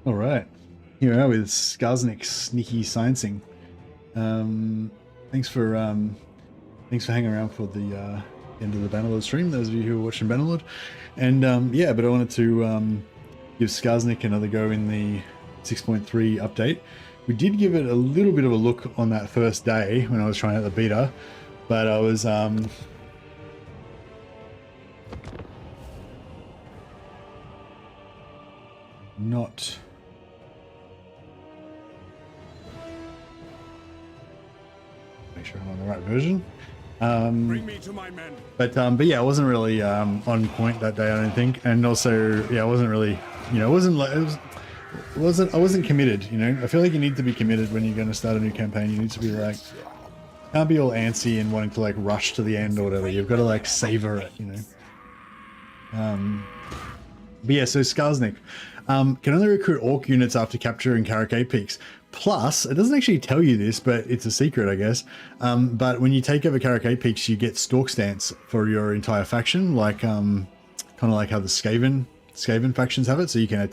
All right, here we are with Skarsnik Sneaky Sciencing. Thanks for hanging around for the end of the Bannerlord stream. Those of you who are watching Bannerlord, and yeah, but I wanted to give Skarsnik another go in the 6.3 update. We did give it a little bit of a look on that first day when I was trying out the beta, but I was not. Make sure I'm on the right version. Bring me to my men. But yeah, I wasn't really on point that day, I don't think, and also yeah, I wasn't really, you know, I wasn't committed. You know, I feel like you need to be committed when you're going to start a new campaign. You need to be like, can't be all antsy and wanting to like rush to the end or whatever. You've got to like savor it, you know. But yeah, so Skarsnik can only recruit orc units after capturing Karakay peaks. Plus, it doesn't actually tell you this, but it's a secret, I guess. But when you take over Karakay peaks, you get Stalkstance for your entire faction, like kind of like how the Skaven factions have it. So you can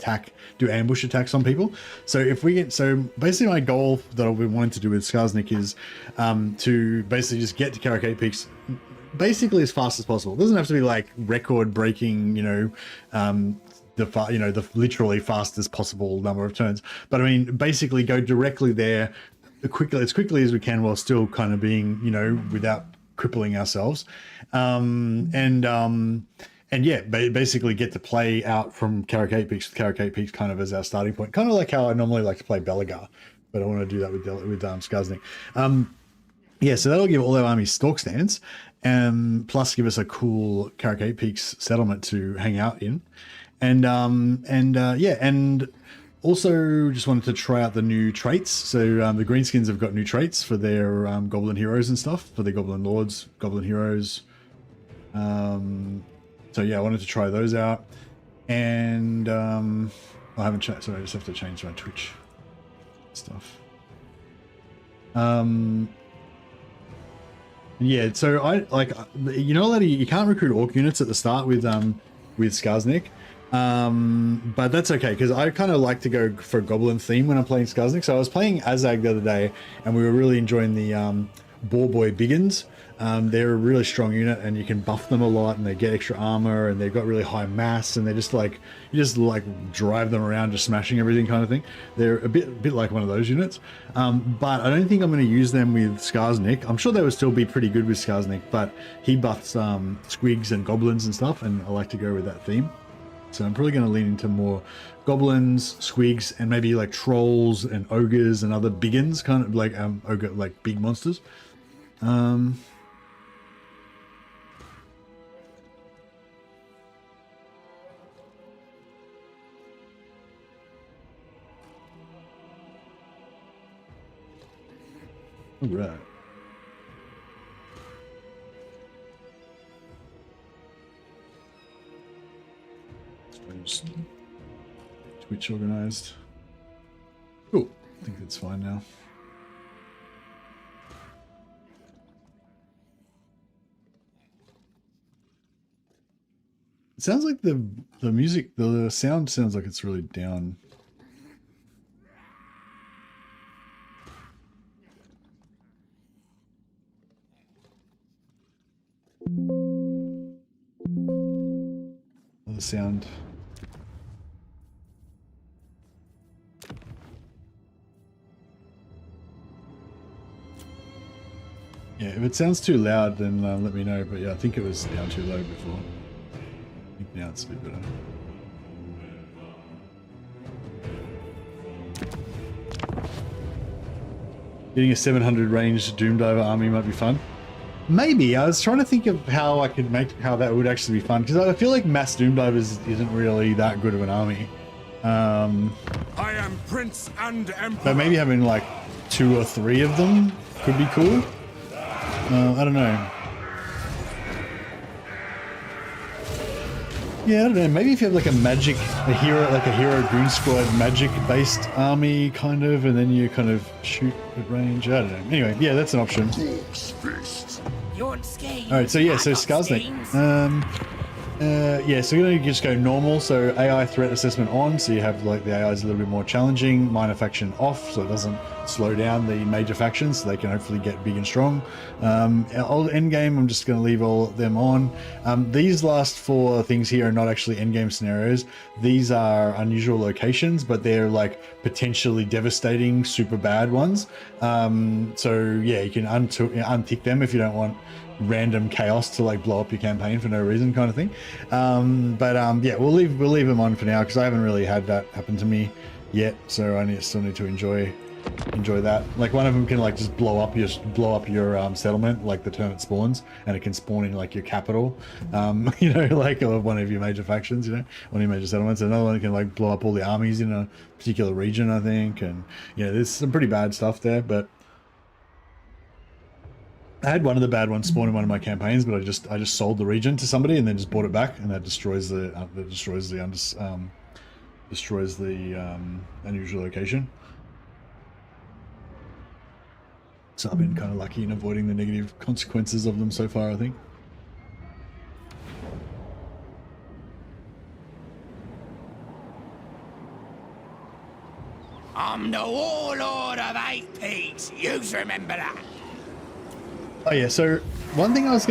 do ambush attacks on people. So if we get, so basically my goal that I've been wanting to do with Skarsnik is to basically just get to Karakay peaks basically as fast as possible. It doesn't have to be like record breaking, you know, the literally fastest possible number of turns, but I mean basically go directly there as quickly as we can while still kind of being, you know, without crippling ourselves, and yeah, basically get to play out from Karakay peaks with Karakay peaks kind of as our starting point, kind of like how I normally like to play Belagar, but I want to do that with Skarsnik. Yeah, so that'll give all our armies Stalkstance, plus give us a cool Karakay peaks settlement to hang out in. And yeah, and also just wanted to try out the new traits. So the Greenskins have got new traits for their Goblin heroes and stuff, for their Goblin lords, Goblin heroes. So yeah, I wanted to try those out. And I haven't checked, so I just have to change my Twitch stuff. Yeah, so I like, you know, you can't recruit orc units at the start with Skarsnik. But that's okay, because I kind of like to go for a goblin theme when I'm playing Skarsnik. So I was playing Azag the other day, and we were really enjoying the Boar Boy Biggins. They're a really strong unit, and you can buff them a lot, and they get extra armor, and they've got really high mass, and they're just like, you just like drive them around, just smashing everything kind of thing. They're a bit like one of those units. But I don't think I'm going to use them with Skarsnik. I'm sure they would still be pretty good with Skarsnik, but he buffs squigs and goblins and stuff, and I like to go with that theme. So I'm probably going to lean into more goblins, squigs, and maybe like trolls and ogres and other biggins, kind of like ogre, like big monsters. All right. Twitch organized. Cool. I think that's fine now. It sounds like the music, the sound sounds like it's really down. The sound. Yeah, if it sounds too loud, then let me know. But yeah, I think it was down too low before. I think now it's a bit better. Getting a 700 range Doomdiver army might be fun. Maybe. I was trying to think of how I could make how that would actually be fun, because I feel like mass Doomdivers isn't really that good of an army. I am Prince and Emperor. So maybe having like 2 or 3 of them could be cool. I don't know. Yeah, I don't know. Maybe if you have like a hero goon squad magic based army kind of, and then you kind of shoot at range. I don't know. Anyway, yeah, that's an option. All right, so yeah, so Skarsnik. Yeah, so you're gonna just go normal. So AI threat assessment on, so you have like the AI is a little bit more challenging. Minor faction off, so it doesn't slow down the major factions, so they can hopefully get big and strong. Old end game, I'm just gonna leave all of them on. These last 4 things here are not actually end game scenarios. These are unusual locations, but they're like potentially devastating, super bad ones. So yeah, you can untick them if you don't want random chaos to like blow up your campaign for no reason, kind of thing. Yeah, we'll leave them on for now because I haven't really had that happen to me yet, so I still need to enjoy that. Like one of them can like just blow up your settlement like the turn it spawns, and it can spawn in like your capital, you know, like or one of your major factions, you know, one of your major settlements. Another one can like blow up all the armies in a particular region, I think, and yeah, there's some pretty bad stuff there. But I had one of the bad ones spawn in one of my campaigns, but I just sold the region to somebody and then just bought it back, and that destroys the unusual location. So I've been kind of lucky in avoiding the negative consequences of them so far, I think. I'm the warlord of 8 Peaks. You remember that? Oh yeah, so one thing I was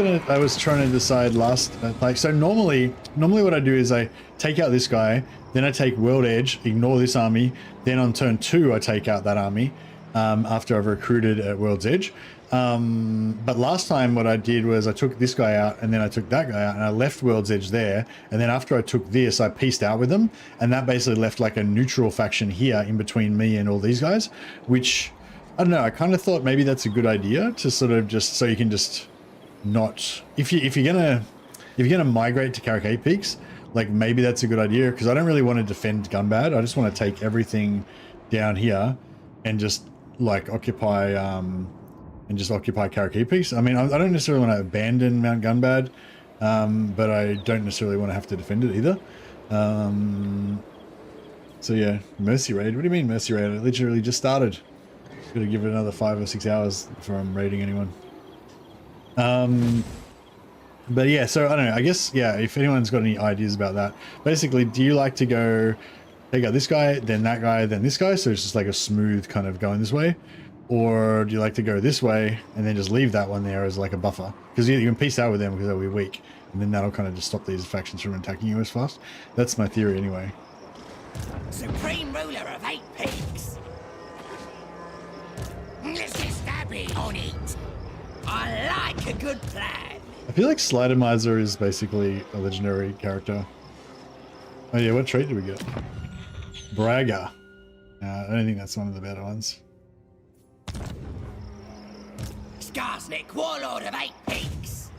trying to decide last, like, so normally what I do is I take out this guy, then I take World Edge, ignore this army, then on turn 2 I take out that army, after I've recruited at World's Edge. But last time what I did was I took this guy out and then I took that guy out and I left World's Edge there, and then after I took this I pieced out with them, and that basically left like a neutral faction here in between me and all these guys, which I don't know, I kind of thought maybe that's a good idea to sort of just so you can just not, if you're gonna migrate to Karakay Peaks, like maybe that's a good idea, because I don't really want to defend Gunbad. I just want to take everything down here and just like occupy Karakay Peaks. I mean, I don't necessarily want to abandon Mount Gunbad, but I don't necessarily want to have to defend it either. So yeah, Mercy Raid. What do you mean Mercy Raid? I literally just started. Gotta give it another 5 or 6 hours before I'm raiding anyone. But yeah, so I don't know, I guess, yeah, if anyone's got any ideas about that. Basically, do you like to go take out this guy, then that guy, then this guy, so it's just like a smooth kind of going this way? Or do you like to go this way and then just leave that one there as like a buffer? Because you can piece out with them because they'll be weak, and then that'll kind of just stop these factions from attacking you as fast. That's my theory anyway. Supreme ruler of 8 Peaks. Let's get stabby on it. I like a good plan. I feel like Slidermiser is basically a legendary character. Oh yeah, what trait do we get? Bragger. I don't think that's one of the better ones. Skarsnik, warlord of 8 Peaks.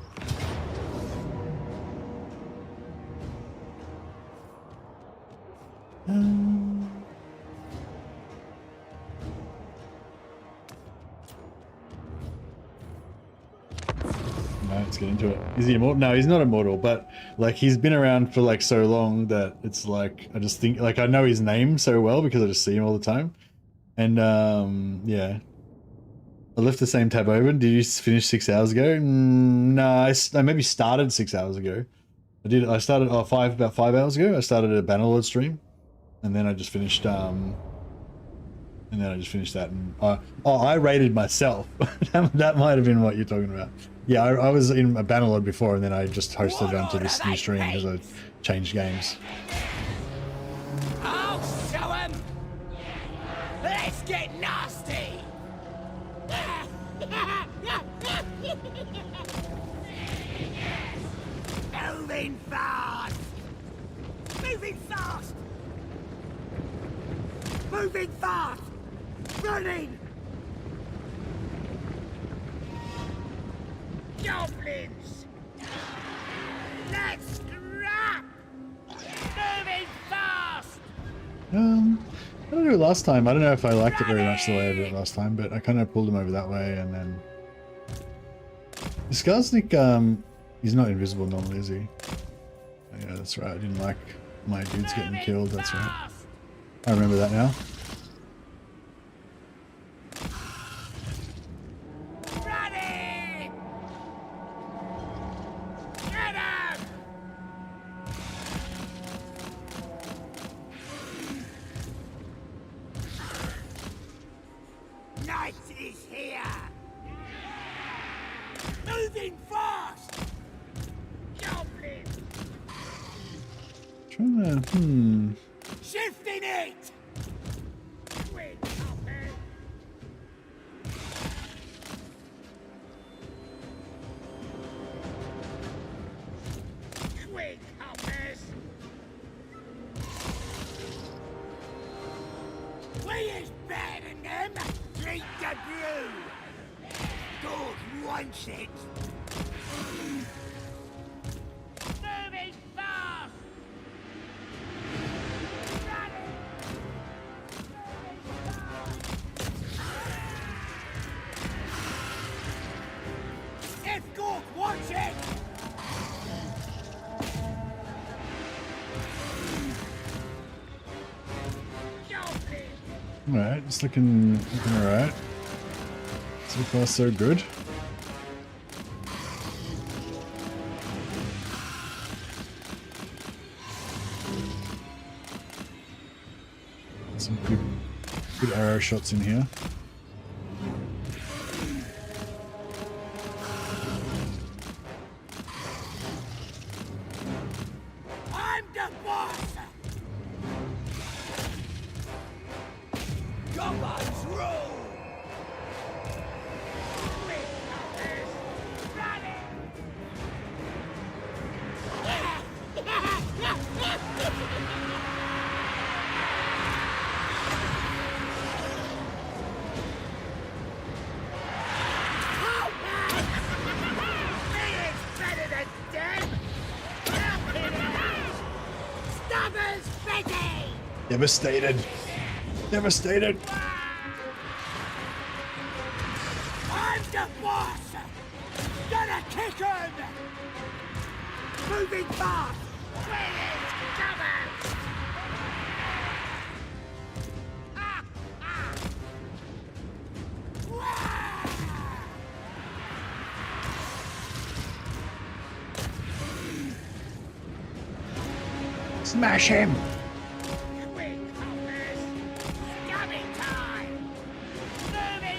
Let's get into it. Is he immortal? No, he's not immortal, but like he's been around for like so long that it's like I just think like I know his name so well because I just see him all the time. And yeah, I left the same tab open. Did you finish 6 hours ago? No, I maybe started 6 hours ago. I started about 5 hours ago. I started a Bannerlord stream, and then I just finished that. And I rated myself. That might have been what you're talking about. Yeah, I was in a Bannerlord before, and then I just hosted onto this new stream because I changed games. I'll show 'em. Let's get nasty. Moving fast. Moving fast. Moving fast. Running. Goblins! Let's scrap! Moving fast! I don't know last time. I don't know if I liked it very much the way I did it last time, but I kind of pulled him over that way, and then Skarsnik, he's not invisible normally, is he? Oh, yeah, that's right. I didn't like my dudes getting killed. That's right. I remember that now. Moving fast! Goblin! Trying to, Shifting it! Quick, Hoppers! Quick, Hoppers! We is better than them! Drink the brew! Dog wants it! Moving fast! If Gork wants it! alright, it's looking alright. So far so good. Some good arrow shots in here. I'm the boss! Goblins rule! Quick, Hoppers! Running! Devastated. Devastated. I'm the boss! Gonna kick him! Moving fast! Where is cover? Smash him.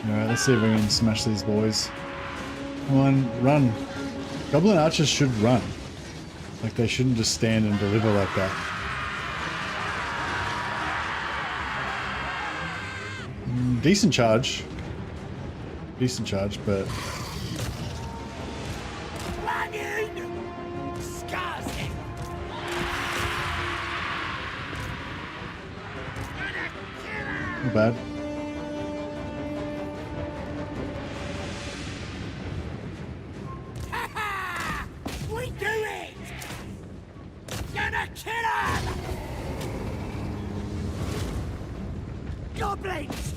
Alright, let's see if we can smash these boys. Come on, run. Goblin archers should run. Like, they shouldn't just stand and deliver like that. Decent charge. Decent charge, but... Skarsnik! not bad. We do it! Gonna kill him! Goblins!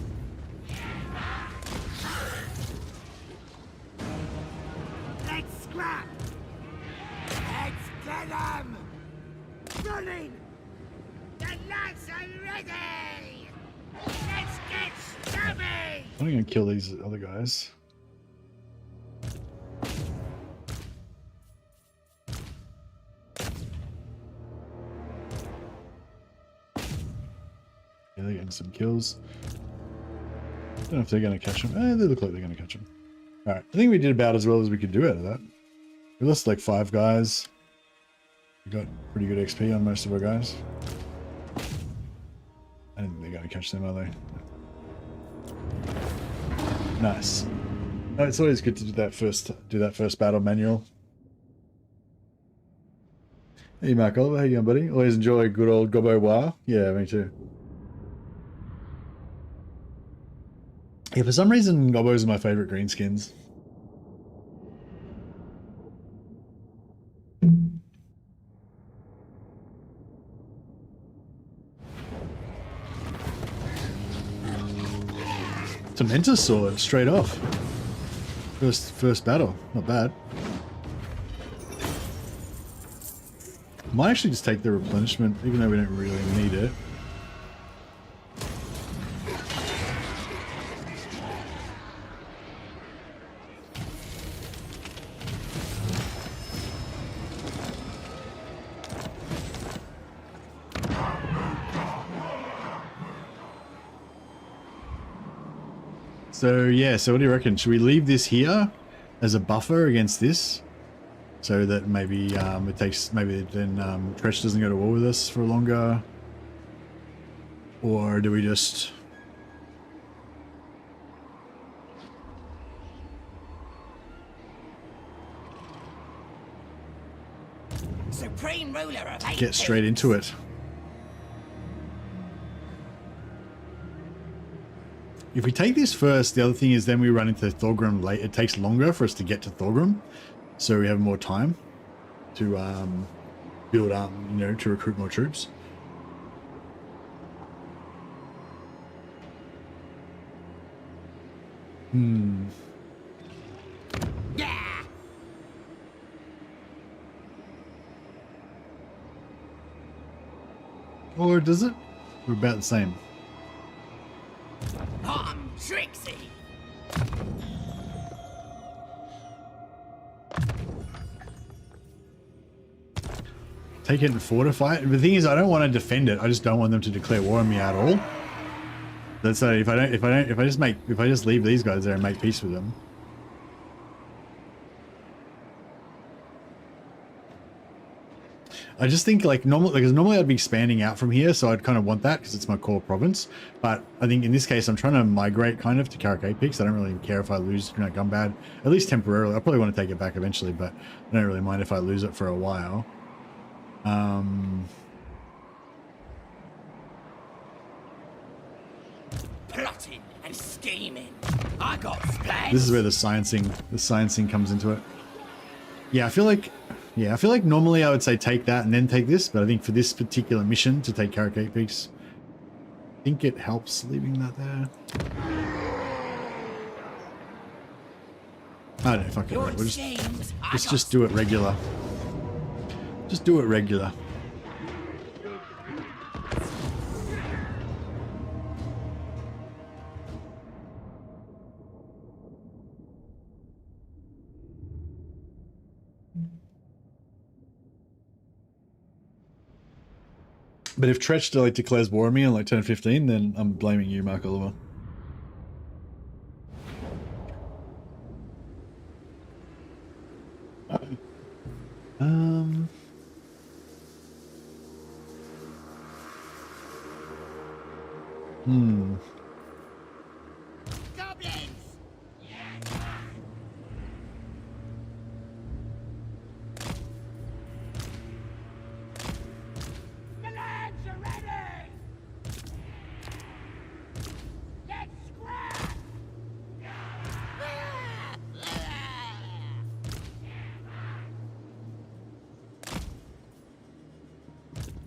Let's scrap! Let's get him! Running! The lads are ready! Let's get stubby! I'm gonna kill these other guys. Yeah, they're getting some kills. Don't know if they're gonna catch them. They look like they're gonna catch them. Alright, I think we did about as well as we could do out of that. We lost like 5 guys. We got pretty good XP on most of our guys. I don't think they're gonna catch them, are they? Nice. No, it's always good to do that first battle manual. Hey Mark Oliver, how you going, buddy? Always enjoy good old Gobbo War. Yeah, me too. Yeah, for some reason Gobbos are my favorite green skins. Tormentor sword straight off. First battle, not bad. Might actually just take the replenishment, even though we don't really need it. So yeah, so what do you reckon? Should we leave this here as a buffer against this, so that maybe it takes, maybe then Tretch doesn't go to war with us for longer, or do we just? Supreme ruler of eight Get straight into it. If we take this first, the other thing is then we run into Thorgrim late. It takes longer for us to get to Thorgrim, so we have more time to build up, you know, to recruit more troops. Yeah. Or does it? We're about the same. I'm Trixie. Take it and fortify it. The thing is, I don't want to defend it. I just don't want them to declare war on me at all. That's so. If I just leave these guys there and make peace with them. I just think like normally I'd be expanding out from here, so I'd kind of want that because it's my core province. But I think in this case, I'm trying to migrate kind of to Karak Apex. I don't really care if I lose Gumbad, at least temporarily. I probably want to take it back eventually, but I don't really mind if I lose it for a while. Plotting and scheming. I got plans. This is where the sciencing comes into it. Yeah, I feel like normally I would say take that and then take this, but I think for this particular mission to take Karak Apex, I think it helps leaving that there. I don't know, fuck it. We'll just do it regular. Just do it regular. But if Tretch like declares war on me on like turn 15, then I'm blaming you, Mark Oliver. Goblins. The lads are ready. Let's scrap.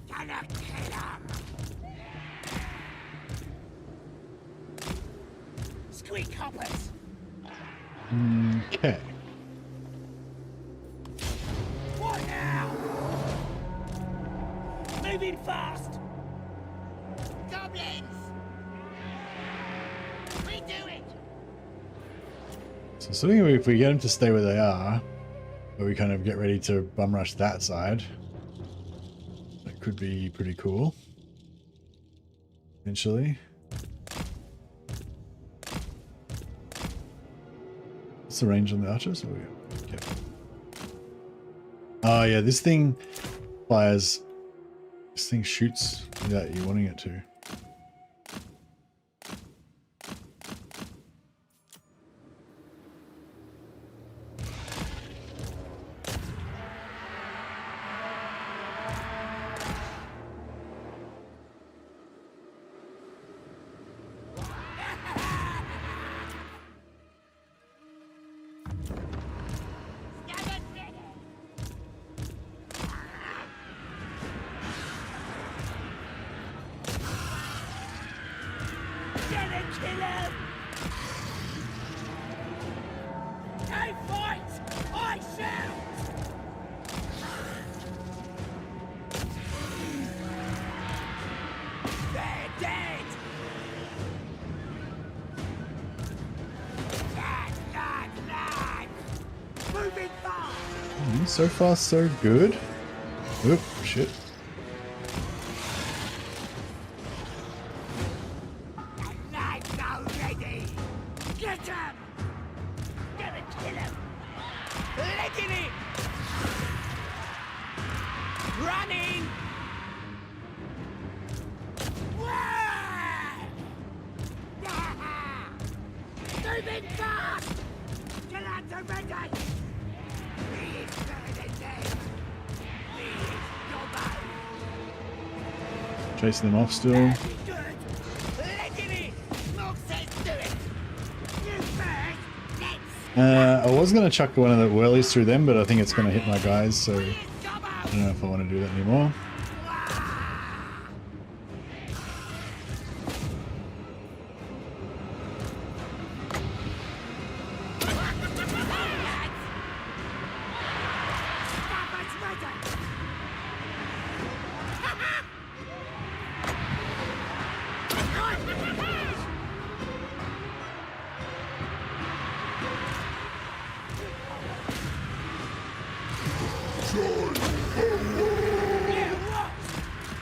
Gonna kill 'em. Squeak hoppers. Okay. What now? Moving fast. Goblins. We do it. So if we get them to stay where they are, but we kind of get ready to bum rush that side, that could be pretty cool. Eventually. What's the range on the archers? Oh, yeah. Okay. Oh yeah, this thing fires. This thing shoots without you wanting it to. Gonna kill him! They fight! I shout! They're dead! Lad! Moving fast! So far, so good. Oop, shit. Lads are ready! Get him! Gonna kill him! Licking it! Running! Moving fast! Get out to ready! He's better than them! He's nobody! Chasing them off still. Very good! Licking it! Smoke says do it! You first! Let's I was going to chuck one of the whirlies through them, but I think it's going to hit my guys, so I come out! don't know if I want to do that anymore.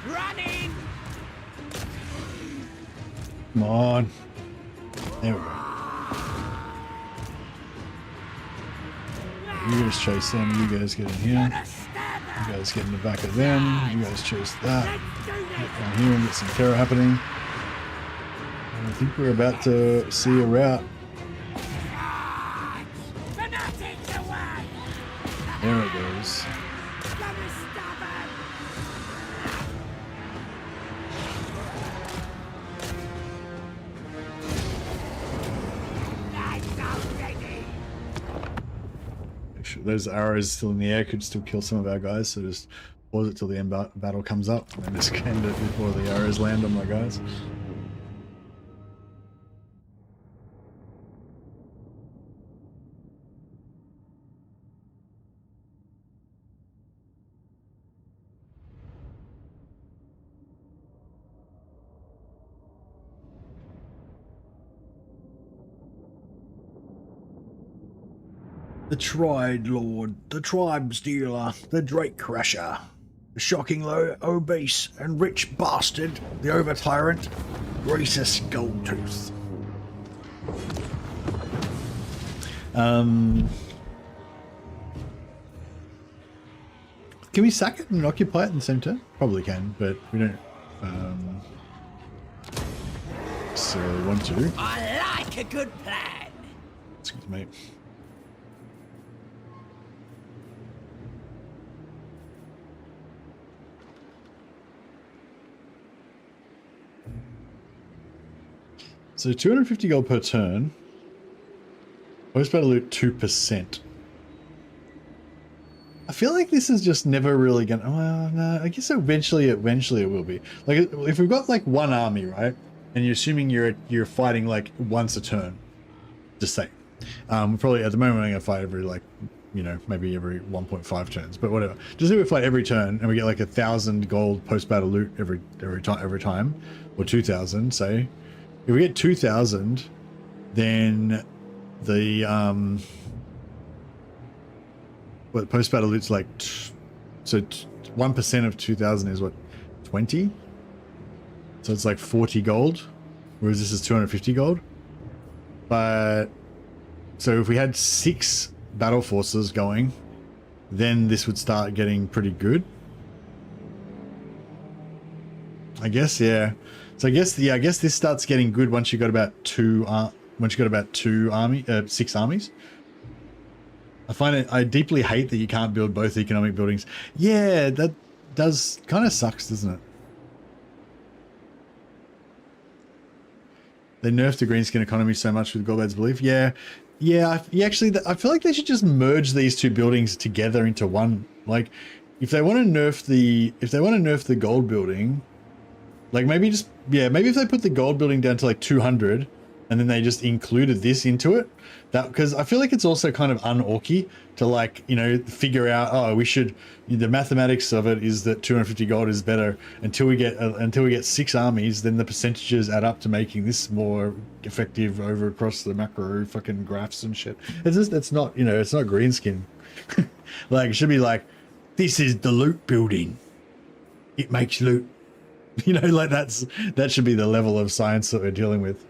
Running! Come on. There we go. You guys chase them, you guys get in here. You guys get in the back of them, you guys chase that. Get down here and get some terror happening. And I think we're about to see a rout. Fanatics away! There it goes. Gonna stop him! That's already! Make sure those arrows still in the air could still kill some of our guys, so just pause it till the end battle comes up and just end it before the arrows land on my guys. The Tried Lord, the Tribe Stealer, the Drake Crusher, the shockingly obese and rich bastard, the Over Tyrant, Rhesus Goldtooth. Can we sack it and occupy it in the same turn? Probably can, but we don't necessarily want to. I like a good plan! Excuse me. So 250 gold per turn. Post battle loot 2%. I feel like this is just never really gonna. Well, no, I guess eventually it will be. Like if we've got like one army, right, and you're assuming you're fighting like once a turn, just say. Probably at the moment we're gonna fight every like, you know, maybe every 1.5 turns, but whatever. Just say we fight every turn and we get like 1,000 gold post battle loot every time, or 2,000, say. If we get 2,000, then the what post battle loot's like, so 1% of 2,000 is what, 20? So it's like 40 gold, whereas this is 250 gold. But so if we had 6 battle forces going, then this would start getting pretty good. I guess, yeah. So I guess this starts getting good once you got about 6 armies. I deeply hate that you can't build both economic buildings. Yeah, that does kind of sucks, doesn't it? They nerfed the greenskin economy so much with Goldbad's belief. Yeah. Actually, I feel like they should just merge these two buildings together into one. Like, if they want to nerf the gold building, like maybe if they put the gold building down to like 200, and then they just included this into it, because I feel like it's also kind of un-orky to, like, you know, figure out, oh, the mathematics of it is that 250 gold is better until we get 6 armies, then the percentages add up to making this more effective over across the macro fucking graphs and shit. It's not greenskin. Like, it should be like, this is the loot building. It makes loot. You know, like that should be the level of science that we're dealing with.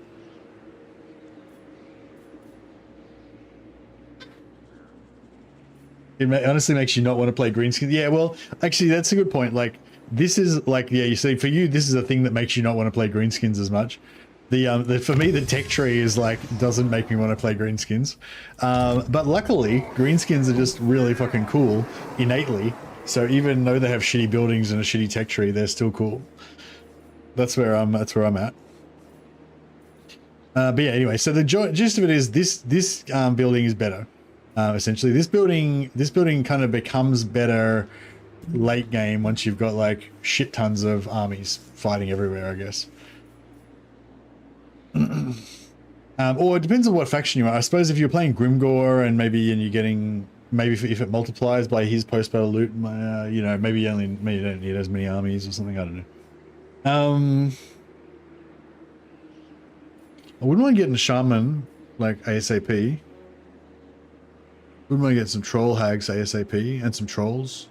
honestly makes you not want to play greenskins. Yeah, well, actually, that's a good point. Like, this is like, yeah, you see, for you, this is a thing that makes you not want to play greenskins as much. For me, the tech tree is like, doesn't make me want to play greenskins. But luckily, greenskins are just really fucking cool innately. So even though they have shitty buildings and a shitty tech tree, they're still cool. That's where I'm at. But yeah, anyway, so the gist of it is this building is better. Essentially, this building kind of becomes better late game once you've got like shit tons of armies fighting everywhere, I guess. Or it depends on what faction you are. I suppose if you're playing Grimgore and you're getting if it multiplies by his post battle loot, you know, maybe you don't need as many armies or something. I don't know. I wouldn't mind getting a shaman like ASAP. Wouldn't mind getting some troll hags ASAP and some trolls.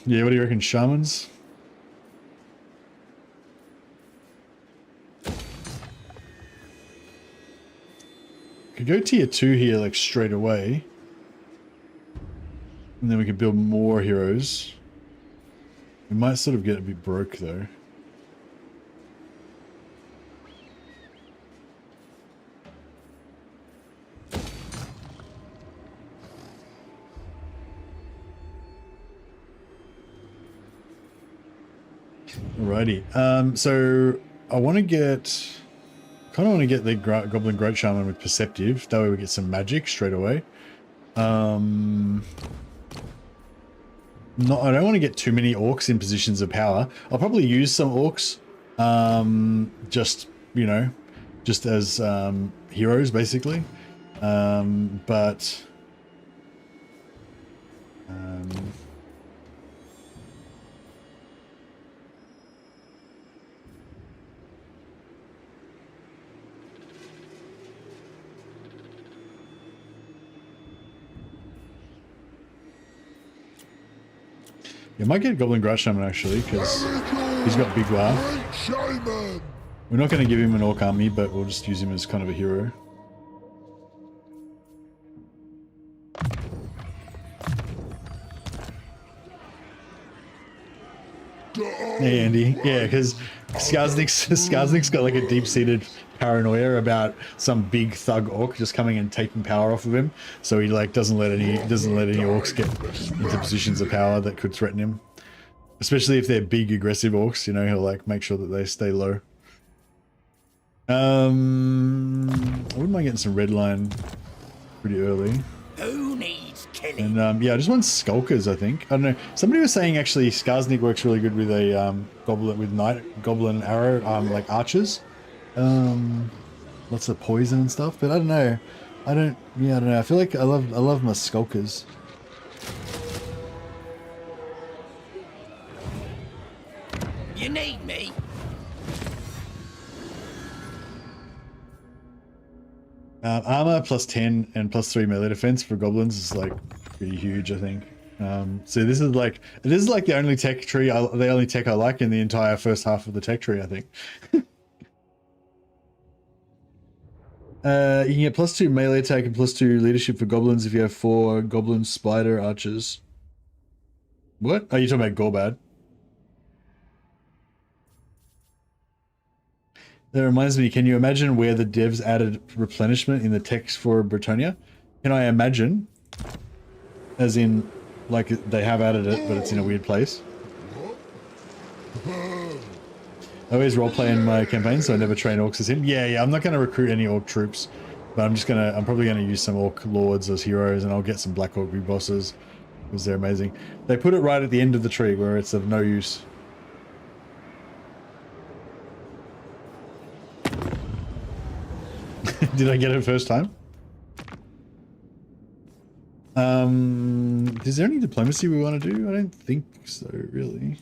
Yeah, what do you reckon, shamans? Could go tier 2 here like straight away. And then we could build more heroes. We might sort of get a bit broke though. Alrighty. So I want to kind of want to get the Goblin Great Shaman with Perceptive. That way we get some magic straight away. I don't want to get too many orcs in positions of power. I'll probably use some orcs, just, you know, just as heroes basically. You might get Goblin Great Shaman actually, because he's got big WoW. We're not going to give him an orc army, but we'll just use him as kind of a hero. Hey Andy, yeah, because Skarsnik's got like a deep-seated paranoia about some big thug orc just coming and taking power off of him, so he like doesn't let any orcs get into positions of power that could threaten him, especially if they're big aggressive orcs. You know, he'll like make sure that they stay low. I wouldn't mind getting some red line pretty early. Who needs killing? And yeah, I just want skulkers, I think. I don't know. Somebody was saying actually Skarsnik works really good with a goblin arrow, like archers. Lots of poison and stuff, but I don't know. I don't know. I feel like I love my skulkers. You need me? Armor plus 10 and plus 3 melee defense for goblins is like pretty huge, I think. So this is like the only tech tree, the only tech I like in the entire first half of the tech tree, I think. You can get plus 2 melee attack and plus 2 leadership for goblins if you have 4 goblin spider archers. What? Oh, you're talking about Gorbad. That reminds me, can you imagine where the devs added replenishment in the text for Britannia? Can I imagine? As in, like, they have added it, but it's in a weird place. I always roleplay in my campaigns, so I never train orcs as him. Yeah, I'm not going to recruit any orc troops, but I'm probably going to use some orc lords as heroes, and I'll get some black orc big bosses, because they're amazing. They put it right at the end of the tree, where it's of no use. Did I get it first time? Is there any diplomacy we want to do? I don't think so, really.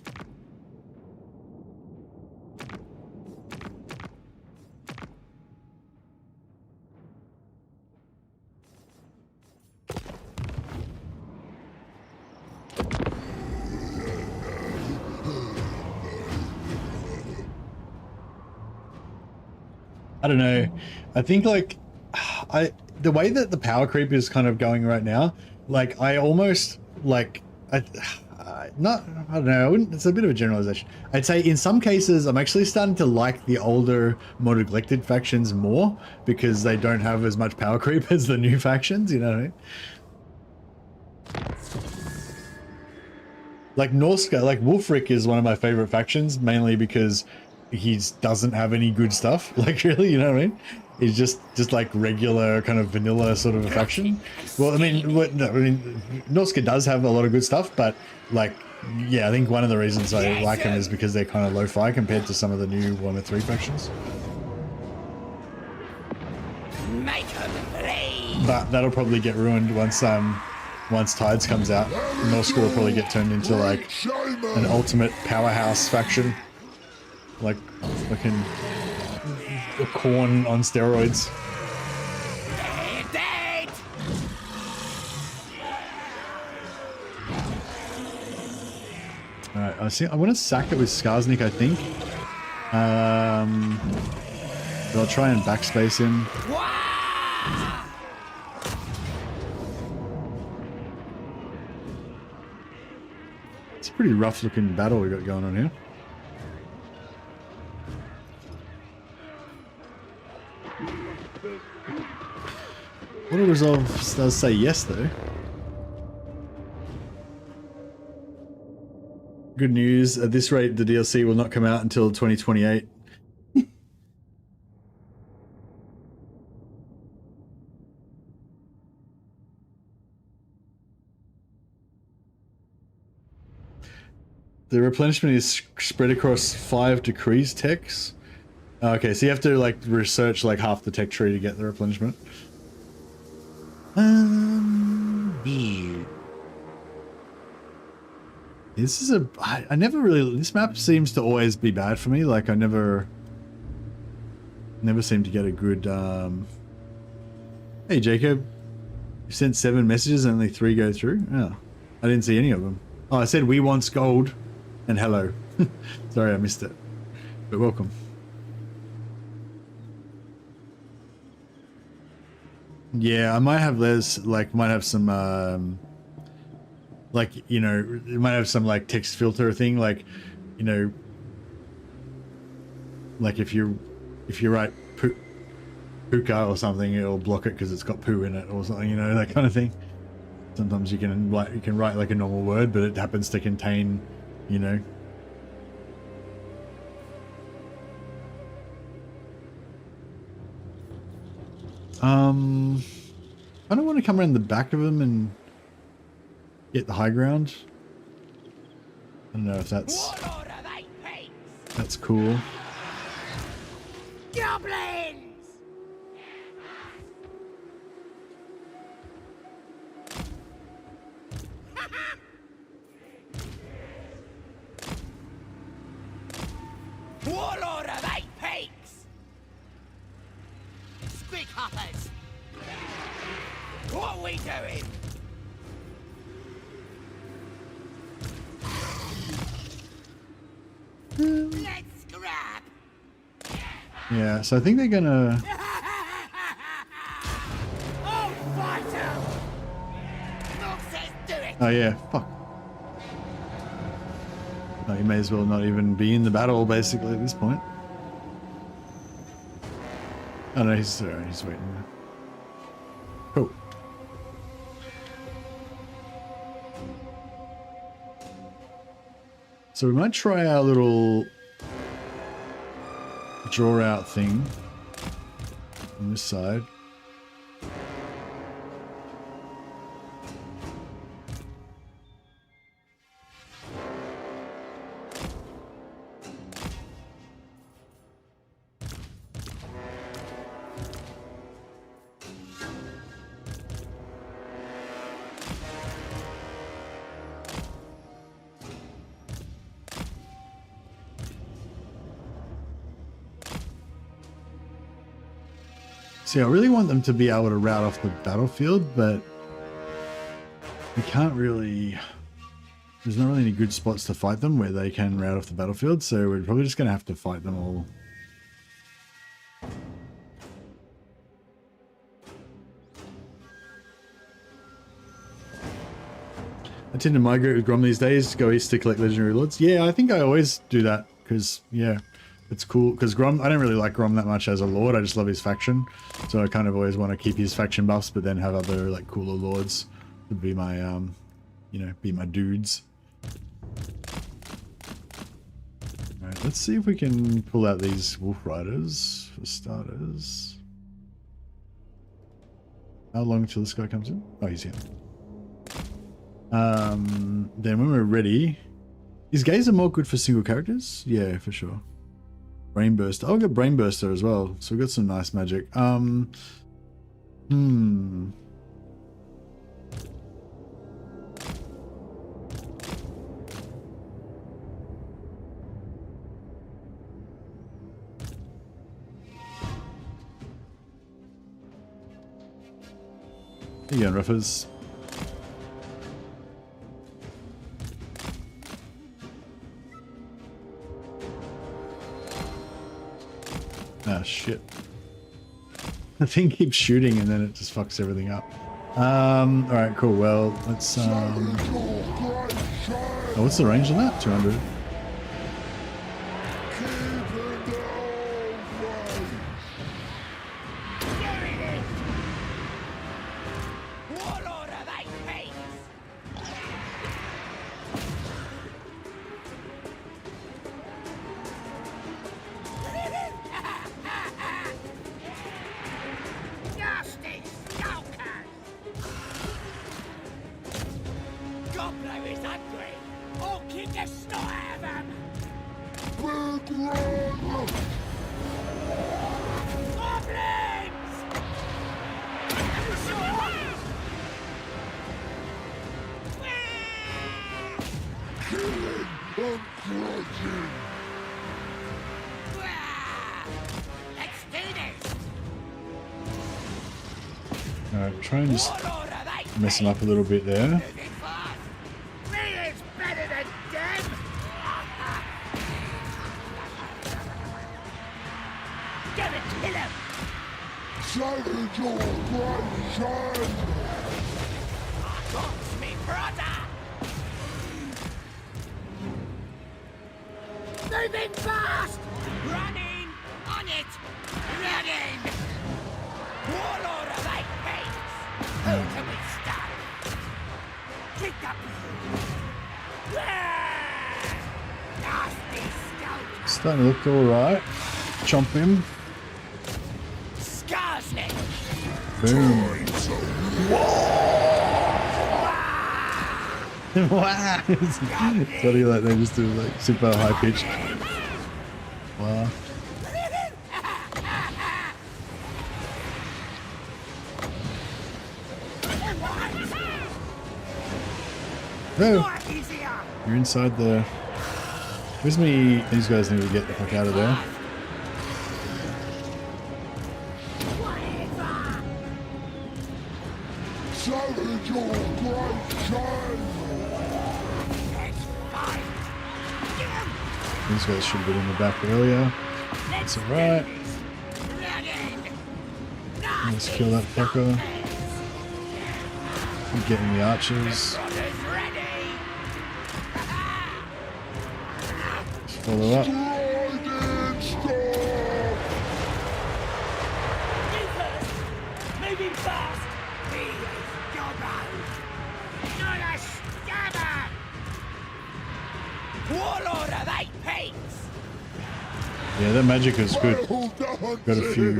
I don't know. I think like the way that the power creep is kind of going right now, like I almost like not, I don't know, it's a bit of a generalization. I'd say in some cases I'm actually starting to like the older, more neglected factions more because they don't have as much power creep as the new factions, you know what I mean? Like Norska, like Wulfric is one of my favorite factions, mainly because he doesn't have any good stuff. Like really, you know what I mean? He's just like regular kind of vanilla sort of a faction. Well, I mean, Norska does have a lot of good stuff, but like, yeah, I think one of the reasons I like him is because they're kind of lo-fi compared to some of the new Warhammer 3 factions. Make 'em bleed. But that'll probably get ruined once Tides comes out. Norska will probably get turned into like an ultimate powerhouse faction. Like fucking a corn on steroids. Dead. Alright, I want to sack it with Skarsnik, I think. But I'll try and backspace him. It's a pretty rough looking battle we got going on here. Auto resolve does say yes though. Good news, at this rate the DLC will not come out until 2028. The replenishment is spread across 5 decrees techs. Okay, so you have to like research like half the tech tree to get the replenishment. This is I never really, this map seems to always be bad for me. Like I never seem to get a good, hey Jacob, you sent 7 messages and only 3 go through? Oh, I didn't see any of them. Oh, I said we want gold and hello. Sorry, I missed it, but welcome. Yeah, I might have might have some, like, you know, it might have some like text filter thing, like, you know, like if you write puka or something, it'll block it because it's got poo in it or something, you know, that kind of thing. Sometimes you can write like a normal word, but it happens to contain, you know. I don't want to come around the back of them and get the high ground. I don't know if that's cool. Goblins! Warlord of 8 peaks! Squig hoppers! What are we doing? Let's scrap! Yeah, so I think they're gonna... Oh, fighter! Nog says do it! Oh yeah, fuck. Oh, you may as well not even be in the battle, basically, at this point. Oh no, he's waiting. Cool. So we might try our little draw out thing on this side. See, I really want them to be able to route off the battlefield, but we can't really... There's not really any good spots to fight them where they can route off the battlefield, so we're probably just going to have to fight them all I tend to migrate with Grom these days, go east to collect legendary lords. Yeah, I think I always do that because, yeah, it's cool. Because Grom, I don't really like Grom that much as a lord. I just love his faction. So I kind of always want to keep his faction buffs, but then have other, like, cooler lords to be my, you know, be my dudes. Alright, let's see if we can pull out these Wolf Riders for starters. How long till this guy comes in? Oh, he's here. Then when we're ready, is Gazer more good for single characters? Yeah, for sure. Brainburster. I'll get Brainburster as well. So we've got some nice magic. Here you go, Ruffers. Ah, shit. The thing keeps shooting and then it just fucks everything up. Alright, cool. Well, let's, oh, what's the range on that? 200. Alright, try and just mess him up a little bit there. Moving fast! Running! On it! Running! Warlord of eight fates! Who can we stop? Kick up! Nasty scout! Starting to look alright. Chomp him. Skarsnik! Boom. Wow! It's funny, like they just do like super high pitched. Wow. No! You're inside the... Where's me? These guys need to get the fuck out of there. These guys should have been in the back earlier. That's alright. Let's kill that fucker. Keep getting the archers. Let's follow up. Moving fast! He is Gobbo! Not a stabber! Warlord of eight peaks! Yeah, that magic is good. Got a few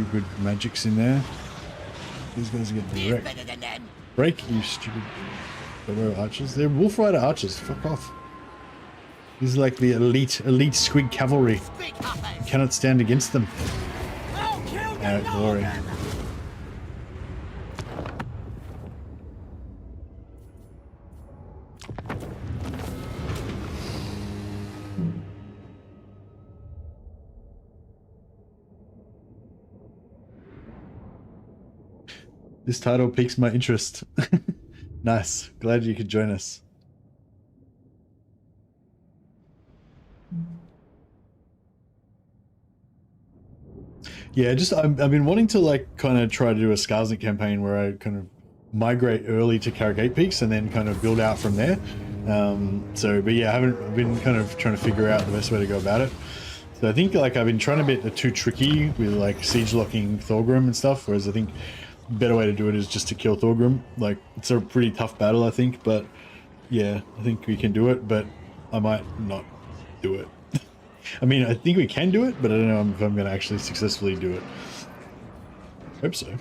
good magics in there. These guys are getting wrecked. Break, you stupid Gobbo archers. They're Wolf Rider archers. Fuck off. These are like the elite squig cavalry. You cannot stand against them. Alright, glory. This title piques my interest. Nice. Glad you could join us. Yeah, just I've been wanting to like kind of try to do a Skarsnik campaign where I kind of migrate early to Carragate Peaks and then kind of build out from there. But yeah, I've been kind of trying to figure out the best way to go about it. So I think like I've been trying to be too tricky with like siege locking Thorgrim and stuff, whereas I think a better way to do it is just to kill Thorgrim. Like it's a pretty tough battle, I think, but yeah, I think we can do it, but I might not do it. I mean, I think we can do it, but I don't know if I'm going to actually successfully do it. Hope so.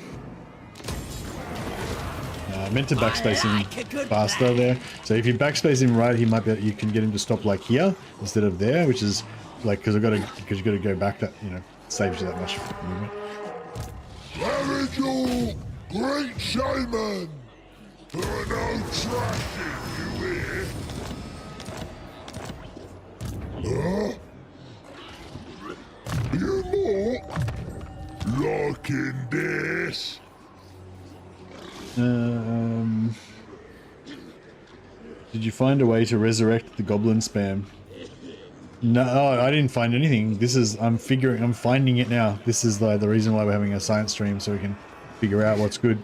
I meant to backspace him faster there. So if you backspace him right, he might be. You can get him to stop like here instead of there, which is like because you got to go back. That saves you that much movement. Harigel, great shaman, there are no tracking you here. Huh? You more liking this? Did you find a way to resurrect the goblin spam? No, I didn't find anything. I'm finding it now. This is the reason why we're having a science stream, so we can figure out what's good.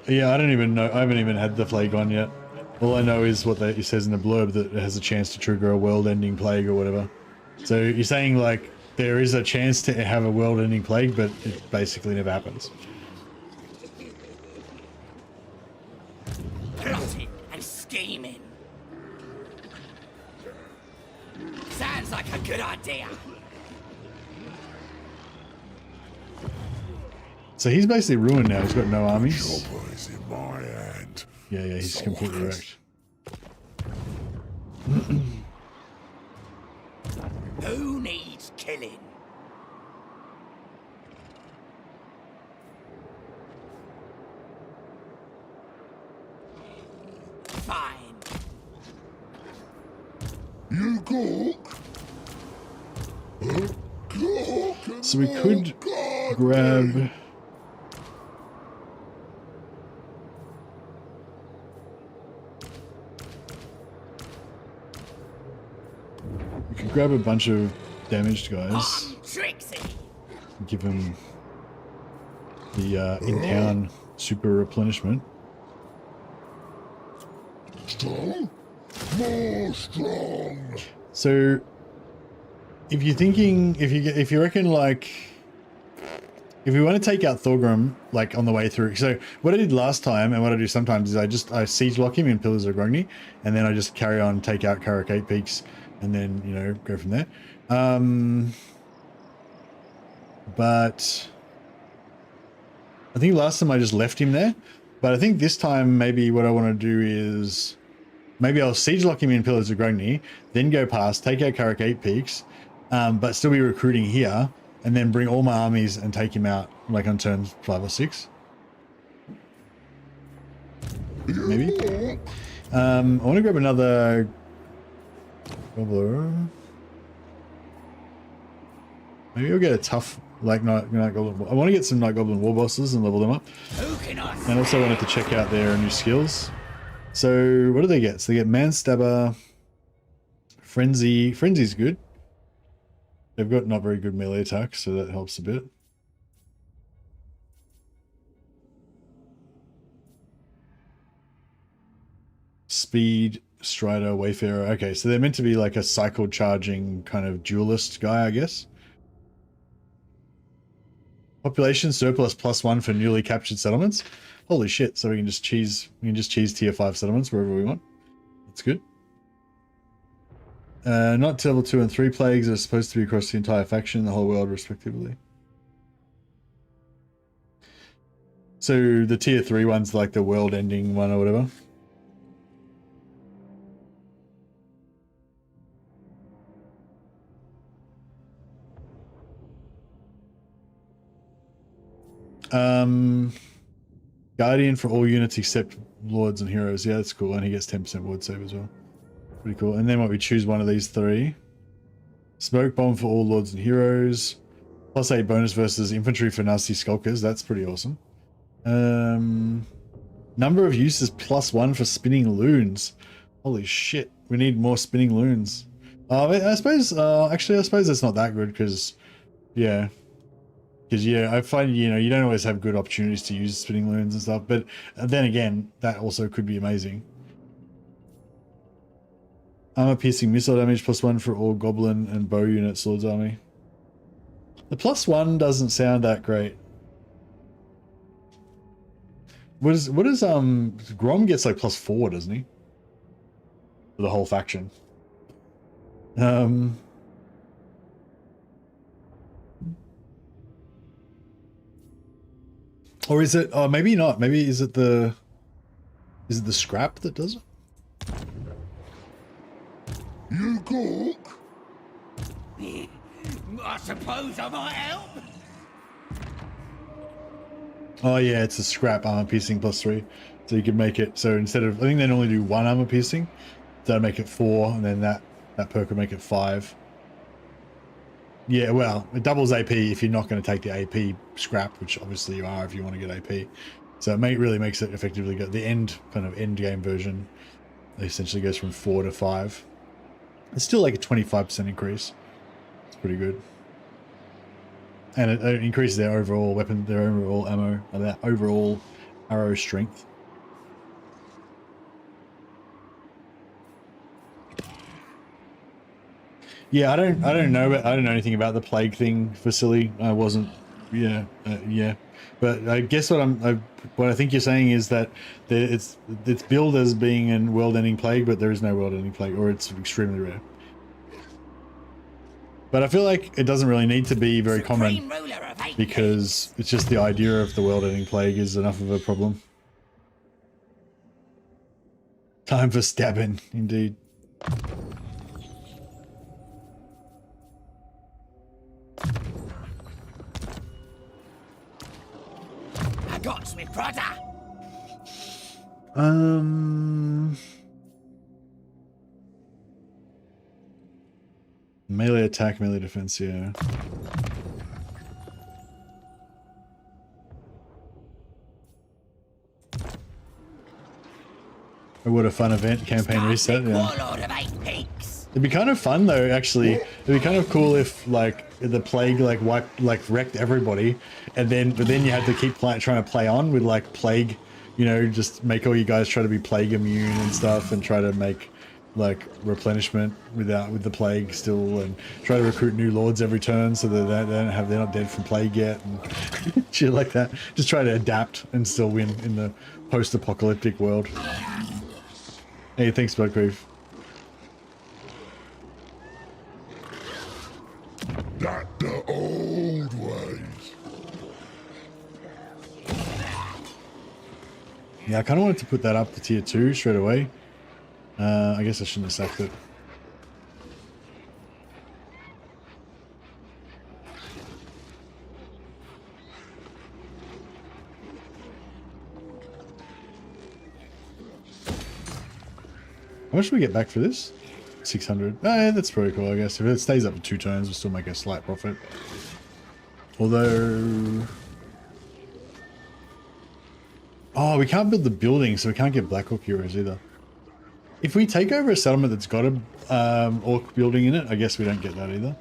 Yeah, I don't even know. I haven't even had the plague on yet. All I know is what it says in the blurb, that it has a chance to trigger a world-ending plague or whatever. So you're saying like there is a chance to have a world-ending plague, but it basically never happens. Plotting and scheming. Sounds like a good idea. So he's basically ruined now. He's got no armies. Chopper is in my hand. Yeah, he's completely wrecked. Who needs killing? Fine. You gawk? Huh? Gawk and So we could walk, grab. We could grab a bunch of damaged guys. Trixie. Give him the in-town super replenishment. Strong? More strong. So, if you're thinking, if you reckon like, if we want to take out Thorgrim like on the way through, so what I did last time and what I do sometimes is I siege lock him in Pillars of Grogny, and then I just carry on, take out Carragate Peaks, and then go from there. But I think last time I just left him there, but I think this time maybe what I want to do is maybe I'll siege lock him in Pillars of Grogny, then go past, take out Carragate Peaks, but still be recruiting here, and then bring all my armies and take him out like on turn 5 or 6. Maybe. I want to grab another gobbler. Maybe I'll get a tough night goblin. I want to get some night goblin war bosses and level them up. And also wanted to check out their new skills. So what do they get? So they get Man Stabber, Frenzy. Frenzy's good. They've got not very good melee attacks, so that helps a bit. Speed, Strider, Wayfarer. Okay, so they're meant to be like a cycle charging kind of duelist guy, I guess. Population surplus +1 for newly captured settlements. Holy shit! So we can just cheese tier 5 settlements wherever we want. That's good. Not level 2 and 3 plagues are supposed to be across the entire faction, the whole world, respectively. So the tier 3 one's like the world-ending one or whatever. Guardian for all units except lords and heroes. Yeah, that's cool. And he gets 10% ward save as well. Pretty cool. And then what, we choose one of these 3. Smoke bomb for all lords and heroes. +8 bonus versus infantry for nasty skulkers. That's pretty awesome. Number of uses +1 for spinning loons. Holy shit, we need more spinning loons. I suppose, actually, I suppose that's not that good because, yeah. Because, yeah, I find, you know, you don't always have good opportunities to use spinning loons and stuff, but then again, that also could be amazing. Armor piercing missile damage +1 for all goblin and bow unit swords army. The +1 doesn't sound that great. What is Grom gets like +4, doesn't he? For the whole faction. Or is it, oh, maybe not. Maybe is it the scrap that does it? You cook? I suppose I might help. Oh yeah, it's a scrap armor piercing +3. So you can make it, so instead of, I think they normally do 1 armor piercing. That'll make it 4, and then that perk will make it 5. Yeah, well, it doubles AP if you're not going to take the AP scrap, which obviously you are if you want to get AP. So it really makes it effectively go, the end game version essentially goes from 4 to 5. It's still like a 25% increase. It's pretty good. And it increases their overall weapon, their overall ammo, and their overall arrow strength. Yeah, I don't know anything about the plague thing for Silly. I wasn't. Yeah, yeah. But I guess what I think you're saying is that it's billed as being a world-ending plague, but there is no world-ending plague, or it's extremely rare. But I feel like it doesn't really need to be very common, because it's just the idea of the world-ending plague is enough of a problem. Time for stabbing, indeed. I got me brother. Melee attack, melee defense, yeah. Oh, what a fun event, campaign reset, yeah. It'd be kind of fun though, actually. It'd be kind of cool if like the plague wrecked everybody, but then you had to keep trying to play on with like plague, you know, just make all you guys try to be plague immune and stuff, and try to make like replenishment with the plague still, and try to recruit new lords every turn so that they're not dead from plague yet and shit like that. Just try to adapt and still win in the post-apocalyptic world. Hey, thanks, Bloodcreeve. That the old ways. Yeah, I kind of wanted to put that up to tier 2 straight away. I guess I shouldn't have sacked it. How much do we get back for this? 600. Yeah, that's pretty cool, I guess. If it stays up for 2 turns, we'll still make a slight profit. Although... oh, we can't build the building, so we can't get Black Orc heroes either. If we take over a settlement that's got a orc building in it, I guess we don't get that either.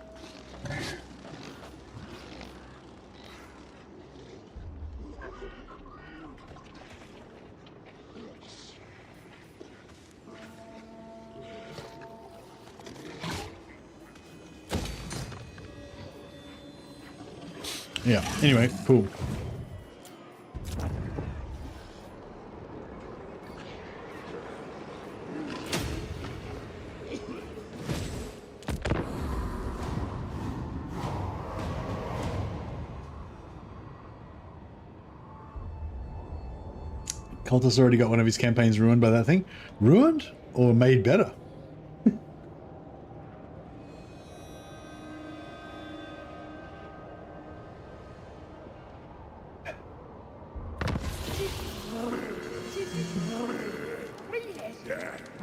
Yeah, anyway, cool. Cultist already got one of his campaigns ruined by that thing. Ruined or made better?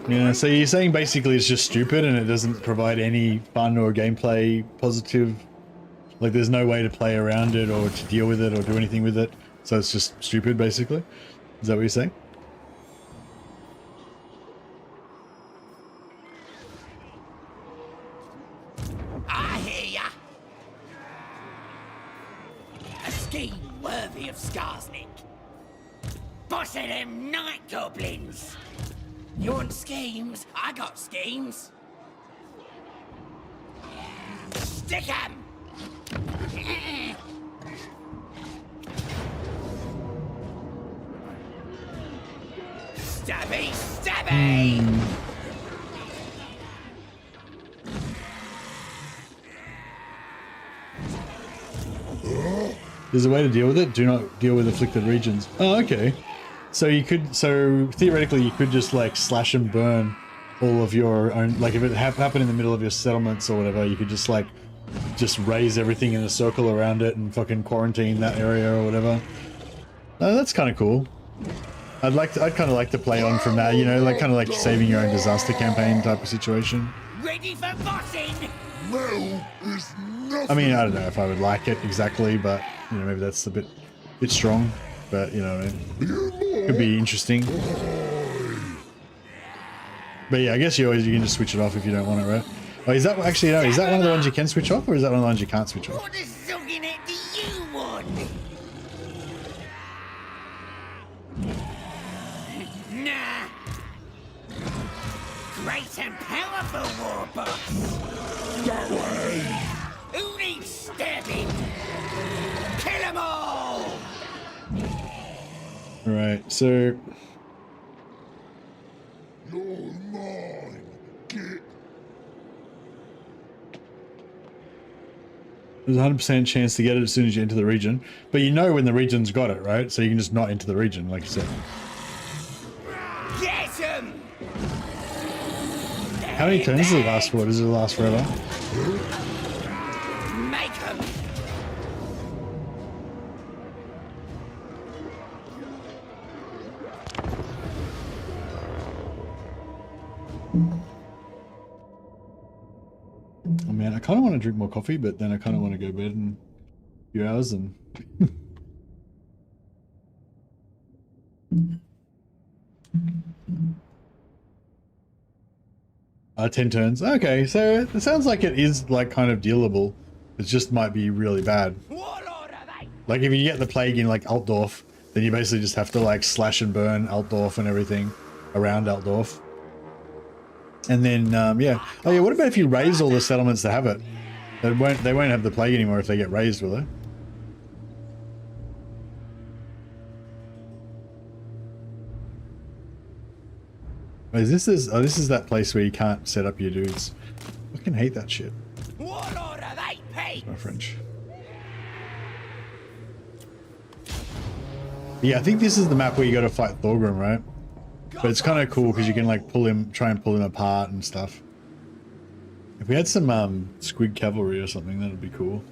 Yeah, so you're saying basically it's just stupid and it doesn't provide any fun or gameplay positive, like there's no way to play around it or to deal with it or do anything with it, so it's just stupid basically? Is that what you're saying? copy of Skarsnik. Boss of them night goblins. You want schemes? I got schemes. Stick 'em! Stabby, stabby! There's a way to deal with it. Do not deal with afflicted regions. Oh, okay. So you could, so theoretically you could just like slash and burn all of your own, like if it happened in the middle of your settlements or whatever, you could just like, just raise everything in a circle around it and fucking quarantine that area or whatever. Oh, that's kind of cool. I'd kind of like to play on from that, you know, like kind of like saving your own disaster campaign type of situation. Ready for bossing? Metal is nothing. I mean, I don't know if I would like it exactly, but you know, maybe that's a bit strong, but you know, it could be interesting. But yeah, I guess you can just switch it off if you don't want it, right? Oh, is that actually, no, is that one of the ones you can switch off, or is that one of the ones you can't switch off? What a zogging it do you want? Nah. Great and powerful war boss. That way. Who needs stabbing? Kill 'em all! Right, so You're mine. Get there's a 100% chance to get it as soon as you enter the region, but you know when the region's got it, right? So you can just not enter the region, like you said. Get 'em! How many turns does it last for? Does it last forever? Make 'em! Oh man, I kind of want to drink more coffee, but then I kind of want to go to bed in a few hours and... 10 turns. Okay, so it sounds like it is like kind of dealable. It just might be really bad. Warlord are they? Like if you get the plague in like Altdorf, then you basically just have to like slash and burn Altdorf and everything around Altdorf. And then, yeah. Oh yeah, what about if you raise all the settlements that have it? They won't have the plague anymore if they get raised, will they? Oh, this is that place where you can't set up your dudes. I fucking hate that shit. Warlord are they, pigs? My French. Yeah, I think this is the map where you got to fight Thorgrim, right? But it's kind of cool because you can like try and pull him apart and stuff. If we had some squid cavalry or something, that'd be cool.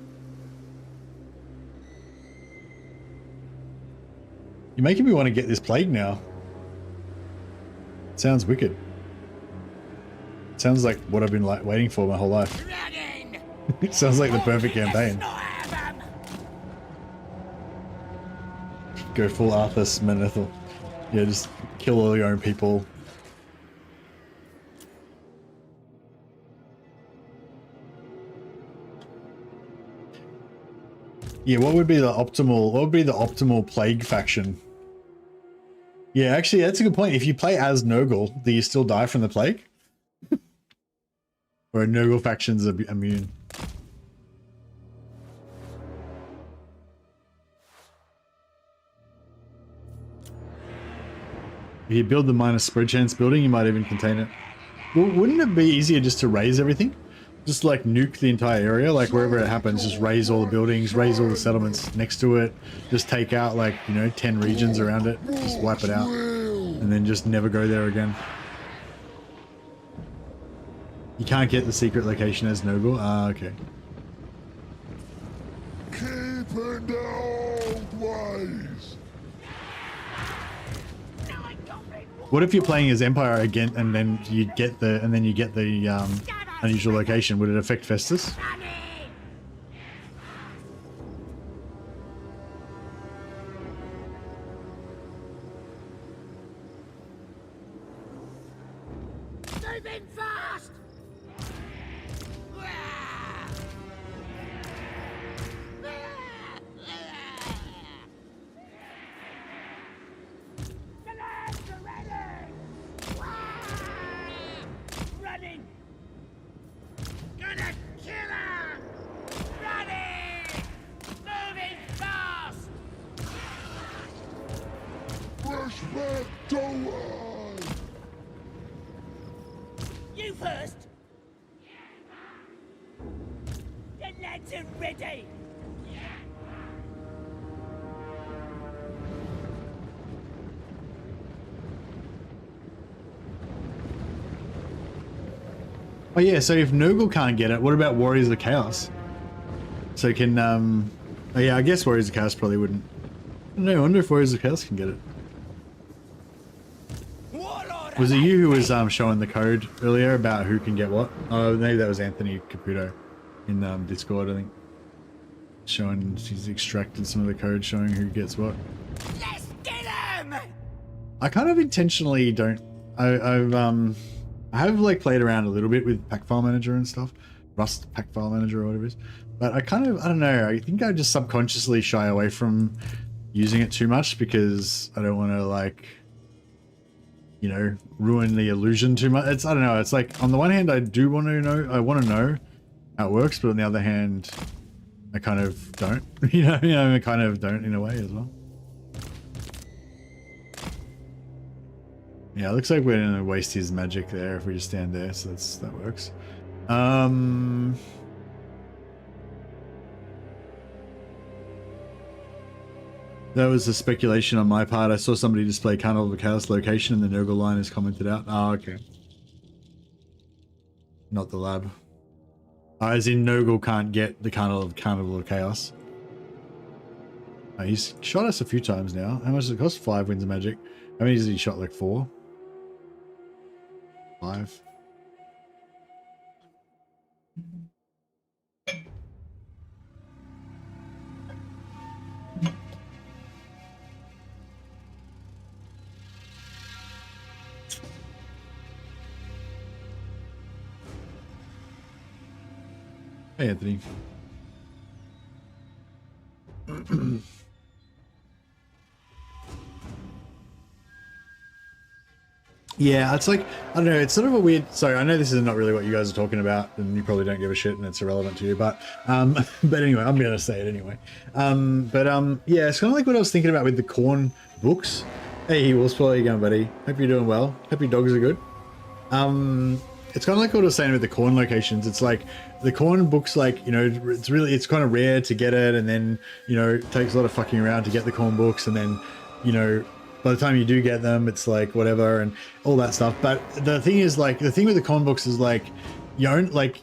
You're making me want to get this plague now. It sounds wicked. It sounds like what I've been like waiting for my whole life. It sounds like the perfect campaign. Go full Arthas Manethil. Yeah, just kill all your own people. Yeah, what would be the optimal plague faction? Yeah, actually that's a good point. If you play as Nurgle, do you still die from the plague? Or are Nurgle factions immune? If you build the minus spread chance building, you might even contain it. Well, wouldn't it be easier just to raise everything? Just like nuke the entire area, like wherever it happens, just raise all the buildings, raise all the settlements next to it, just take out like, you know, 10 regions around it, just wipe it out, and then just never go there again. You can't get the secret location as Nurgle? Ah, okay. keeping the old ways. What if you're playing as Empire again, and then you get the unusual location? Would it affect Festus? Moving fast! You first. The lads are ready. Oh yeah, so if Nurgle can't get it, what about Warriors of Chaos? So can, oh yeah, I guess Warriors of Chaos probably wouldn't. I don't know, I wonder if Warriors of Chaos can get it. Was it you who was showing the code earlier about who can get what? Oh, maybe that was Anthony Caputo in Discord, I think. Showing, he's extracted some of the code showing who gets what. Let's get him! I kind of intentionally don't, I have like played around a little bit with Pack File Manager and stuff. Rust Pack File Manager or whatever it is. But I kind of, I don't know, I think I just subconsciously shy away from using it too much because I don't want to like, you know, ruin the illusion too much. It's, I don't know, it's like on the one hand I do want to know, I want to know how it works, but on the other hand I kind of don't, you know, I kind of don't in a way as well. Yeah, it looks like we're gonna waste his magic there if we just stand there, so that works. That was a speculation on my part. I saw somebody display Carnival of Chaos location and the Nurgle line is commented out. Oh, okay. Not the lab. As in Nurgle can't get the Carnival of Chaos. He's shot us a few times now. How much does it cost? 5 wins of magic. How many has he shot? Like 4? 5? Hey, Anthony. Yeah, it's like, I don't know, it's sort of a weird, sorry, I know this is not really what you guys are talking about and you probably don't give a shit and it's irrelevant to you, but anyway, I'm going to say it anyway. Yeah, it's kind of like what I was thinking about with the corn books. Hey, Wolfspaw, how you going, buddy? Hope you're doing well. Hope your dogs are good. It's kind of like what I was saying with the corn locations. It's like the corn books, like, you know, it's kind of rare to get it, and then, you know, it takes a lot of fucking around to get the corn books, and then, you know, by the time you do get them, it's like whatever and all that stuff. But the thing is, like, the thing with the corn books is like, you own, like,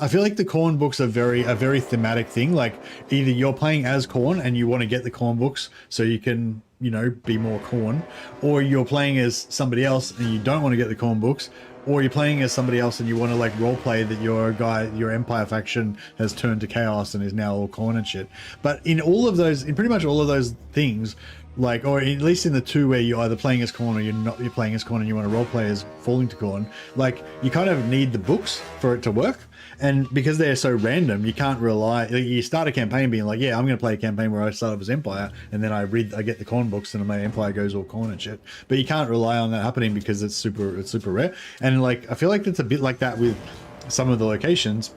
I feel like the corn books are a very thematic thing. Like, either you're playing as corn and you want to get the corn books so you can, you know, be more corn, or you're playing as somebody else and you don't want to get the corn books, or you're playing as somebody else and you want to like role play that your Empire faction has turned to chaos and is now all corn and shit. But in all of those, in pretty much all of those things, like, or at least in the two where you're either playing as corn or you're playing as corn and you want to role play as falling to corn, like, you kind of need the books for it to work. And because they're so random, you can't rely, like, you start a campaign being like, yeah, I'm going to play a campaign where I start up as Empire, and then I get the corn books and my Empire goes all corn and shit. But you can't rely on that happening because it's super rare. And like, I feel like it's a bit like that with some of the locations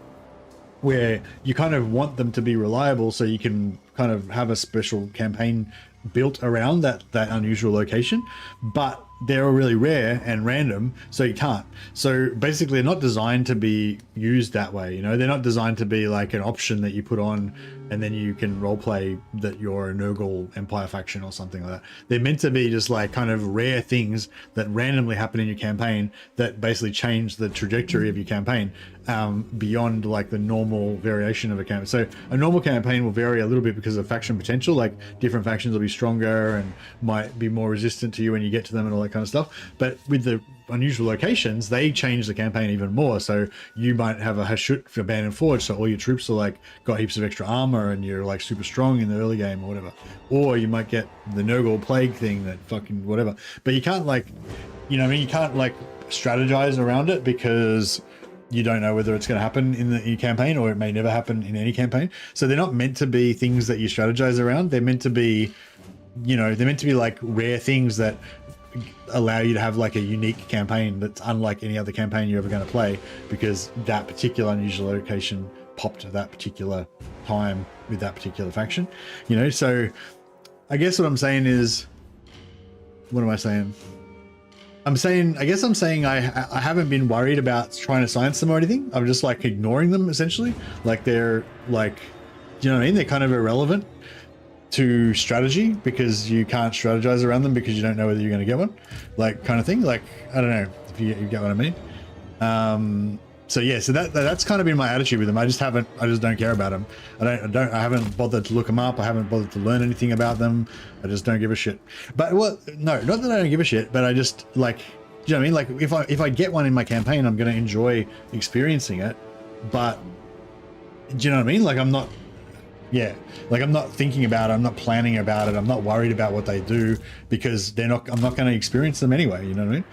where you kind of want them to be reliable so you can kind of have a special campaign built around that unusual location, but they're really rare and random, so you can't. So basically they're not designed to be used that way, you know. They're not designed to be like an option that you put on and then you can roleplay that you're a Nurgle Empire faction or something like that. They're meant to be just like kind of rare things that randomly happen in your campaign that basically change the trajectory of your campaign beyond like the normal variation of a campaign. So a normal campaign will vary a little bit because of faction potential, like different factions will be stronger and might be more resistant to you when you get to them and all that kind of stuff. But with the unusual locations, they change the campaign even more. So you might have a Hashut for Abandoned Forge, so all your troops are like got heaps of extra armor and you're like super strong in the early game or whatever. Or you might get the Nurgle plague thing that fucking whatever. But you can't, like, you know what I mean, you can't like strategize around it because you don't know whether it's going to happen in your campaign, or it may never happen in any campaign. So they're not meant to be things that you strategize around. They're meant to be, you know, they're meant to be like rare things that allow you to have like a unique campaign that's unlike any other campaign you're ever going to play, because that particular unusual location popped at that particular time with that particular faction, you know. So I guess what I'm saying is, what am I saying? I guess I'm saying I haven't been worried about trying to science them or anything. I'm just like ignoring them essentially. Like they're like, do you know what I mean? They're kind of irrelevant to strategy because you can't strategize around them because you don't know whether you're going to get one, like kind of thing. Like, I don't know if you get what I mean. So yeah, so that's kind of been my attitude with them. I just don't care about them. I haven't bothered to look them up. I haven't bothered to learn anything about them. I just don't give a shit. But well, no, not that I don't give a shit, but I just like, do you know what I mean? Like if I get one in my campaign, I'm going to enjoy experiencing it. But do you know what I mean? Like I'm not thinking about it. I'm not planning about it. I'm not worried about what they do because I'm not going to experience them anyway. You know what I mean?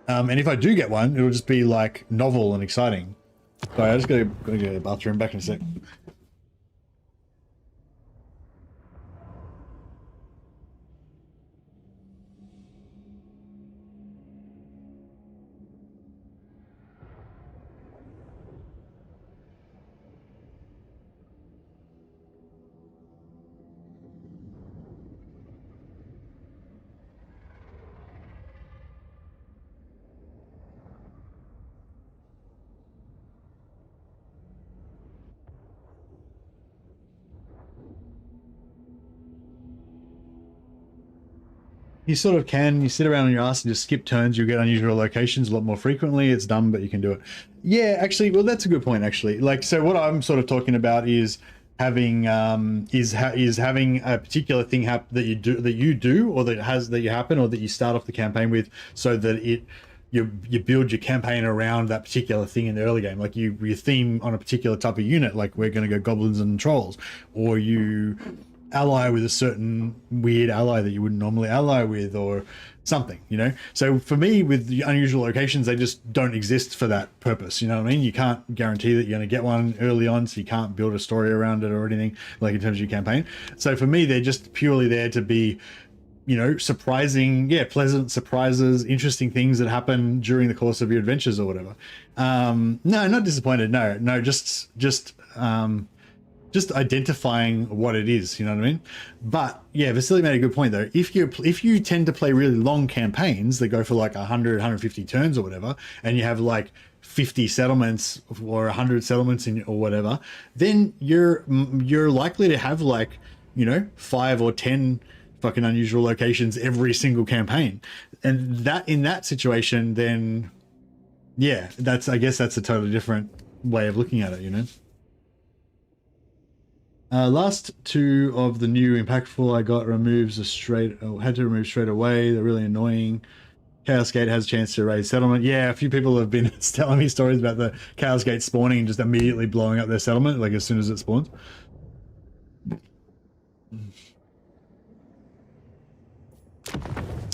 And if I do get one, it'll just be like novel and exciting. Sorry, I just gotta go to the bathroom. Back in a sec. You sort of can. You sit around on your ass and just skip turns. You get unusual locations a lot more frequently. It's dumb, but you can do it. Yeah, actually, well, that's a good point. Actually, like, so what I'm sort of talking about is having having a particular thing that you do, or that you happen, or that you start off the campaign with, so that you build your campaign around that particular thing in the early game. Like you theme on a particular type of unit. Like we're going to go goblins and trolls, or you ally with a certain weird ally that you wouldn't normally ally with, or something, you know. So for me, with the unusual locations, they just don't exist for that purpose, you know what I mean? You can't guarantee that you're going to get one early on, so you can't build a story around it or anything, like in terms of your campaign. So for me, they're just purely there to be, you know, surprising, pleasant surprises, interesting things that happen during the course of your adventures or whatever. No, not disappointed. No, just identifying what it is, you know what I mean? But yeah, Vasily made a good point though. If you tend to play really long campaigns that go for like 100, 150 turns or whatever, and you have like 50 settlements or 100 settlements or whatever, then you're likely to have like, you know, 5 or 10 fucking unusual locations every single campaign. And that, in that situation, then yeah, I guess that's a totally different way of looking at it, you know? Last 2 of the new impactful I got had to remove straight away. They're really annoying. Chaos Gate has a chance to raise settlement. Yeah, a few people have been telling me stories about the Chaos Gate spawning and just immediately blowing up their settlement, like as soon as it spawns.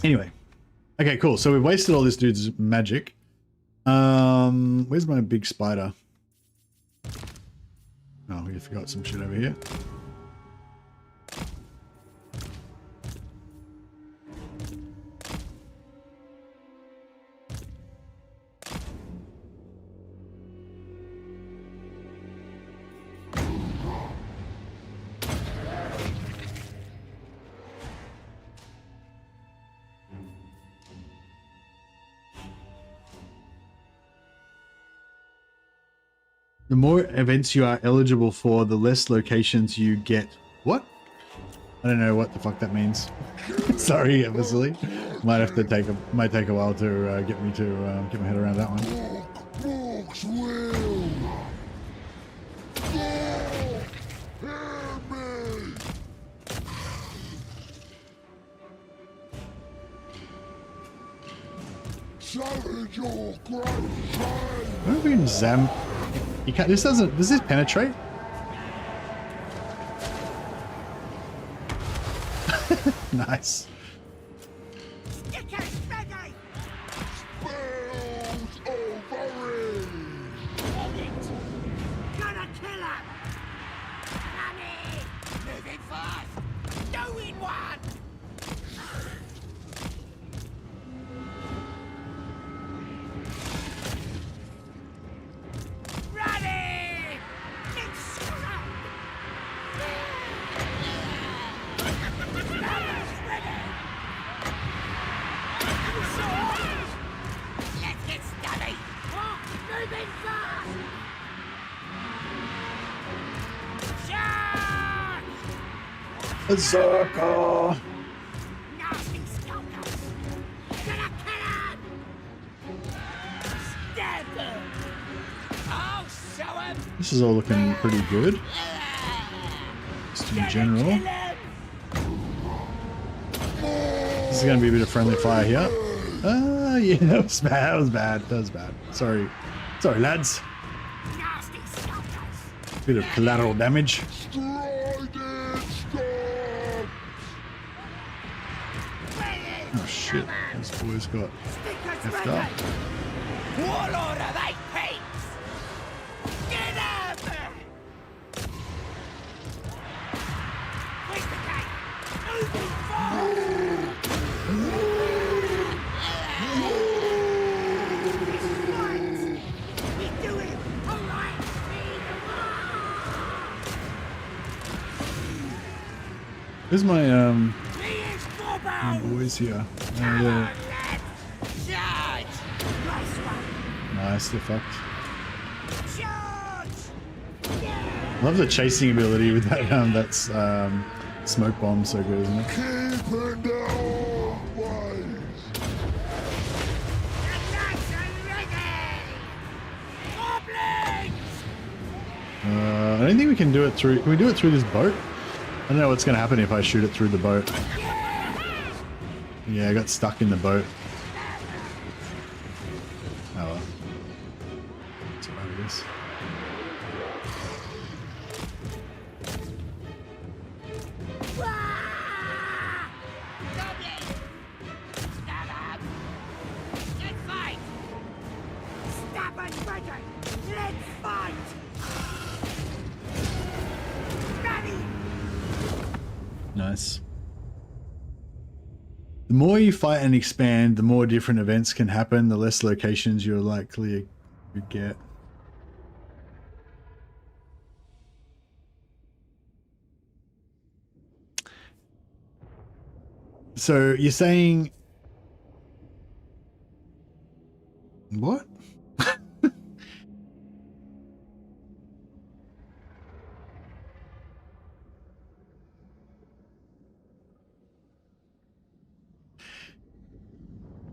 Anyway. Okay, cool. So we've wasted all this dude's magic. Where's my big spider? Oh, we forgot some shit over here. The more events you are eligible for, the less locations you get. What? I don't know what the fuck that means. Sorry, Vasily. Might take a while to get my head around that one. Books will. Hear me. Challenge your great shame. Where have we been Zam? You can't. Does this penetrate? Nice. Dickers ready! Spells over. Gonna kill him! Money! Moving fast! Doing one! Ready! It's scrap! Spells ready! Berserker. Nasty skulkers! Gonna kill him! Stab him! I'll show him! This is all looking pretty good. Just in general. This is going to be a bit of friendly fire here. Yeah, that was bad. That was bad. That was bad. Sorry. Sorry, lads. Nasty skulkers! Bit of collateral damage. Stride it, stop! Oh shit. This boy's got effed up. Warlord of 8 peaks! Get him! Where's the gate? Moving forward! We do it! Alright! Where's my He is my Bobo! boys here? Oh yeah. Charge! Nice one! Nice, they're fucked. Charge! Yeah! Love the chasing ability with that that's smoke bomb, so good, isn't it? Keeping their own ways. I don't think we can do it through. Can we do it through this boat? I don't know what's going to happen if I shoot it through the boat. Yeah, I got stuck in the boat. Oh well. That's all right, I guess. Let's fight! Ready! Nice. The more you fight and expand, the more different events can happen, the less locations you're likely to get. So you're saying... What?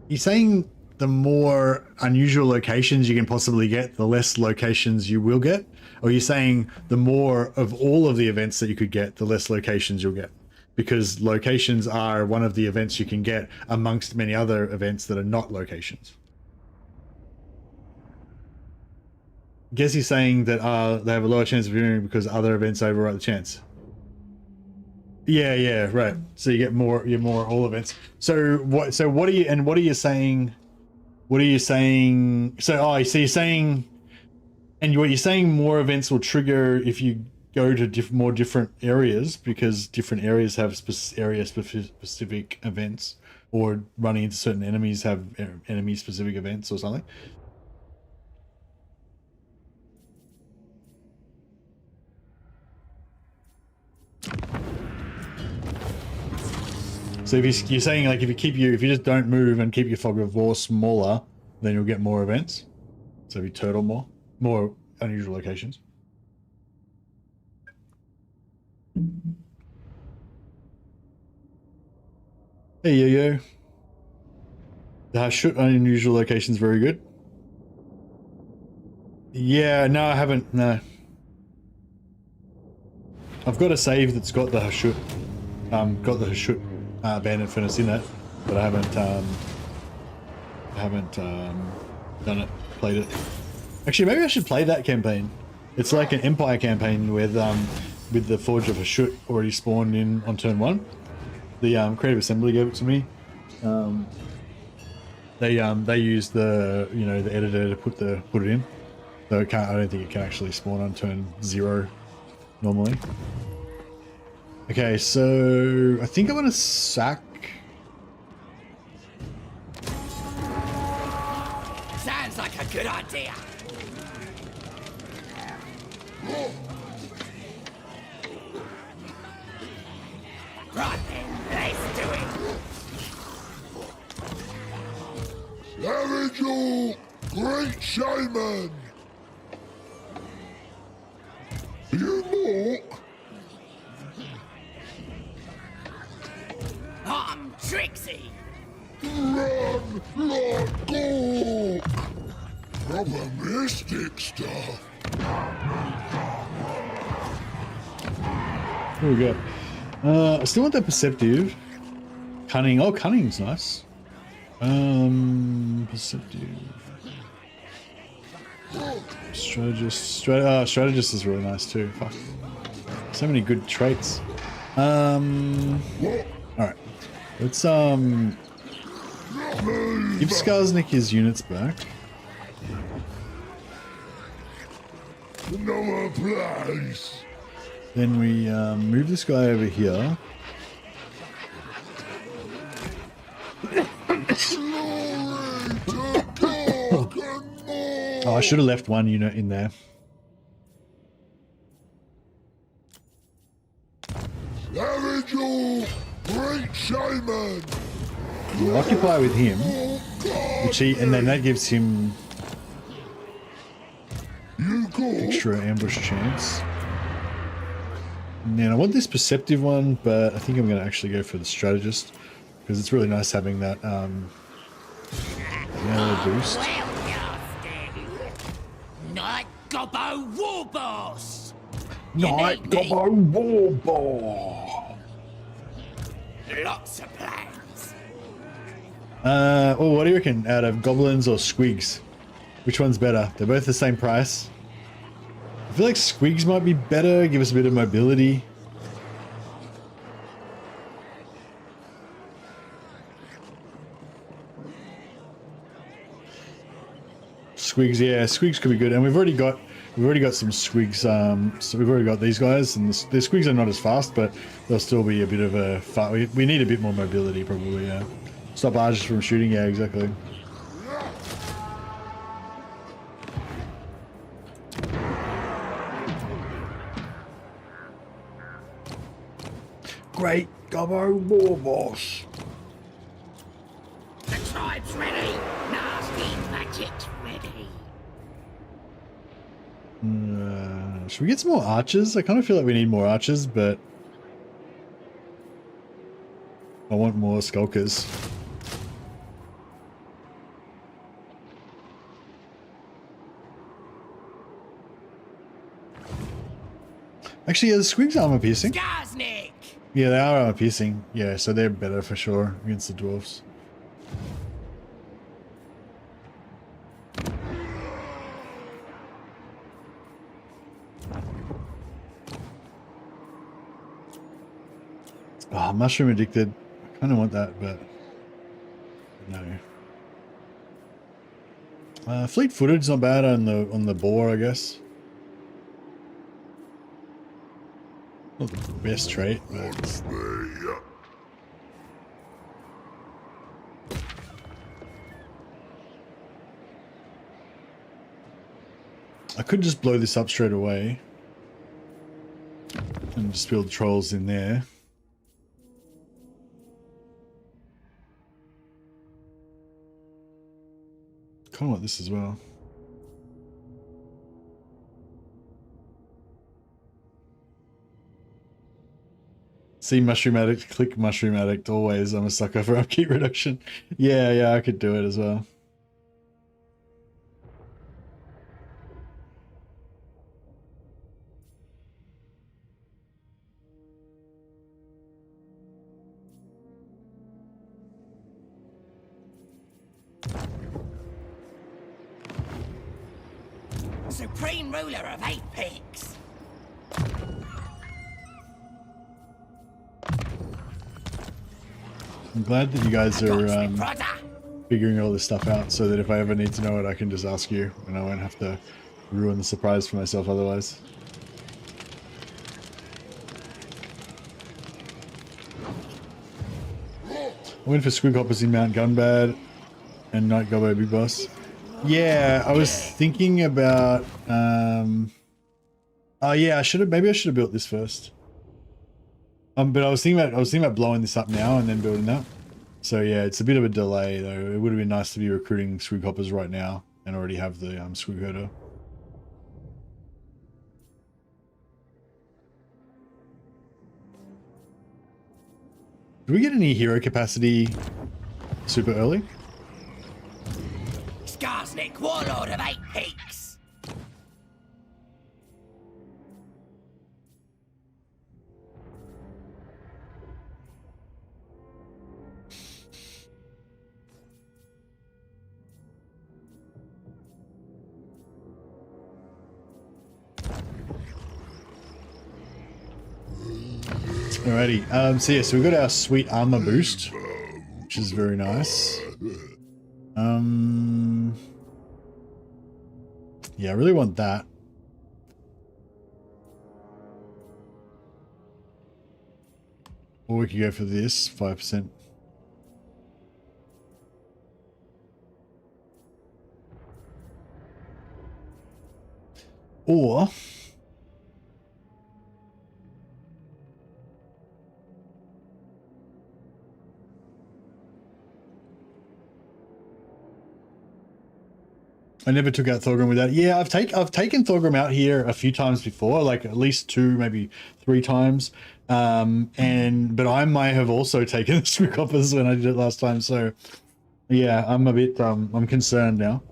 You're saying the more unusual locations you can possibly get, the less locations you will get? Or you're saying the more of all of the events that you could get, the less locations you'll get? Because locations are one of the events you can get amongst many other events that are not locations. I guess he's saying that they have a lower chance of winning because other events overwrite the chance. Yeah, right. So you get more all events. So what are you saying? What are you saying? So you're saying, and what you're saying, more events will trigger if you go to more different areas, because different areas have specific events, or running into certain enemies have enemy specific events or something. So if you're saying, like, if you just don't move and keep your fog of war smaller, then you'll get more events. So if you turtle more unusual locations. Hey yo. The shoot unusual locations very good. Yeah, no, I haven't. No, I've got a save that's got the Hashut, bandit furnace in it, but I haven't done it, played it. Actually, maybe I should play that campaign. It's like an Empire campaign with the Forge of Hashut already spawned in on turn 1. The Creative Assembly gave it to me. They used the the editor to put it in. So I don't think it can actually spawn on turn 0 normally. Okay, so I think I'm gonna sack. Sounds like a good idea. Right then, let's do it. Nigel, great shaman. You look. Trixie! Run like Gork! Proper mystic stuff. Here we go. I still want that perceptive. Cunning. Oh, cunning's nice. Perceptive. Strategist. Strategist is really nice too. Fuck. So many good traits. Alright. Let's give Skarsnik his units back. Another place. Then we move this guy over here. Oh, I should have left one unit in there. Avengel, great shaman. We'll occupy with him, which and then that gives him extra ambush chance. And then I want this perceptive one, but I think I'm going to actually go for the strategist because it's really nice having that boost. Night Gobbo Warboss! Night Gobbo Warboss! Lots of plans. Oh, what do you reckon? Out of goblins or squigs? Which one's better? They're both the same price. I feel like squigs might be better, give us a bit of mobility. Squigs, yeah, squigs could be good, and we've already got some squigs. So we've already got these guys, and the squigs are not as fast, but they'll still be a bit of a fight. We need a bit more mobility, probably. Yeah, stop archers from shooting. Yeah, exactly. Great Gobbo Warboss. The tribe's ready. Nasty magic's ready. Should we get some more archers? I kind of feel like we need more archers, but I want more skulkers. Actually, yeah, the squigs are armor piercing. Skarsnik! Yeah, they are armor piercing. Yeah, so they're better for sure against the dwarves. Oh, mushroom addicted. I kind of want that, but no. Fleet-footed's not bad on the boar, I guess. Not the best trait, but I could just blow this up straight away and just build trolls in there. Kind of want this as well. See Mushroom Addict, click Mushroom Addict always. I'm a sucker for upkeep reduction. Yeah, I could do it as well. Supreme ruler of 8 peaks. I'm glad that you guys are Brother. figuring all this stuff out so that if I ever need to know it, I can just ask you and I won't have to ruin the surprise for myself otherwise. I went for Squig Hoppers in Mount Gunbad and Night Gobbo Big Boss. Yeah, I was thinking about oh yeah, maybe I should have built this first. But I was thinking about blowing this up now and then building that. So yeah, it's a bit of a delay though. It would have been nice to be recruiting Squig Hoppers right now and already have the Squig Herder. Did we get any hero capacity super early? Skarsnik, warlord of 8 peaks. Alrighty. So yeah, so we got our sweet armor boost, which is very nice. Yeah, I really want that. Or we could go for this 5%. Or I never took out Thorgrim with that. Yeah, I've taken Thorgrim out here a few times before, like at least 2, maybe 3 times. But I might have also taken the Squikoppers when I did it last time. So yeah, I'm a bit I'm concerned now.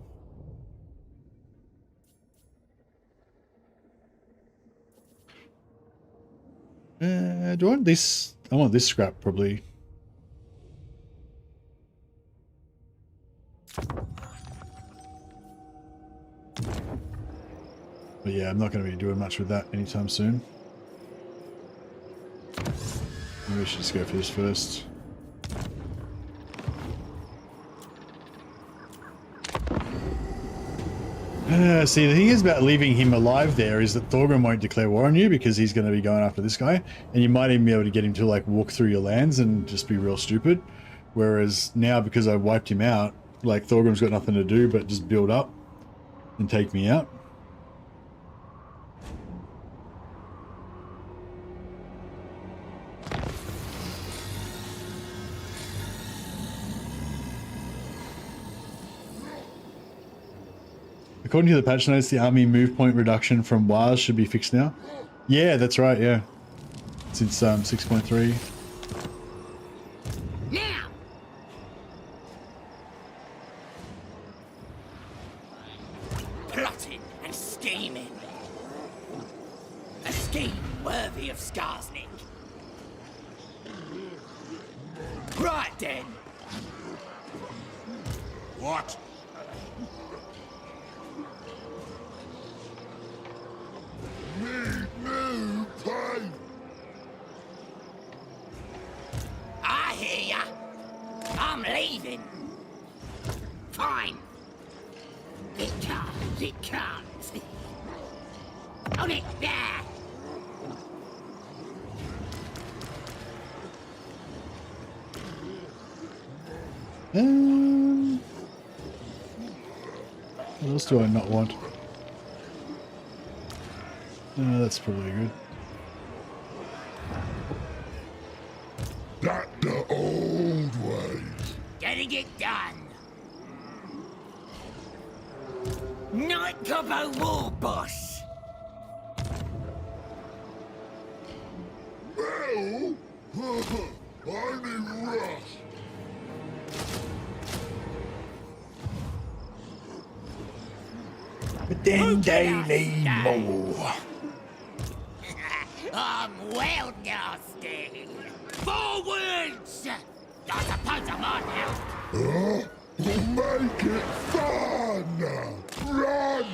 Do I want this? I want this scrap probably. But yeah, I'm not going to be doing much with that anytime soon. Maybe we should just go for this first. See, the thing is about leaving him alive there is that Thorgrim won't declare war on you because he's going to be going after this guy, and you might even be able to get him to like walk through your lands and just be real stupid. Whereas now, because I wiped him out, like Thorgrim's got nothing to do but just build up and take me out. According to the patch notes, the army move point reduction from WARs should be fixed now. Yeah, that's right, yeah. Since 6.3. Now! Plotting and scheming. A scheme worthy of Skarsnik. Right then. What? Need new paint. I hear ya. I'm leaving. Fine. It comes. On it, there. What else do I not want? That's probably good. That the old ways. Getting it done. Night Gobbo War Boss. Well, only rust. But then they need more. I'm well nasty. Forwards! I suppose I might help. Make it fun. Run.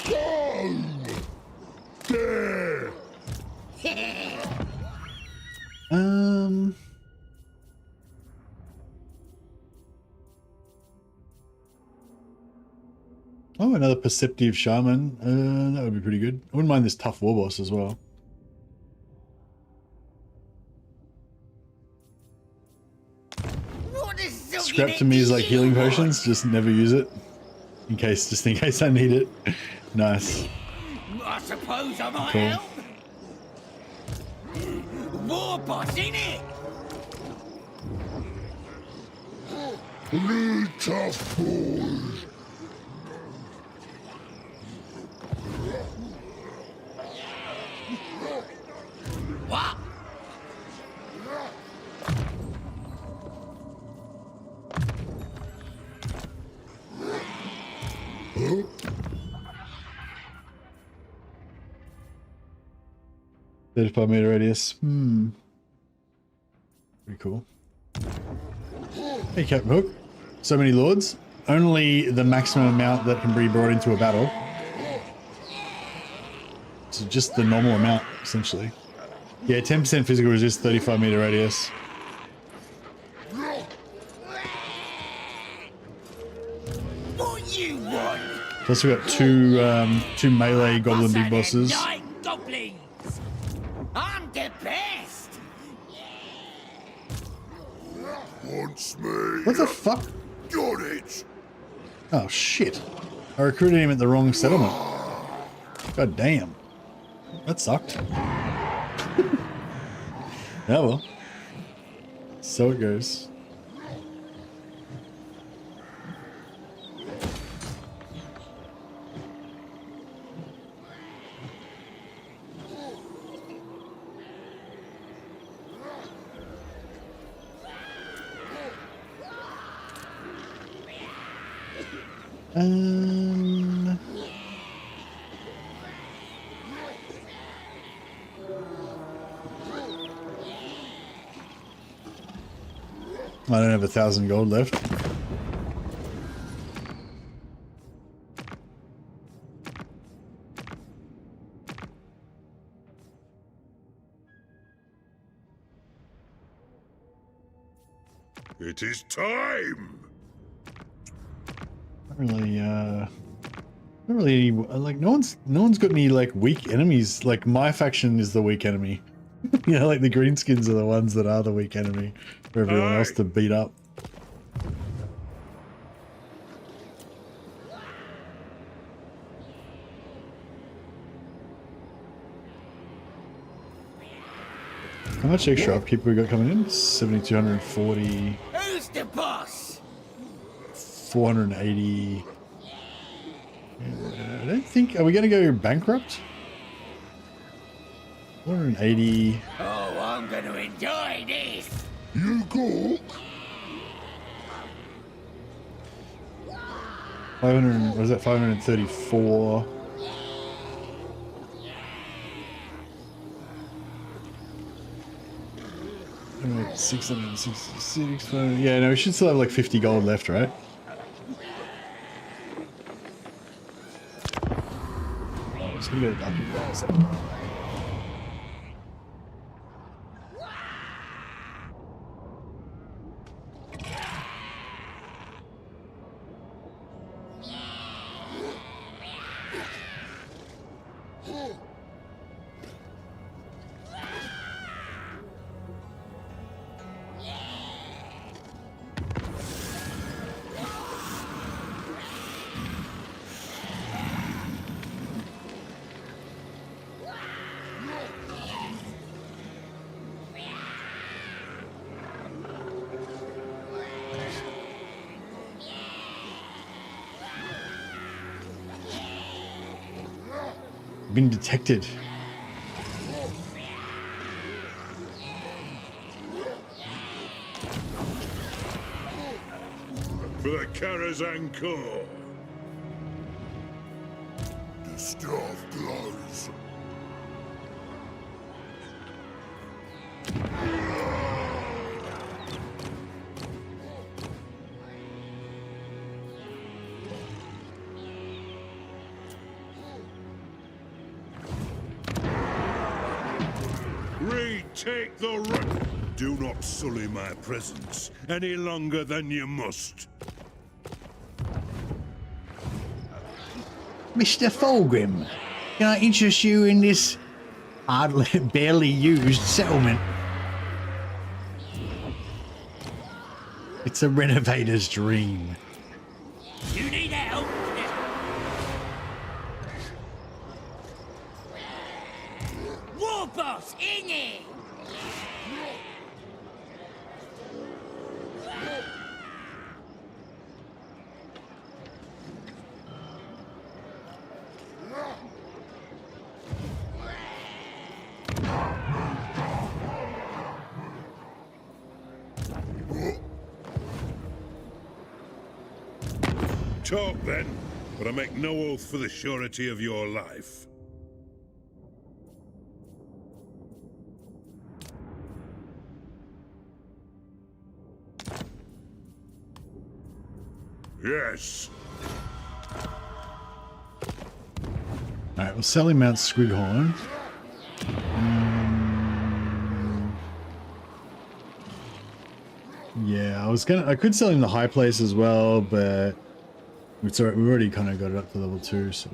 Go. There. Oh, another perceptive shaman. That would be pretty good. I wouldn't mind this tough war boss as well. Scrap to me is like healing potions. Just never use it, just in case I need it. Nice. I suppose I might Cool. help. War boss, innit? Really tough boys. What? $35-meter radius. Pretty cool. Hey, Captain Hook. So many lords. Only the maximum amount that can be brought into a battle. So just the normal amount, essentially. Yeah, 10% physical resist, 35-meter radius. What you want? Plus we got two melee goblin big bosses. Nine goblins. I'm the best. Wants me. What the fuck? Got it. Oh shit. I recruited him at the wrong settlement. God damn. That sucked. Oh well. So it goes. I don't have 1,000 gold left. It is time. Not really, like, no one's got any, like, weak enemies. Like, my faction is the weak enemy. You know, like, the greenskins are the ones that are the weak enemy for everyone else to beat up. How much extra upkeep we got coming in? 7,240, Who's the boss? 480. I don't think... Are we going to go bankrupt? 480. Oh, I'm going to enjoy this. You go. 500... What is that? 534. I'm at 666. Yeah, no, we should still have like 50 gold left, right? Just gonna go to Dark. Been detected. For the Karazhan Corps. The staff glows. Retake the road. Do not sully my presence any longer than you must. Mr. Fulgrim, can I interest you in this hardly, barely used settlement? It's a renovator's dream. You need help? War boss, in here! Talk then. but I make no oath for the surety of your life. Yes. Alright, we'll sell him out Squidhorn. Yeah, I could sell him the high place as well, but it's alright, we've already kind of got it up to level 2, so.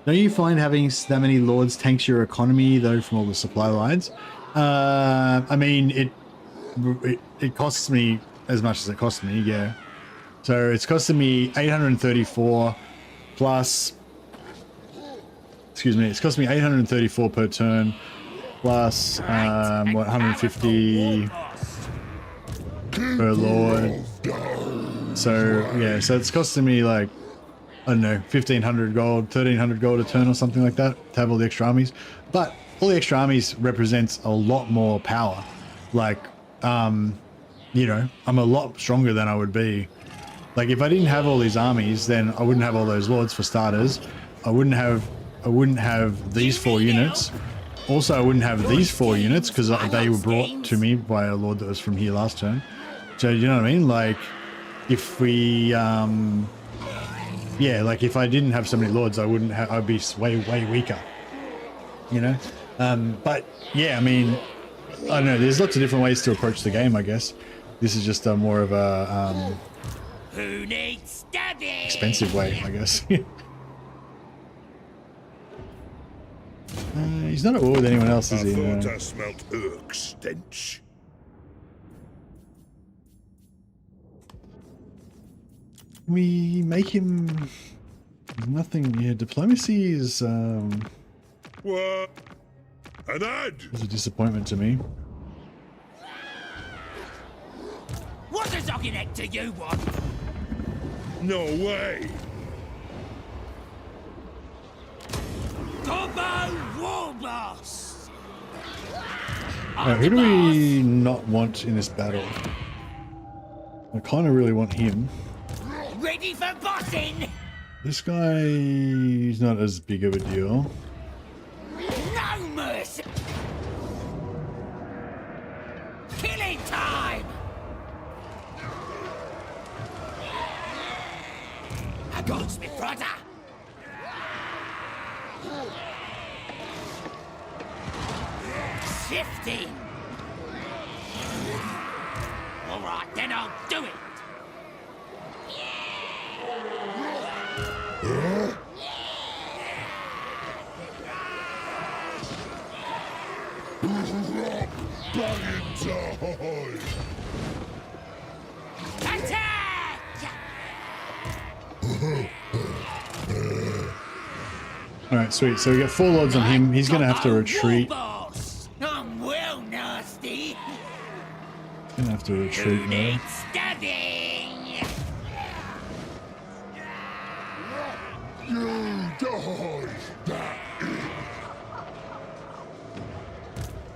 Don't you find having that many lords tanks your economy though from all the supply lines? I mean, it costs me as much as it costs me, yeah. So it's costing me 834 plus, excuse me, it's cost me 834 per turn plus, what, 150 per lord. So, yeah, so it's costing me like, I don't know, 1,500 gold, 1,300 gold a turn or something like that to have all the extra armies. But all the extra armies represents a lot more power. Like, you know, I'm a lot stronger than I would be. Like, if I didn't have all these armies, then I wouldn't have all those lords for starters. I wouldn't have these 4 units. Also, I wouldn't have these 4 units because they were brought to me by a lord that was from here last turn. So, you know what I mean? Like, if we, yeah, like if I didn't have so many lords, I'd be way weaker, you know? But yeah, I mean, I don't know, there's lots of different ways to approach the game, I guess. This is just a more of a, Who needs stabbing? expensive way, I guess. He's not at war with anyone else, is he? I thought I smelt Urk stench. We make him nothing. Yeah, diplomacy is What? An ad? is a disappointment to me. What does Ogginek to you want? No way. Gobbo Warboss! Who do we not want in this battle? I kind of really want him. Ready for bossing? This guy is not as big of a deal. No mercy! Killing time! I got my brother! Shifting! Alright, then I'll do it! Attack! Alright, sweet. So we get 4 lords on him. He's going to have to retreat. Warboss! I'm well nasty! Going to have to retreat now. Need stabbing! You die. That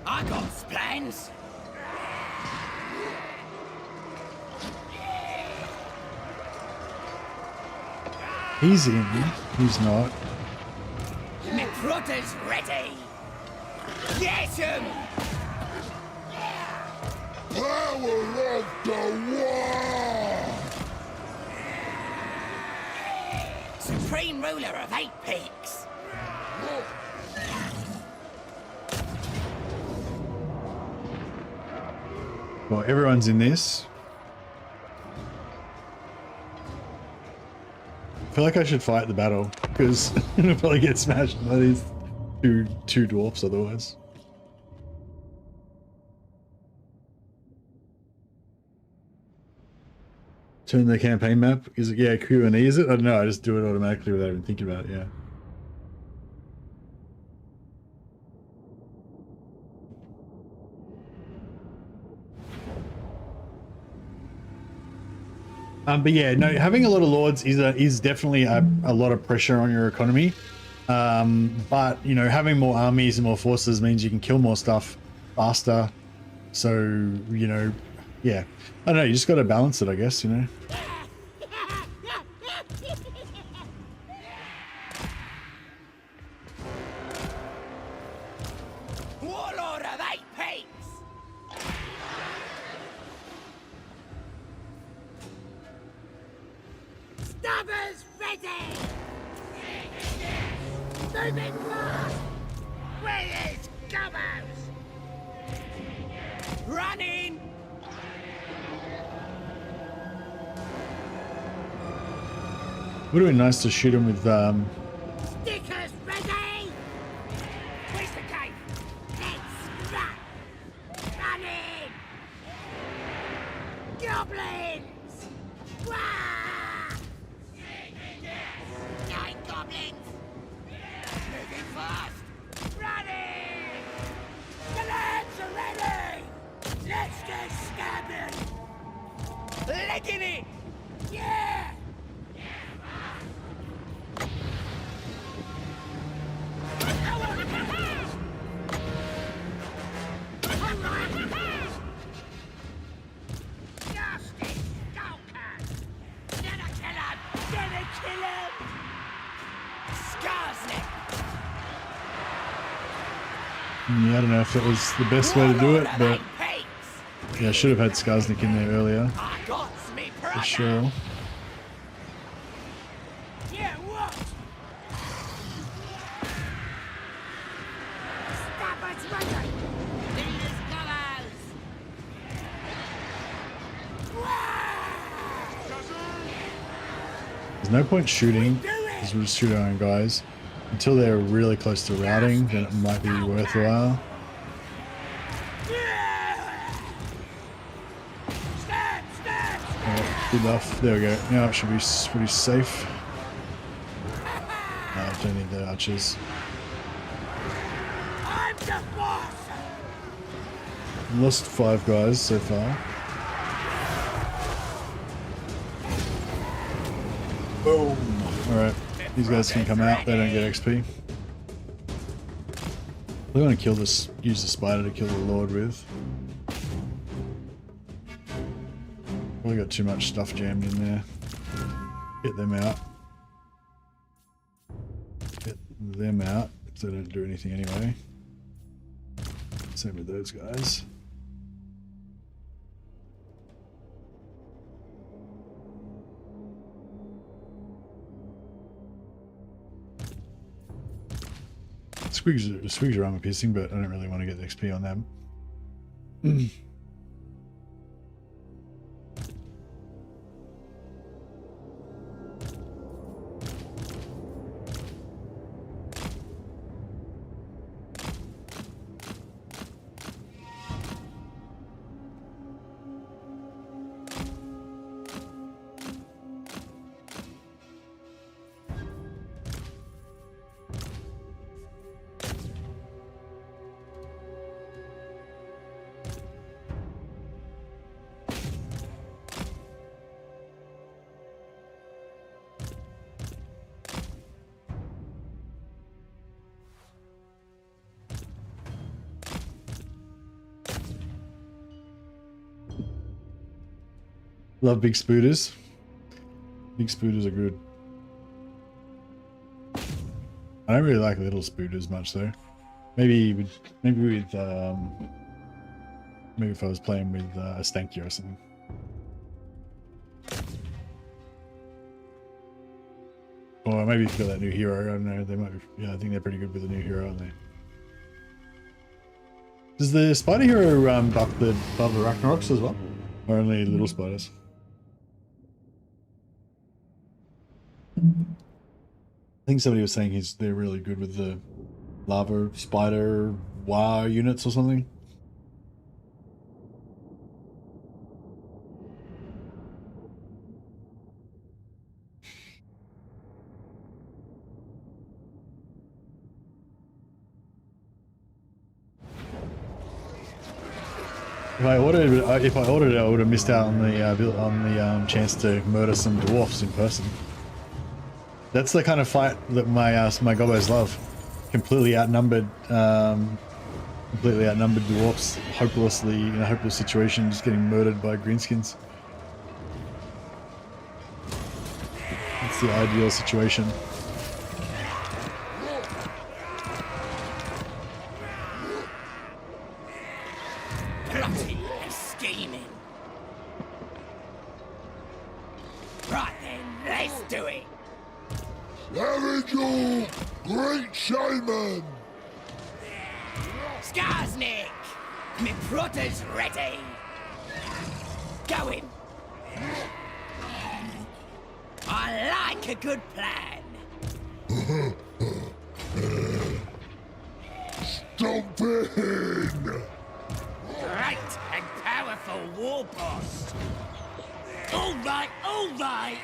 I got plans! He's in. He's not. My brother's ready! Get him! power of the war. Supreme ruler of 8 peaks! Well, everyone's in this. I feel like I should fight the battle because it'll probably get smashed by these two dwarfs otherwise. Turn the campaign map. Is it, yeah, Q and E, is it? I don't know, I just do it automatically without even thinking about it, yeah. But yeah, no, having a lot of lords is definitely a lot of pressure on your economy. But you know, having more armies and more forces means you can kill more stuff faster. So, you know, yeah, I don't know, you just got to balance it, I guess, you know. Stabbers ready! Moving fast! Where is Gobos? Running! Would have been nice to shoot him with Stickers ready! Where's the cave? Let's run! Running! Goblins! Wah! 9 goblins! Moving fast! Running! The lads are ready! Let's get stabbing! Licking it! Yeah! Nasty stalker! Gonna kill him! Gonna kill him! Skarsnik! yeah, I don't know if that was the best way to do it, but yeah, I should have had Skarsnik in there earlier I got me brother! for sure. Yeah, what? Stabbers ready! Leaders colors! There's no point shooting, because we'll just shoot our own guys. Until they're really close to routing, then it might be worthwhile. Stab! Stab! Oh, good enough. There we go. Now it should be pretty safe. No, I don't need the archers. I'm the boss! Lost 5 guys so far. Boom! Alright, these guys can come out, they don't get XP. We want to kill this, use the spider to kill the Lord with. Probably got too much stuff jammed in there. Get them out. Get them out, if they don't do anything anyway. Same with those guys. Squigs are armor piercing, but I don't really want to get the XP on them. Love big spooters. Big spooters are good. I don't really like little spooters much though. Maybe if I was playing with a stanky or something. Or maybe if you've got that new hero, I don't know, they might be, yeah, I think they're pretty good with the new hero, aren't they? Does the spider hero buff the Ragnaroks as well? Or only little spiders? I think somebody was saying they're really good with the lava spider WoW units or something. If I ordered it, I would have missed out on the chance to murder some dwarfs in person. That's the kind of fight that my gobos love. Completely outnumbered dwarfs, hopelessly in a hopeless situation, just getting murdered by greenskins. It's the ideal situation. Plotting and scheming. Right then, let's I'll do it. Aragorn, great shaman! Skarsnik, me protter's ready. Going. I like a good plan. Stomping! Great and powerful war boss. All right, all right.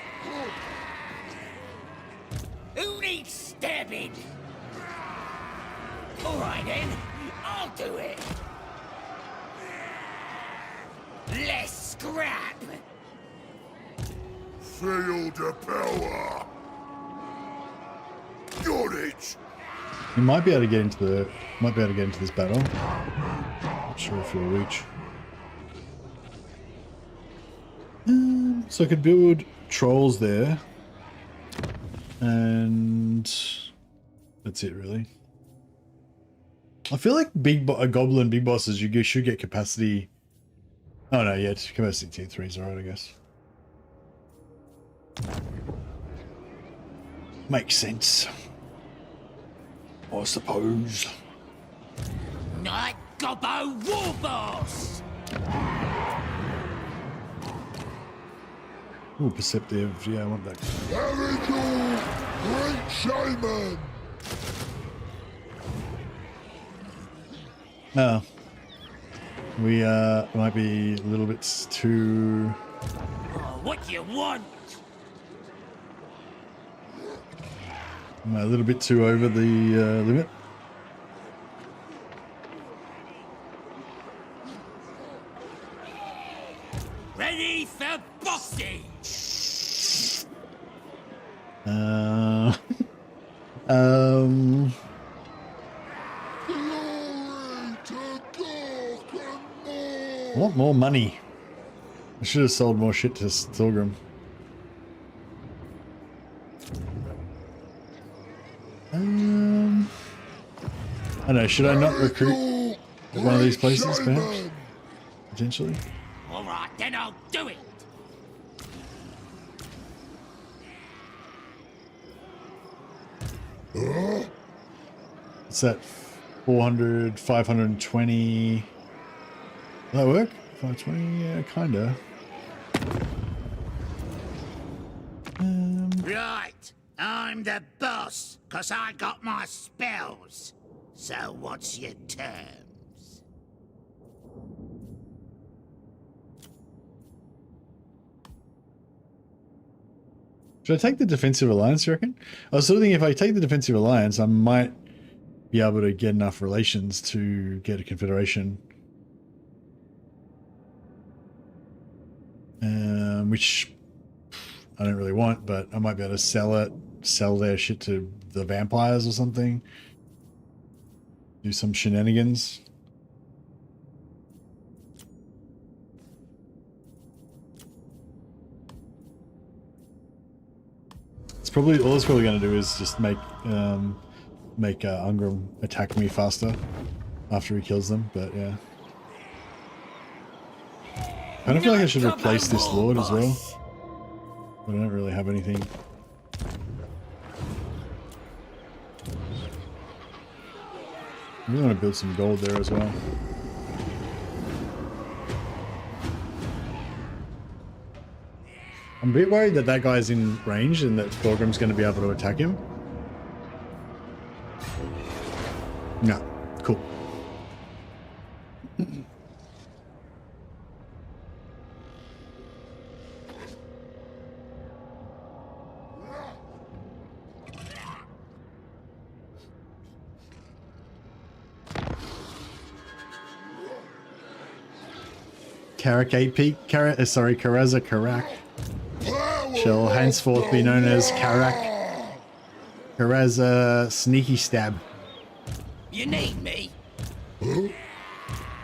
Who needs stabbing? All right then, I'll do it. Less scrap. Feel the power! Got it! You might be able to get into this battle. Not sure if you'll reach. So I could build trolls there, and that's it really. I feel like goblin big bosses you should get capacity. Oh no, yeah, capacity tier 3 is alright, I guess. Makes sense, I suppose. Night Gobbo war boss. Ooh, perceptive. Yeah, I want that. Aragorn, great shaman! Oh. We might be a little bit too... Oh, what do you want? A little bit too over the limit. Ready for bossing. Glory to Gork and I want more money. I should have sold more shit to Stilgrim. I don't know, should I not recruit at one of these places, perhaps? Potentially? All right, then I'll do it. What's that? 400, 520... Will that work? 520? Yeah, kinda. Right, I'm the boss, 'cause I got my spells. So what's your terms? Should I take the defensive alliance, you reckon? I was sort of thinking if I take the defensive alliance, I might be able to get enough relations to get a confederation. Which I don't really want, but I might be able to sell their shit to the vampires or something. Do some shenanigans. It's probably all it's probably going to do is just make Ungram attack me faster after he kills them. But yeah, I kind of feel like I should replace this lord as well. But I don't really have anything. I really want to build some gold there as well. I'm a bit worried that that guy's in range and that Thorgrim's going to be able to attack him. No. Cool. Karaza Karak shall henceforth be known as Karaza Sneaky Stab. You need me?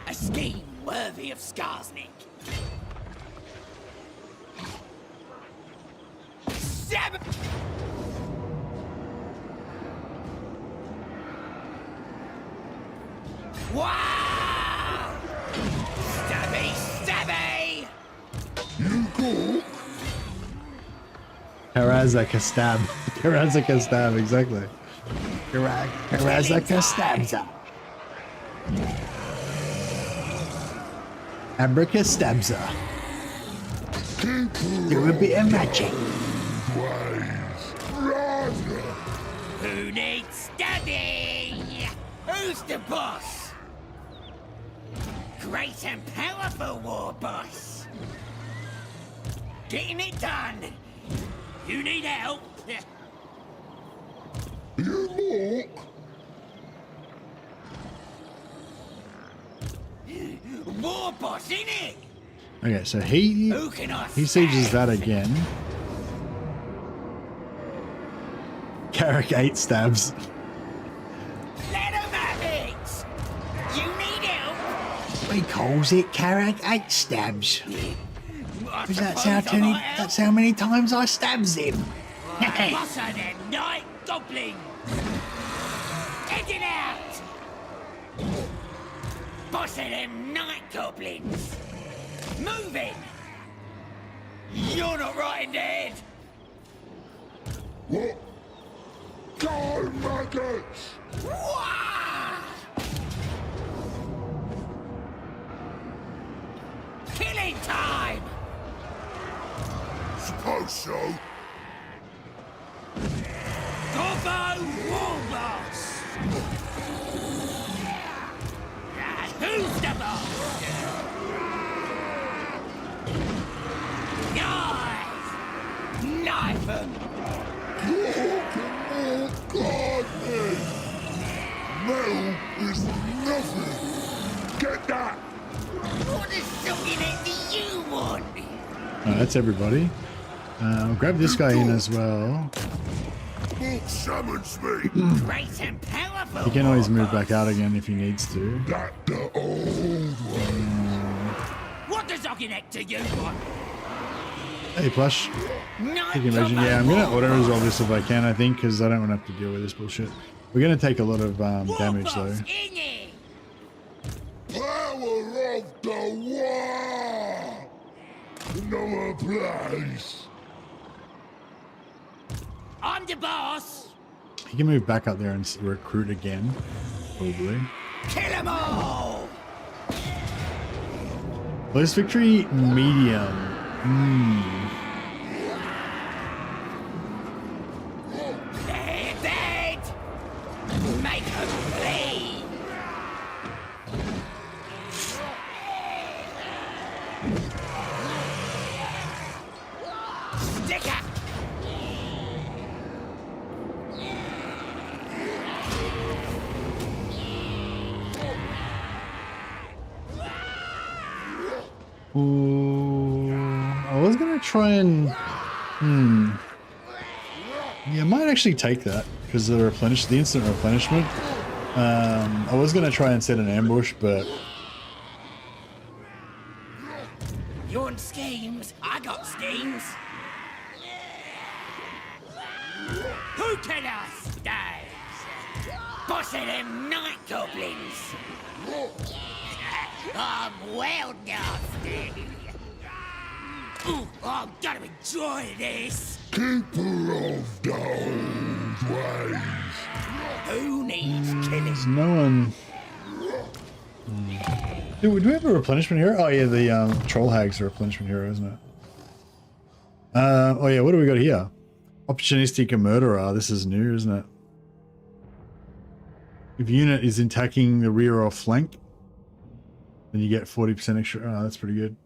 A scheme worthy of Skarsnik. Wow! Stabby, stabby! You go. Karazaka stab. Karazaka stab, exactly. Karazaka stabza. Abraca stabza. Do a bit of magic. Who needs study? Who's the boss? Great and powerful war boss. Getting it done. You need help? You look. War boss, innit? Okay, so he Who can I sieges stand? that again. Carrick 8 stabs. Let him have it! You need help? He calls it Carrick 8 stabs. I Because that's suppose I might help. how many times I stabs him. Boss of them night goblins! Get it out! Boss of them night goblins! Moving! You're not right in the head! What? Go, maggots! Wah! Killing time! Suppose so. Gobbo Warboss! Who's the boss? Knife! Knife 'em! Oh, God, metal is nothing. Get that! What the sucking it do you want? That's everybody. I'll grab this guy in as well. Book summons me. Great and powerful! He can always move Warboss. back out again if he needs to. That the old way. What does Ogginek to you want? Hey, Plush. Night Taking invasion. Yeah, I'm gonna auto resolve this if I can, I think, because I don't want to have to deal with this bullshit. We're gonna take a lot of damage though. Warboss, in it! Power of the war. No place. I'm the boss! He can move back up there and recruit again, probably. Kill 'em all! Close victory, medium. They're dead! Make 'em bleed! Sticker! Ooh, I was gonna try and yeah, I might actually take that because the instant replenishment. I was gonna try and set an ambush, but You want schemes? I got schemes! Who can I stay? Boss of them night goblins! I'm well nasty! Ooh, I'm gonna enjoy this! Keeper of the old ways. Who needs killing? there's no one. Do we have a replenishment hero? Oh yeah, the troll hag's a replenishment hero, isn't it? Oh yeah, what do we got here? Opportunistic murderer. This is new, isn't it? If unit is attacking the rear or flank, then you get 40% extra. Oh, that's pretty good.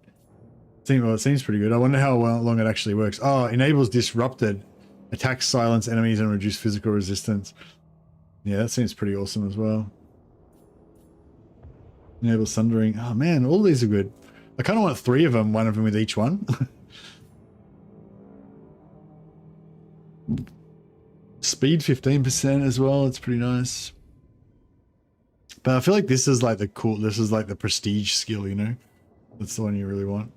Well, it seems pretty good. I wonder how long it actually works. Oh, enables disrupted. Attacks, silence enemies, and reduce physical resistance. Yeah, that seems pretty awesome as well. Enables sundering. Oh man, all these are good. I kind of want 3 of them, one of them with each one. Speed 15% as well. It's pretty nice. But I feel like this is like the cool. This is like the prestige skill, you know. That's the one you really want.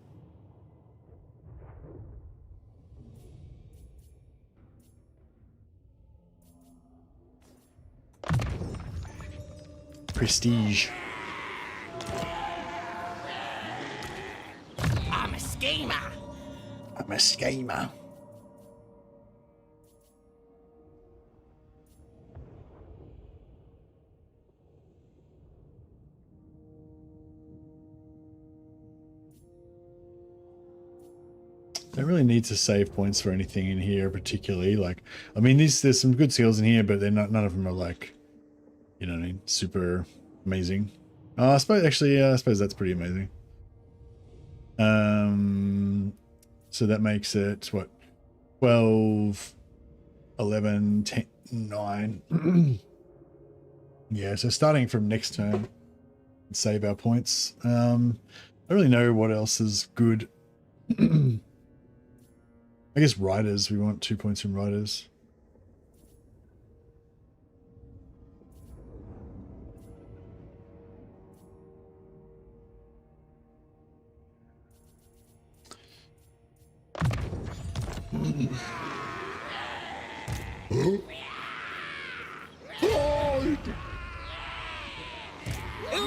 Prestige. I'm a schemer! I'm a schemer. don't really need to save points for anything in here particularly. Like, I mean, there's some good skills in here, but they're not. None of them are like, you know, what I mean, super amazing. I suppose actually, I suppose that's pretty amazing. So that makes it what, 12, 11, 10, 9. Yeah. So starting from next turn, save our points. I don't really know what else is good. I guess riders. We want 2 points from riders. Who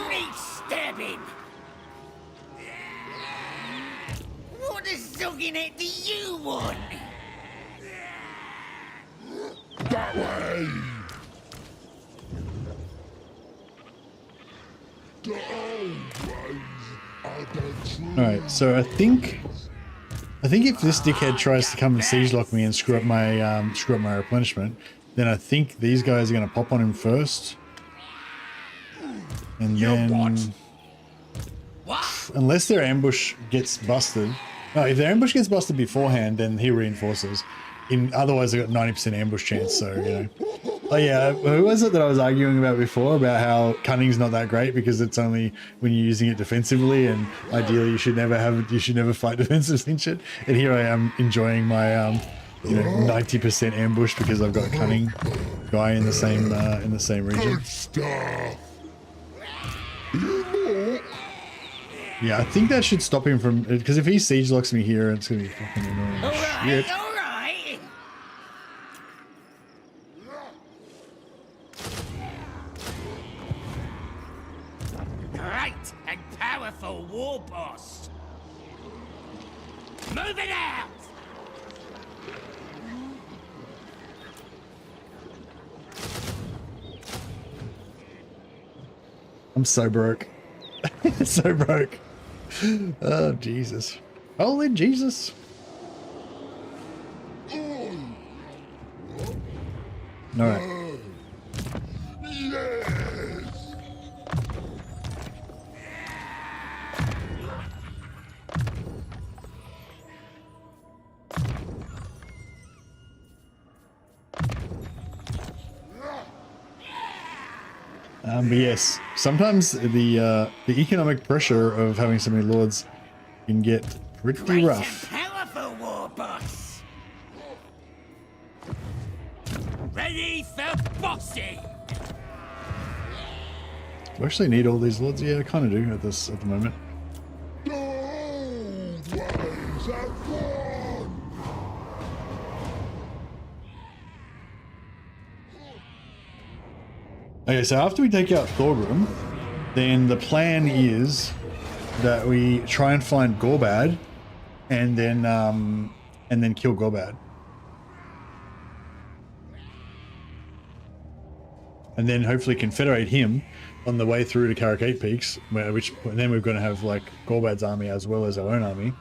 needs stabbing? What a sucking it do you want? That way! The old ways are the true. All right. So I think if this dickhead tries to come and siege lock me and screw up my replenishment, then I think these guys are going to pop on him first, and then unless their ambush gets busted. No, if their ambush gets busted beforehand, then he reinforces. Otherwise, I got 90% ambush chance. So you know. Oh yeah, who was it that I was arguing about before about how cunning's not that great because it's only when you're using it defensively, and ideally you should never fight defensives and shit. And here I am enjoying my 90% ambush because I've got a cunning guy in the same region. Good stuff. Yeah, I think that should stop him from, because if he siege locks me here, it's gonna be fucking annoying. All right, Shit. all right. Great and powerful war boss. Move it out. I'm so broke. So broke. Oh, Jesus. Holy Jesus. All right. Yes. But yes, sometimes the economic pressure of having so many lords can get pretty Great rough. and powerful war boss. Ready for bossing. Do I actually need all these lords? Yeah, I kind of do at the moment. The old ways have won. Okay, so after we take out Thorgrim, then the plan is that we try and find Gorbad, and then kill Gorbad, and then hopefully confederate him on the way through to Carrick 8 Peaks, which then we're going to have like Gorbad's army as well as our own army.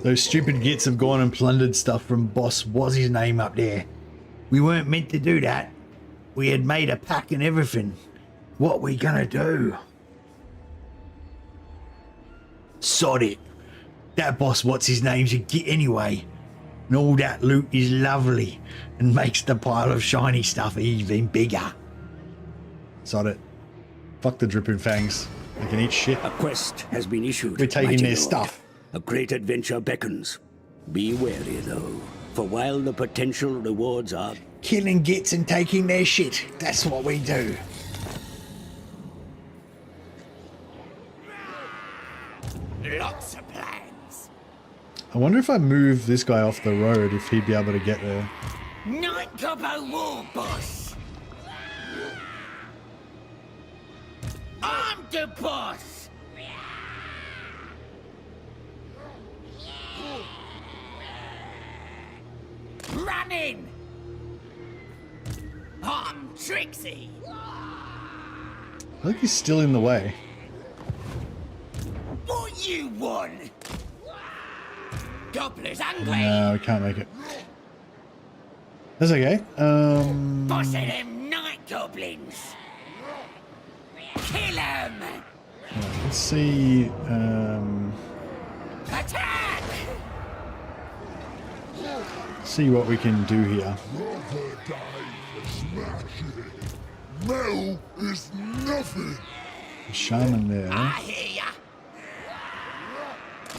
Those stupid gits have gone and plundered stuff from Boss What's his name up there. We weren't meant to do that. We had made a pack and everything. What we gonna do? Sod it. That Boss What's his name's a git anyway. And all that loot is lovely and makes the pile of shiny stuff even bigger. Sod it. Fuck the Dripping Fangs. They can eat shit. A quest has been issued. We're taking mighty their lord. stuff. A great adventure beckons. Be wary, though, for while the potential rewards are... Killing gits and taking their shit. That's what we do. Lots of plans. I wonder if I move this guy off the road, if he'd be able to get there. Night Gobbo war boss. I'm the boss. Running. I'm Trixie. I think he's still in the way. What you want? Gobbler's hungry. No, we can't make it. That's okay. Boss of them night goblins. Kill 'em. Let's see. Attack! See what we can do here. Another day for smashing. Metal is nothing. Shaman there. I hear ya.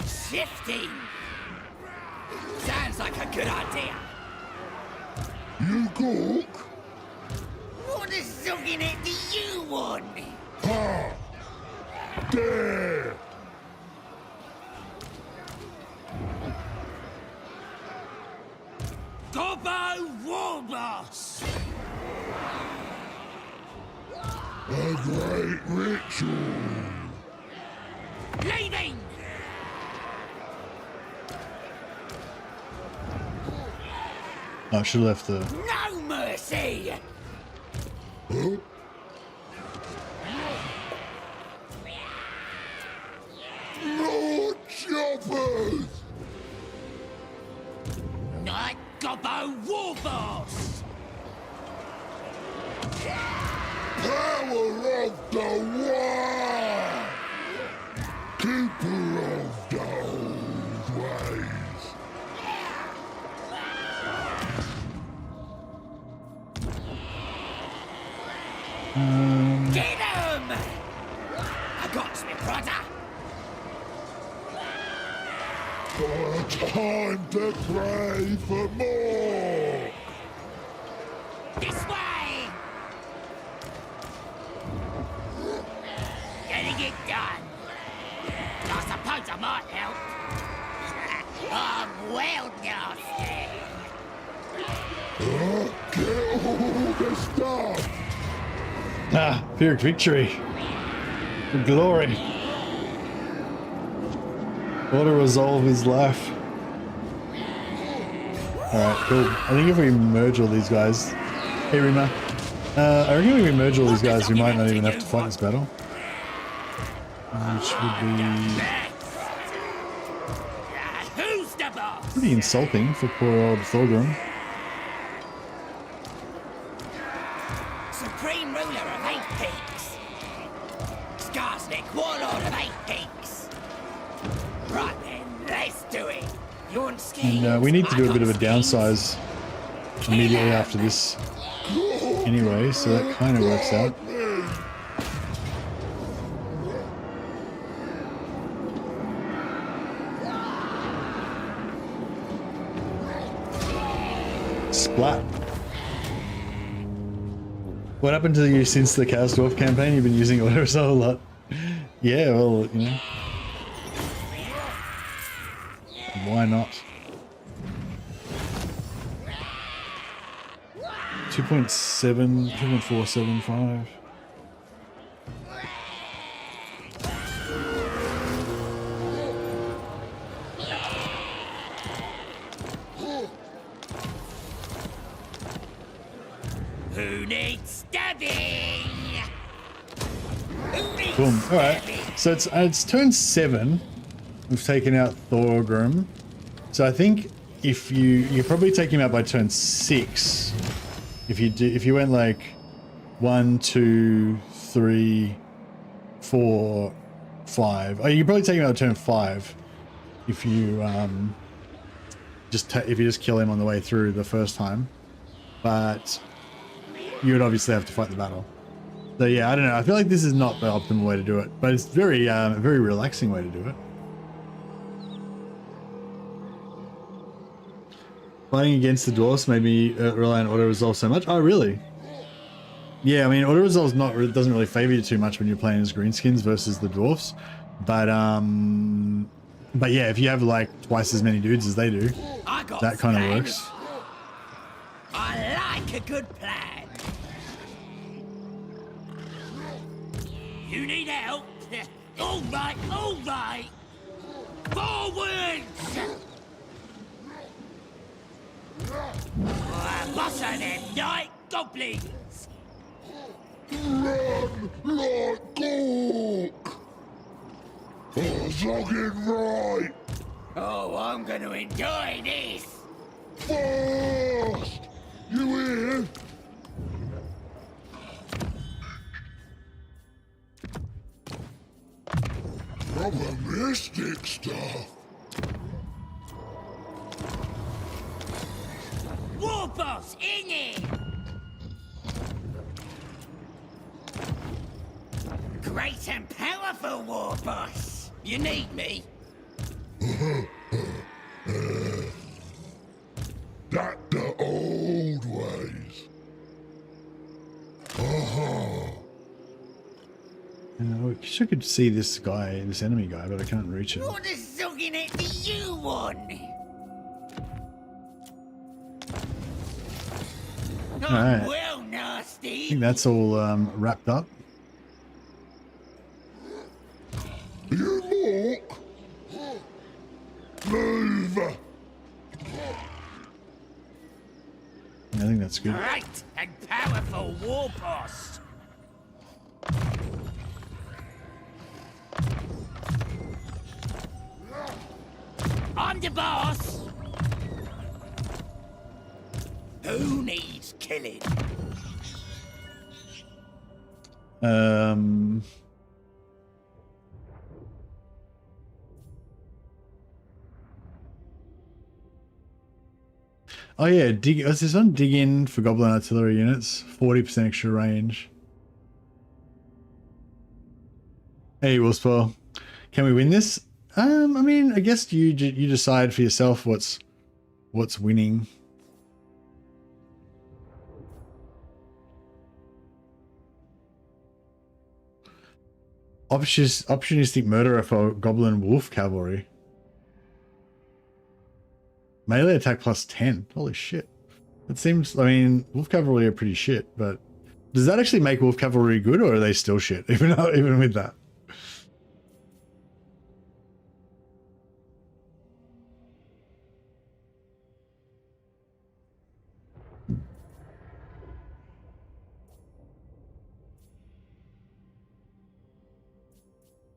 Shifting. Sounds like a good idea. You cook? What a zogging it do you want? Ha! There! Gobbo Warboss! A great ritual. Leading! Oh, I should have left the. No mercy! Huh? More choppers! Night Gobbo Warboss! Power of the One! Keeper of the old ways! Get 'em! I got me brother! Time to pray for more! This way! Getting it done. I suppose I might help. I'm well nasty. Get all the stuff! Ah, Pyrrhic victory. Good glory. Auto resolve his life. Alright, cool. I think if we merge all these guys. Hey Rima. I reckon if we merge all these guys, we might not even have to fight this battle. Which would be Who's the boss? pretty insulting for poor old Thorgrim. Supreme ruler of 8 peaks. Skarsnik, warlord of 8 peaks. Right then, let's do it. You want schemes? And we need to do a bit of a I got schemes. downsize immediately after this anyway, so that kind of works out. Splat. What happened to you since the Chaos Dwarf campaign? You've been using auto-resolve a lot. Yeah, well, you know. Why not? 2.7, 2.475. Who needs stabbing? Who needs Boom. All right. stabbing? So it's turn 7. We've taken out Thorgrim. So I think if you probably take him out by turn 6. If you went like 1, 2, 3, 4, 5. Oh, you probably take him out by turn 5 if you just kill him on the way through the first time. But you would obviously have to fight the battle. So yeah, I don't know. I feel like this is not the optimal way to do it, but it's very very relaxing way to do it. Fighting against the dwarfs made me rely on auto resolve so much. Oh really? Yeah, I mean auto resolve doesn't really favor you too much when you're playing as greenskins versus the dwarfs, but yeah, if you have like twice as many dudes as they do, I got that kind of plans. works. I like a good plan. You need help? All right, all right. Forwards! Boss of them night goblins! Run like Gork! Zogging right! Oh, I'm gonna enjoy this. Fast! You hear? Proper mystic stuff. War boss, in it! Great and powerful war boss. You need me? That the old ways. I wish I could see this guy, this enemy guy, but I can't reach him. What the zogging it do you want? Alright. Well, I nasty. think that's all wrapped up. You walk. Move. I think that's good. Great and powerful war boss. I'm the boss. Who needs killing? Oh yeah, dig. What's this one? Dig in for goblin artillery units. 40% extra range. Hey, Wolfspur, can we win this? I mean, I guess you decide for yourself what's winning. Opportunistic murderer for goblin wolf cavalry. Melee attack plus 10. Holy shit. It seems, I mean, wolf cavalry are pretty shit, but does that actually make wolf cavalry good, or are they still shit even with that?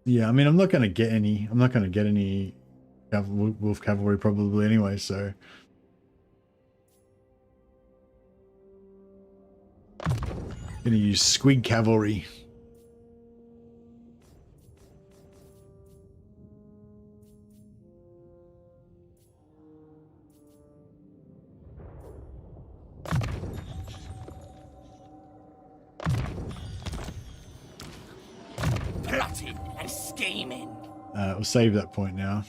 Yeah, I mean, I'm not going to get any wolf cavalry probably anyway, so. Gonna use squig cavalry. Plotting and scheming. We'll save that point now.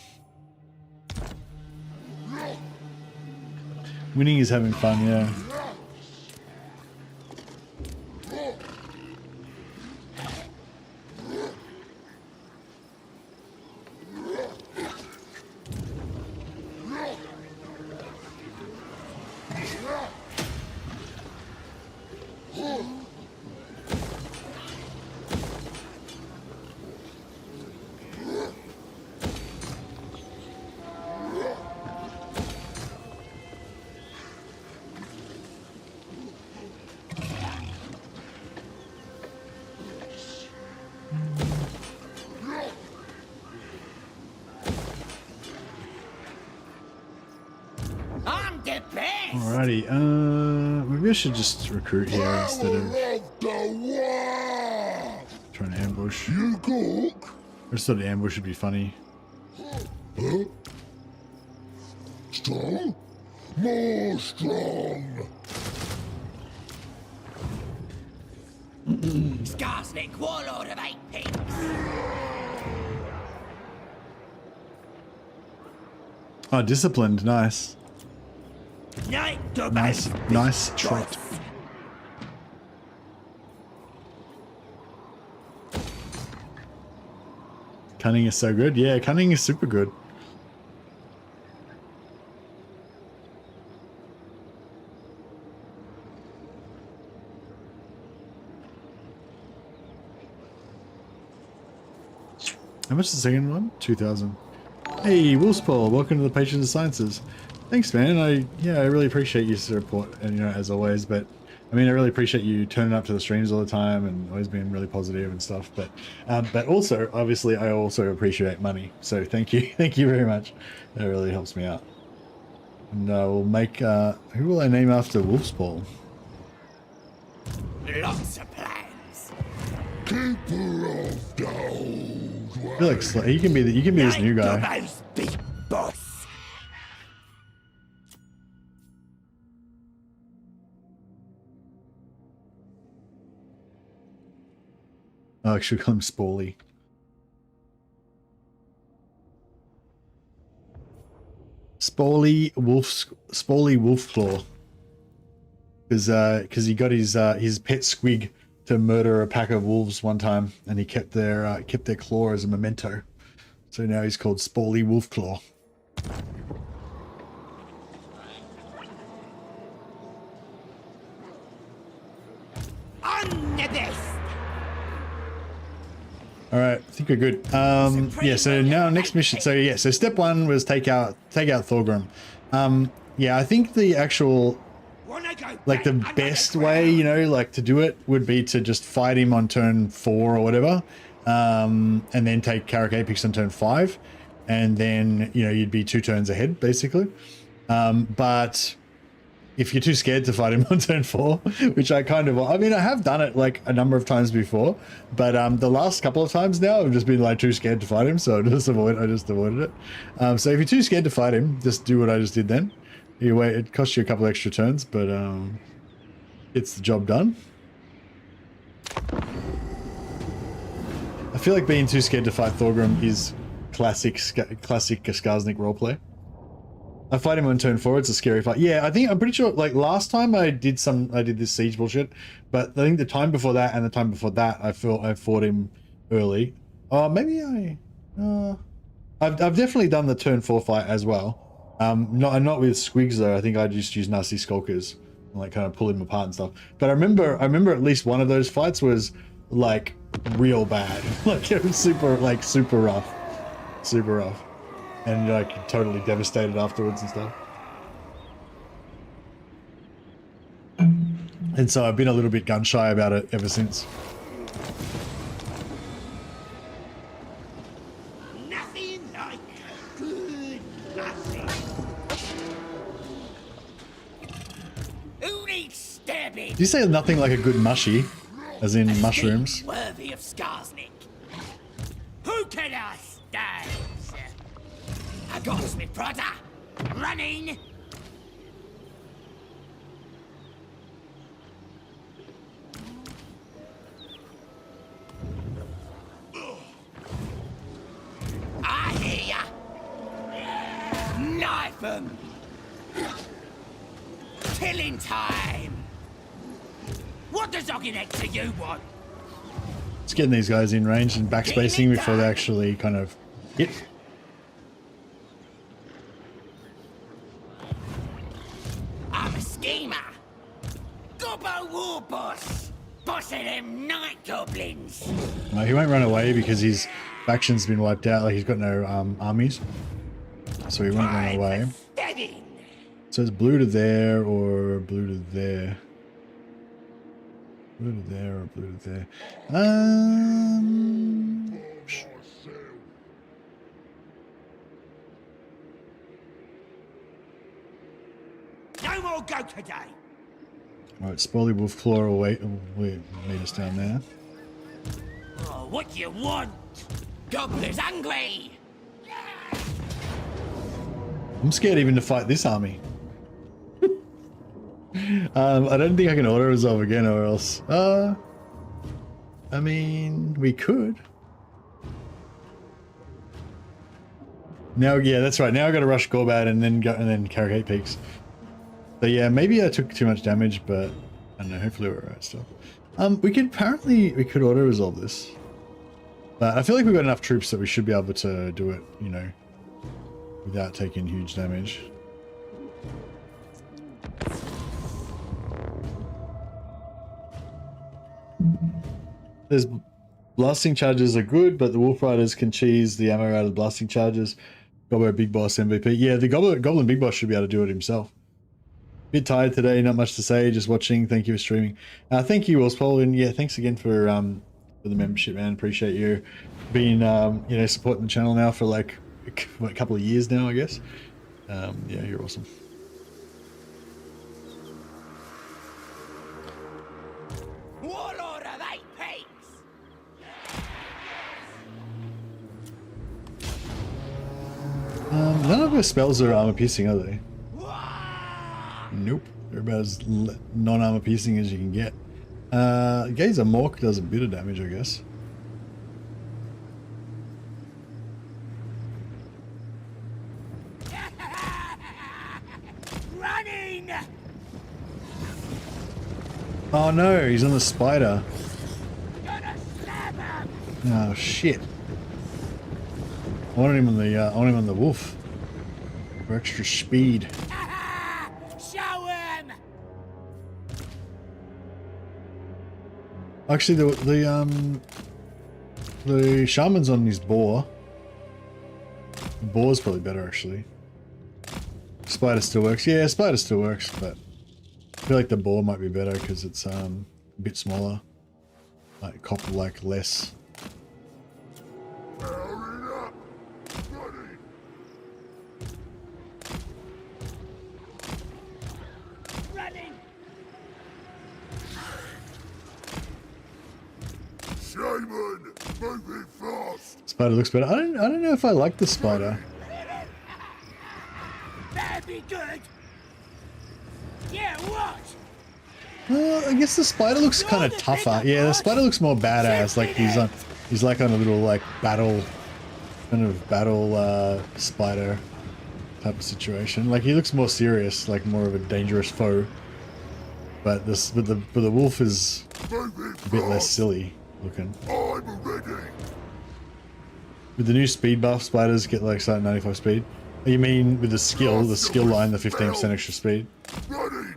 Winning is having fun, yeah. I'm the best. Alrighty, maybe I should just recruit here instead of trying to ambush. You cook. I just thought the ambush would be funny. Huh? Strong? More strong. Skarsnik, warlord of 8 pigs. Oh, disciplined, nice. Night the Nice, best. nice trait. Cunning is so good. Yeah, cunning is super good. How much is the second one? 2,000. Hey, Wolfspaw, welcome to the Patrons of Sciences. Thanks, man. I really appreciate your support, and as always. But I mean, I really appreciate you turning up to the streams all the time and always being really positive and stuff. But also, obviously, I also appreciate money. So thank you, thank you very much. That really helps me out. And we'll make. Who will I name after Wolfsball? Lots of plans. Keeper of the old I feel like you can be this new guy. Gobbo's big boss. Oh, I should call him Spawley. Spawley Wolfclaw. Because he got his pet squig to murder a pack of wolves one time, and he kept their claw as a memento. So now he's called Spawley Wolfclaw. On the best. All right, I think we're good. Yeah. So now next mission. So yeah. So step one was take out Thorgrim. Yeah, I think the actual like the best way, you know, like to do it would be to just fight him on turn 4 or whatever, and then take Carrick Apex on turn 5, and then you know you'd be 2 turns ahead basically. But if you're too scared to fight him on turn 4, which I mean, I have done it like a number of times before, but the last couple of times now I've just been like too scared to fight him, so I just avoided it. So if you're too scared to fight him, just do what I just did then. You wait, it costs you a couple extra turns, but it's the job done. I feel like being too scared to fight Thorgrim is classic Skarsnik roleplay. I fight him on turn 4, it's a scary fight. Yeah, I'm pretty sure, like, last time I did this siege bullshit, but I think the time before that and the time before that, I fought him early. Maybe I've definitely done the turn 4 fight as well. Not with squigs though. I think I just use nasty skulkers and like kind of pull him apart and stuff. But I remember at least one of those fights was like real bad. Like it was super rough. And like totally devastated afterwards and stuff. And so I've been a little bit gun shy about it ever since. Nothing like good nothing. Who needs stabbing? Did you say nothing like a good mushy? As in mushrooms? Worthy of Skarsnik. Who can I stand? I got Smith Prada. Running. I hear ya. Knife 'em. Killing time. What does Ogginex you want? It's getting these guys in range and backspacing before they actually kind of hit. I'm a schemer. Gobbo war boss. Boss of them night goblins. No, he won't run away because his faction's been wiped out. Like he's got no armies, so he won't run away. Steady. So it's blue to there or blue to there. Blue to there or blue to there. No more go today. Alright, Spawley Wolfclaw will wait meet us down there. Oh, what do you want? Gobblers hungry. I'm scared even to fight this army. I don't think I can auto resolve again or else. I mean, we could. Now, yeah, that's right. Now I got to rush Gorbad and then Carrick 8 peaks. So yeah, maybe I took too much damage, but I don't know. Hopefully we're alright still. We could auto resolve this, but I feel like we've got enough troops that we should be able to do it, you know, without taking huge damage. There's blasting charges are good, but the Wolf Riders can cheese the ammo out of the blasting charges. Gobbo Big Boss MVP. Yeah, the Goblin Big Boss should be able to do it himself. Bit tired today, not much to say, just watching. Thank you for streaming. Thank you, Oswald, and yeah, thanks again for the membership, man. Appreciate you being you know, supporting the channel now for like a couple of years now, I guess. Yeah, you're awesome. Warlord of 8 peaks! None of her spells are armor piercing, are they? Nope. They're about as non-armor piercing as you can get. Gazer Mork does a bit of damage, I guess. Running! Oh no, he's on the spider. Gonna stab him! Oh shit. I wanted him on the wolf. For extra speed. Show him! Actually, the shaman's on his boar. The boar's probably better, actually. Spider still works. Yeah, spider still works, but I feel like the boar might be better because it's a bit smaller. Like copper, like less. Hurry up! Buddy! Running! Shaman! Moving fast! Spider looks better. I don't know if I like the spider. That'd be good! Yeah, what? I guess the spider looks kind of tougher. Yeah, the spider looks more badass. Like he's like on a little like battle, kind of battle spider type of situation. Like he looks more serious, like more of a dangerous foe. But the wolf is Moving a bit less fast! silly looking. I'm ready! With the new speed buff, spiders get like starting 95 speed. You mean with the skill line, the 15% extra speed? Running!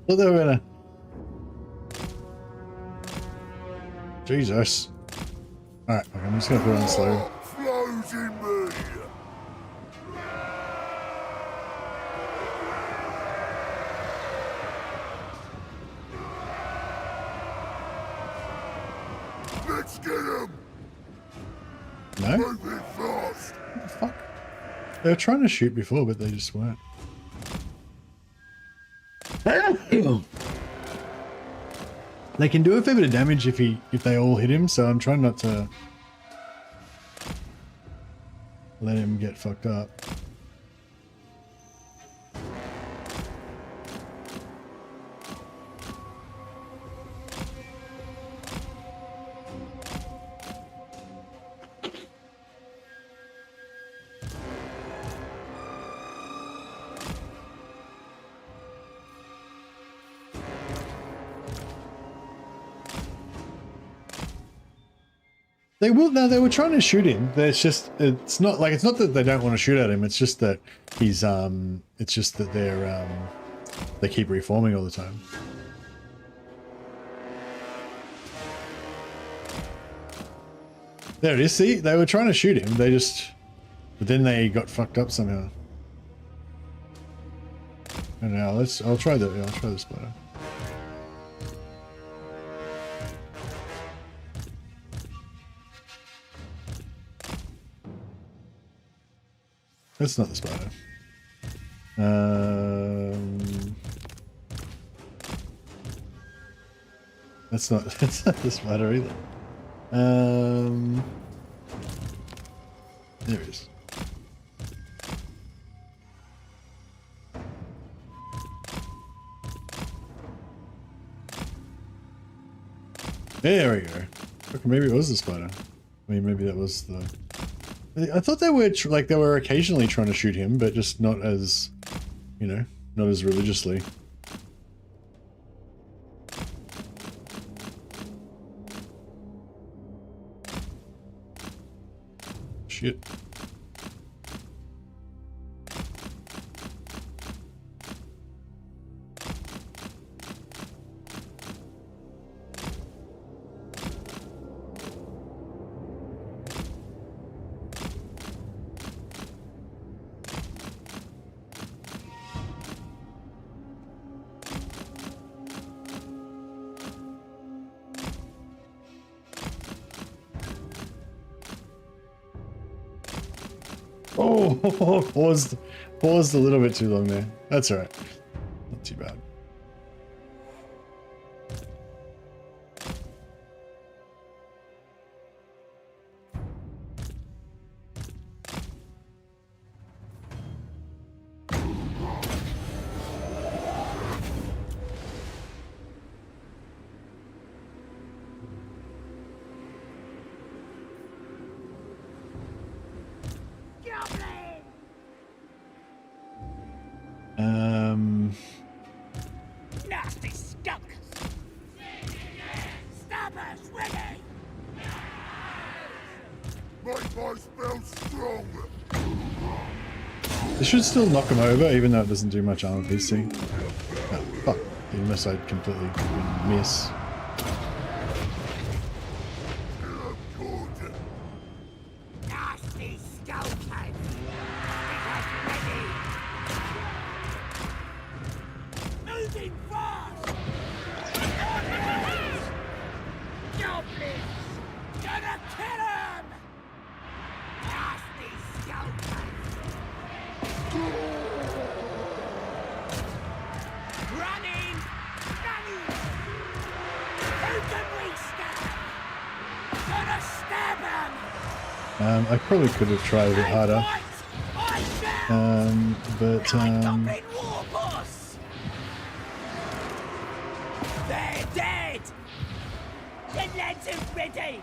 Well, they were gonna. Jesus. Alright, okay, I'm just gonna put it on slow. Flows in me! Let's get him! No? Moving fast! What the fuck? They were trying to shoot before, but they just weren't. They can do a fair bit of damage if they all hit him, so I'm trying not to let him get fucked up. They will now. They were trying to shoot him. It's not that they don't want to shoot at him. It's just that he's it's just that they keep reforming all the time. There it is. See, they were trying to shoot him. But then they got fucked up somehow. And now I'll try the spider. That's not the spider. That's not the spider either. There it is. There we go. Okay, maybe it was the spider. I mean, maybe that was the... I thought they were like they were occasionally trying to shoot him, but just not as, you know, not as religiously. Shit. Oh, paused a little bit too long there. That's all right. Not too bad. Nasty skunk! Stabbers ready! Make my spell stronger. This should still knock him over, even though it doesn't do much armor piercing. Oh, fuck. Unless I completely miss. Nasty skeleton! Ready! Moving fast! Goblins! Gonna kill him! Nasty skeleton! Running! Running! Who can we stab? Gonna stab him! I probably could have tried a bit harder. But War boss! They're dead! The lads are ready!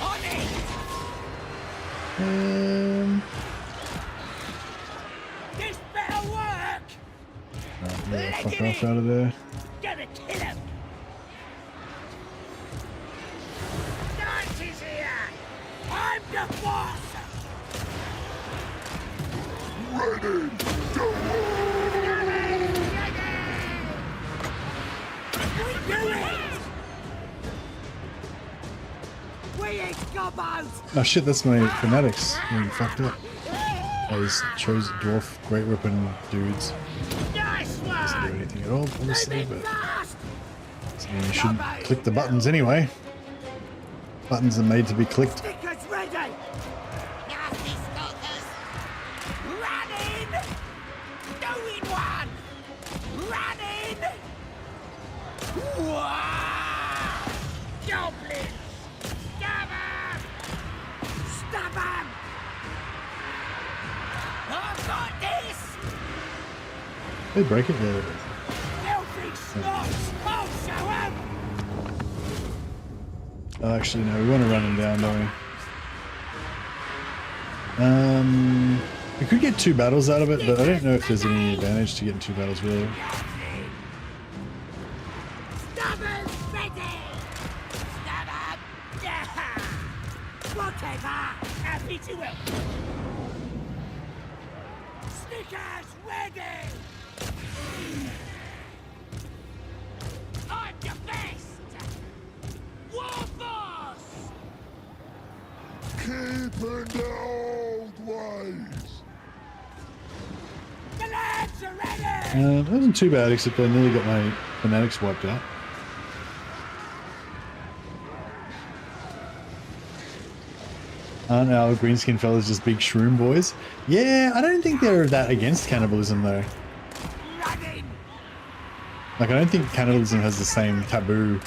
On it! This better work! yeah, fuck off out of there. Gonna kill him! Knight is here! I'm the boss! Ready to We do it! We ain't gobos! Oh shit, that's my fanatics being fucked up. I just chose dwarf great weapon dudes. Nice Doesn't do one! anything at all, obviously, Moving but fast! I mean, you shouldn't click the buttons anyway. Buttons are made to be clicked. Stickers ready! Nasty stalkers! Running! Doing one! Running! Wah! Goblins! Stab him! Stab him! I've got this! They break it there. Filthy slots! I'll show him! Oh, actually, no, we want to run him down, don't we? We could get 2 battles out of it, but I don't know if there's any advantage to getting 2 battles, really. Stabbers ready! Stab him! Yeah! Whatever! Happy to help! Stickers ready! I'm the best! War boss! keeping the old ways. The lads are ready! That wasn't too bad, except I nearly got my fanatics wiped out. Aren't our greenskin fellas just big shroom boys? Yeah, I don't think they're that against cannibalism though. Like, I don't think cannibalism has the same taboo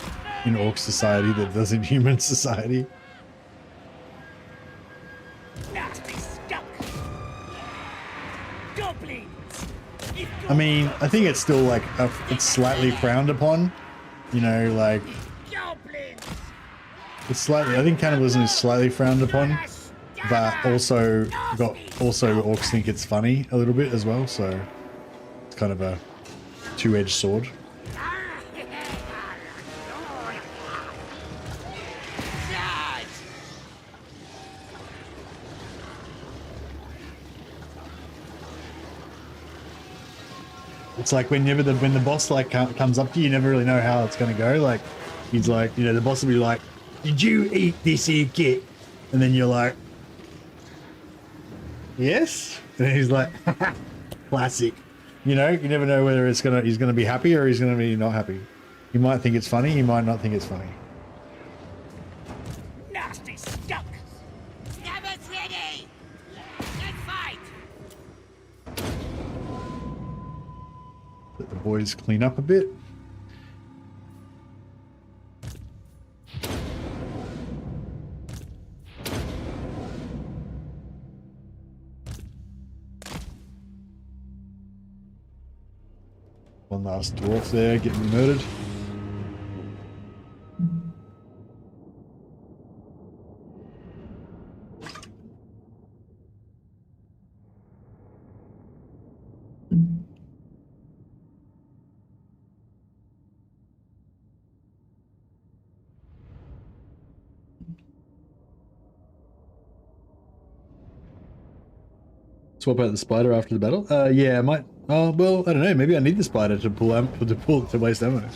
in orc society that does in human society. Nasty stuck. Goblins. I mean, I think it's still like, it's slightly frowned upon. You know, like, Goblins. it's slightly, I think cannibalism is slightly frowned upon, but also orcs think it's funny a little bit as well, so it's kind of a two-edged sword. It's like when the boss like comes up to you, you never really know how it's gonna go. Like, he's like, you know, the boss will be like, "Did you eat this here kit?" And then you're like, "Yes." And he's like, "Classic." You know, you never know whether he's gonna be happy or he's gonna be not happy. He might think it's funny, he might not think it's funny. Nasty stuck. Scabbers ready. Let's fight. Let the boys clean up a bit. One last dwarf there getting murdered. Swap out the spider after the battle? Yeah, I might. Oh, well, I don't know. Maybe I need the spider to to waste ammo.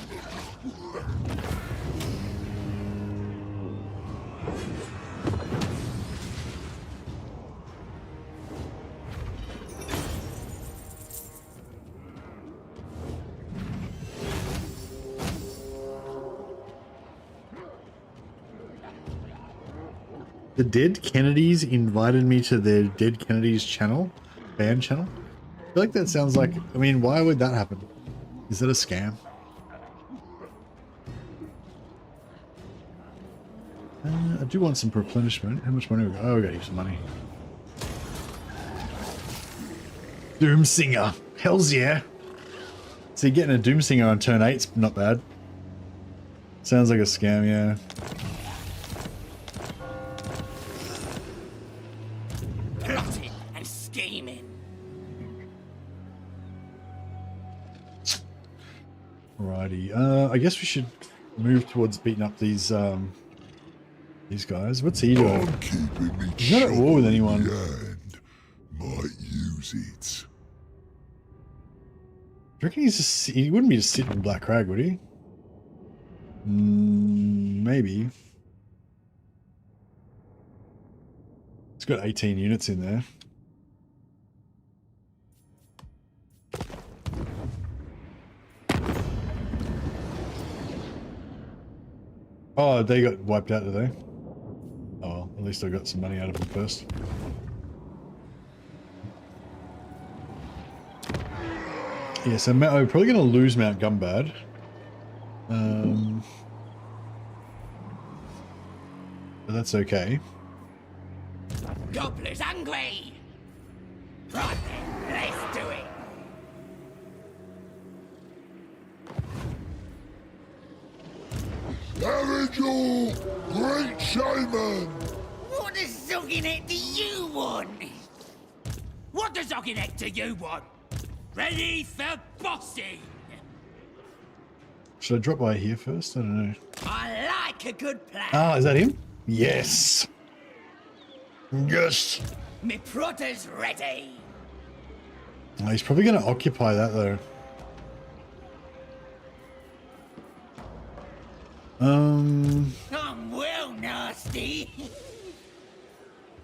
The Dead Kennedys invited me to their Dead Kennedys channel, band channel. I feel like that sounds like, I mean, why would that happen? Is that a scam? I do want some replenishment. How much money we got? Oh, we got some money. Doomsinger. Hells yeah. See, getting a Doomsinger on turn 8's not bad. Sounds like a scam, yeah. Plotting and scheming. Alrighty. I guess we should move towards beating up these guys. What's he doing? I'm keeping me He's not at war with anyone. and might use it. Do you reckon he wouldn't be just sitting in Black Crag, would he? Maybe. It's got 18 units in there. Oh, they got wiped out, did they? Oh, well, at least I got some money out of them first. Yeah, so we're probably going to lose Mount Gumbad. But that's okay. Goblins hungry. Right then, let's do it. Aragorn, great shaman! What does Zogginet do you want? What does Zogginet do you want? Ready for bossing. Should I drop by here first? I don't know. I like a good plan. Ah, is that him? Yes! Yes! Me protter's ready. Oh, he's probably going to occupy that though. I'm well nasty.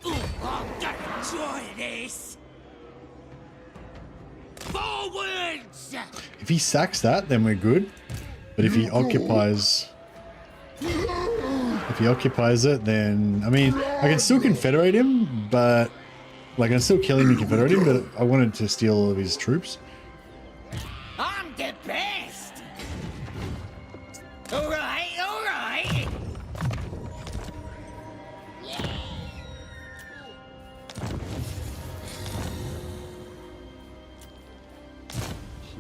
Ooh, I'm gonna enjoy this. Forwards! If he sacks that, then we're good. But if he occupies... If If he occupies it, then I mean, I can still confederate him, but like I can still kill him and confederate him. But I wanted to steal all of his troops. I'm the best. All right, all right.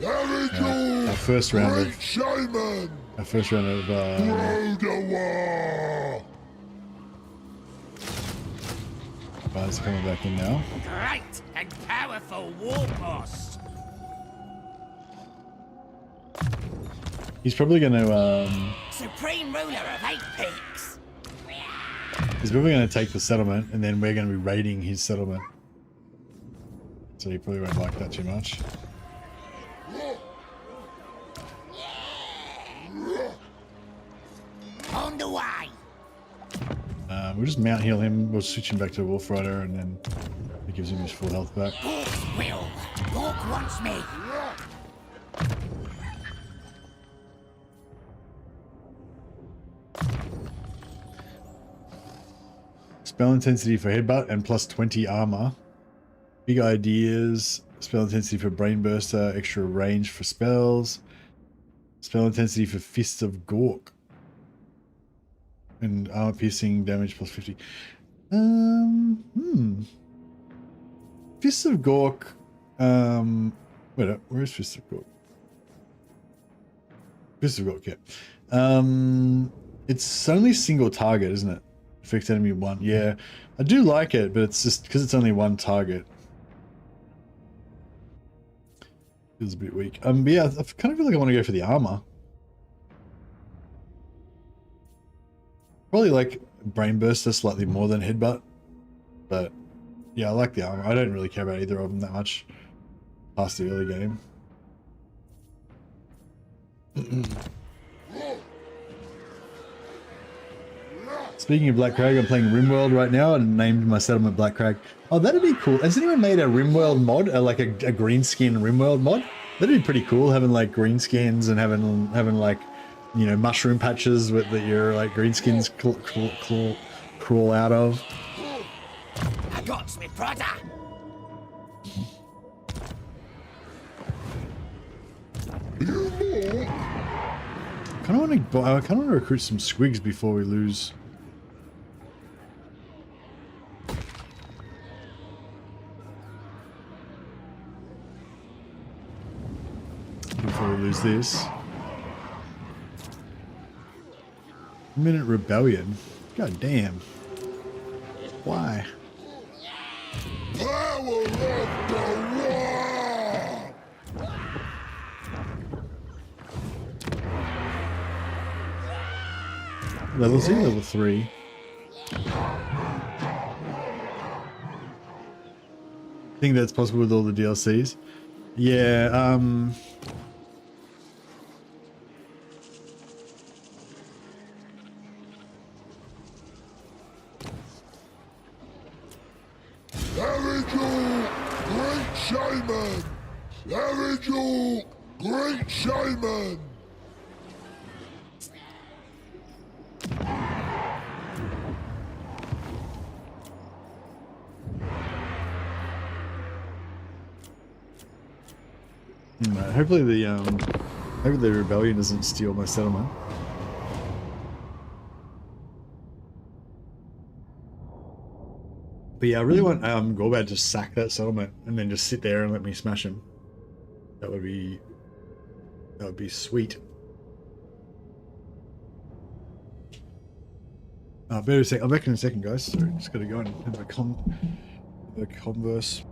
Erigal, Our first round great of shaman, Rodawa. guys are coming back in now. Great and powerful warpost. He's probably going to Supreme ruler of 8 peaks. he's probably going to take the settlement, and then we're going to be raiding his settlement. So he probably won't like that too much. On the way. We'll just mount heal him. We'll switch him back to a Wolf Rider, and then it gives him his full health back. Orc's will. Orc wants me. Spell intensity for headbutt and plus 20 armor. Big ideas. Spell intensity for brain burster. Extra range for spells. Spell intensity for Fists of Gork. And armor piercing damage plus 50. Fists of Gork. Wait up, where is Fists of Gork? Fists of Gork, yeah. It's only single target, isn't it? Affects enemy 1. Yeah, I do like it, but it's just because it's only one target. Feels a bit weak. But yeah, I kind of feel like I want to go for the armor. Probably like Brain Burster slightly more than Headbutt, but yeah, I like the armor. I don't really care about either of them that much past the early game. Speaking of Black Crag, I'm playing RimWorld right now and named my settlement Black Crag. Oh, that'd be cool. Has anyone made a RimWorld mod, like a green skin RimWorld mod? That'd be pretty cool, having like green skins and having like, you know, mushroom patches that your like green skins crawl out of. I got me brother. I kind of want to recruit some squigs before we lose. Before we lose this. Minute rebellion. God damn. Why? Power of the war! Level 2, level 3. Think that's possible with all the DLCs? Yeah, Erigal, great shaman! Erigal, great shaman! hopefully the rebellion doesn't steal my settlement. But yeah, I really want Gorbad to sack that settlement and then just sit there and let me smash him. That would be sweet. Better say, I'm back in a second, guys. So just gotta go and have a converse.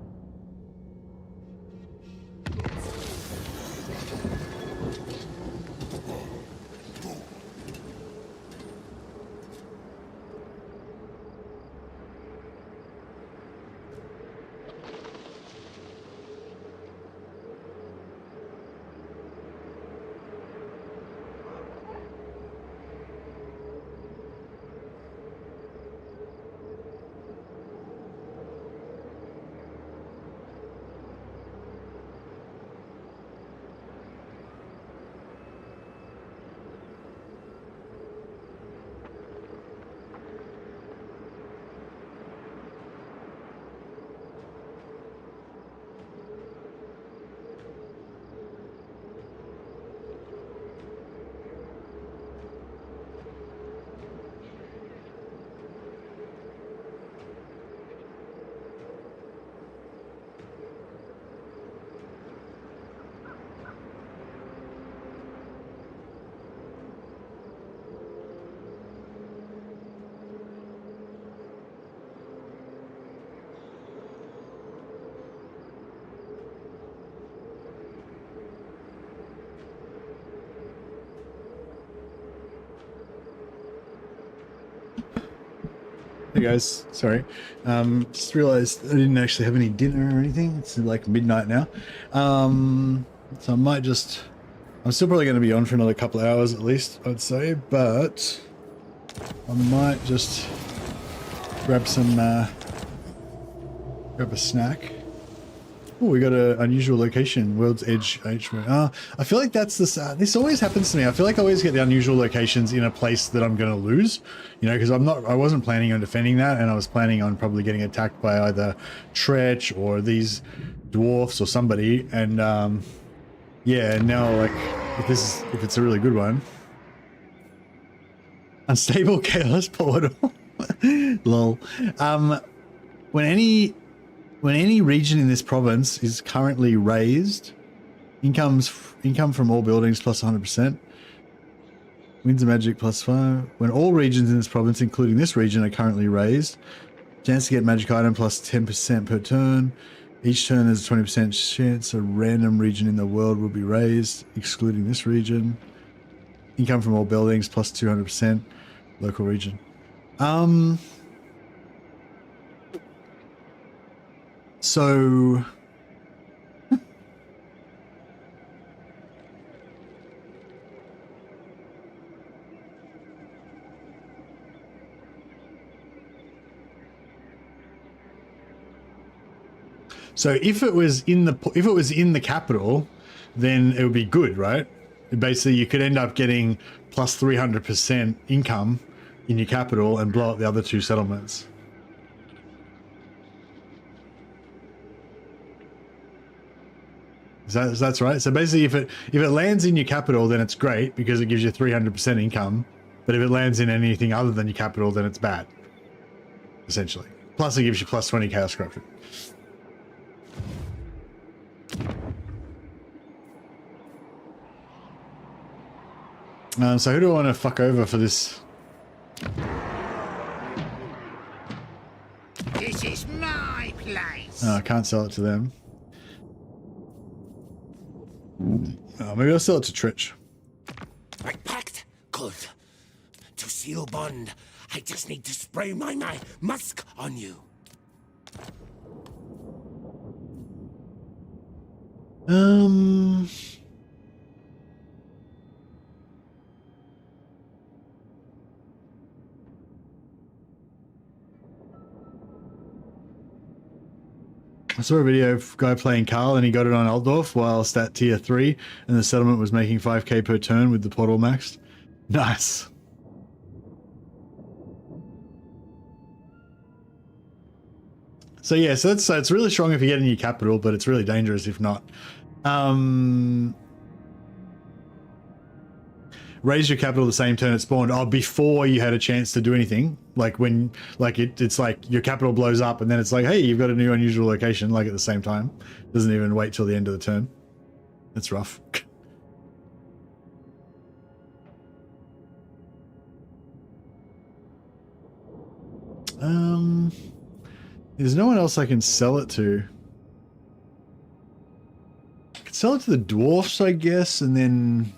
Hey guys, sorry. Just realized I didn't actually have any dinner or anything. It's like midnight now. So I might just... I'm still probably going to be on for another couple of hours at least, I'd say, but I might just grab some, grab a snack. Oh, we got an unusual location, World's Edge. I feel like that's this. This always happens to me. I feel like I always get the unusual locations in a place that I'm going to lose. You know, because I wasn't planning on defending that, and I was planning on probably getting attacked by either Tretch or these dwarfs or somebody. And yeah, now like if it's a really good one, unstable chaos portal. Lol. When any region in this province is currently raised, income from all buildings plus 100%. Winds of magic plus 5. When all regions in this province, including this region, are currently raised, chance to get magic item plus 10% per turn. Each turn there's a 20% chance a random region in the world will be raised, excluding this region. Income from all buildings plus 200%. Local region. So if it was in the capital, then it would be good, right? Basically, you could end up getting plus 300% income in your capital and blow up the other two settlements. That's right. So basically, if it lands in your capital, then it's great because it gives you 300% income. But if it lands in anything other than your capital, then it's bad. Essentially. Plus, it gives you plus 20 chaos corruption. So who do I want to fuck over for this? This is my place. Oh, I can't sell it to them. Maybe I'll sell it to Tretch. Right, pact? Good. To seal bond, I just need to spray my musk on you. I saw a video of a guy playing Carl and he got it on Altdorf whilst at tier 3 and the settlement was making 5k per turn with the portal maxed. Nice. So yeah, so it's really strong if you get in your capital, but it's really dangerous if not. Raise your capital the same turn it spawned. Oh, before you had a chance to do anything. Like when, like it's like your capital blows up and then it's like, hey, you've got a new unusual location, like at the same time. Doesn't even wait till the end of the turn. That's rough. There's no one else I can sell it to. I could sell it to the dwarfs, I guess, and then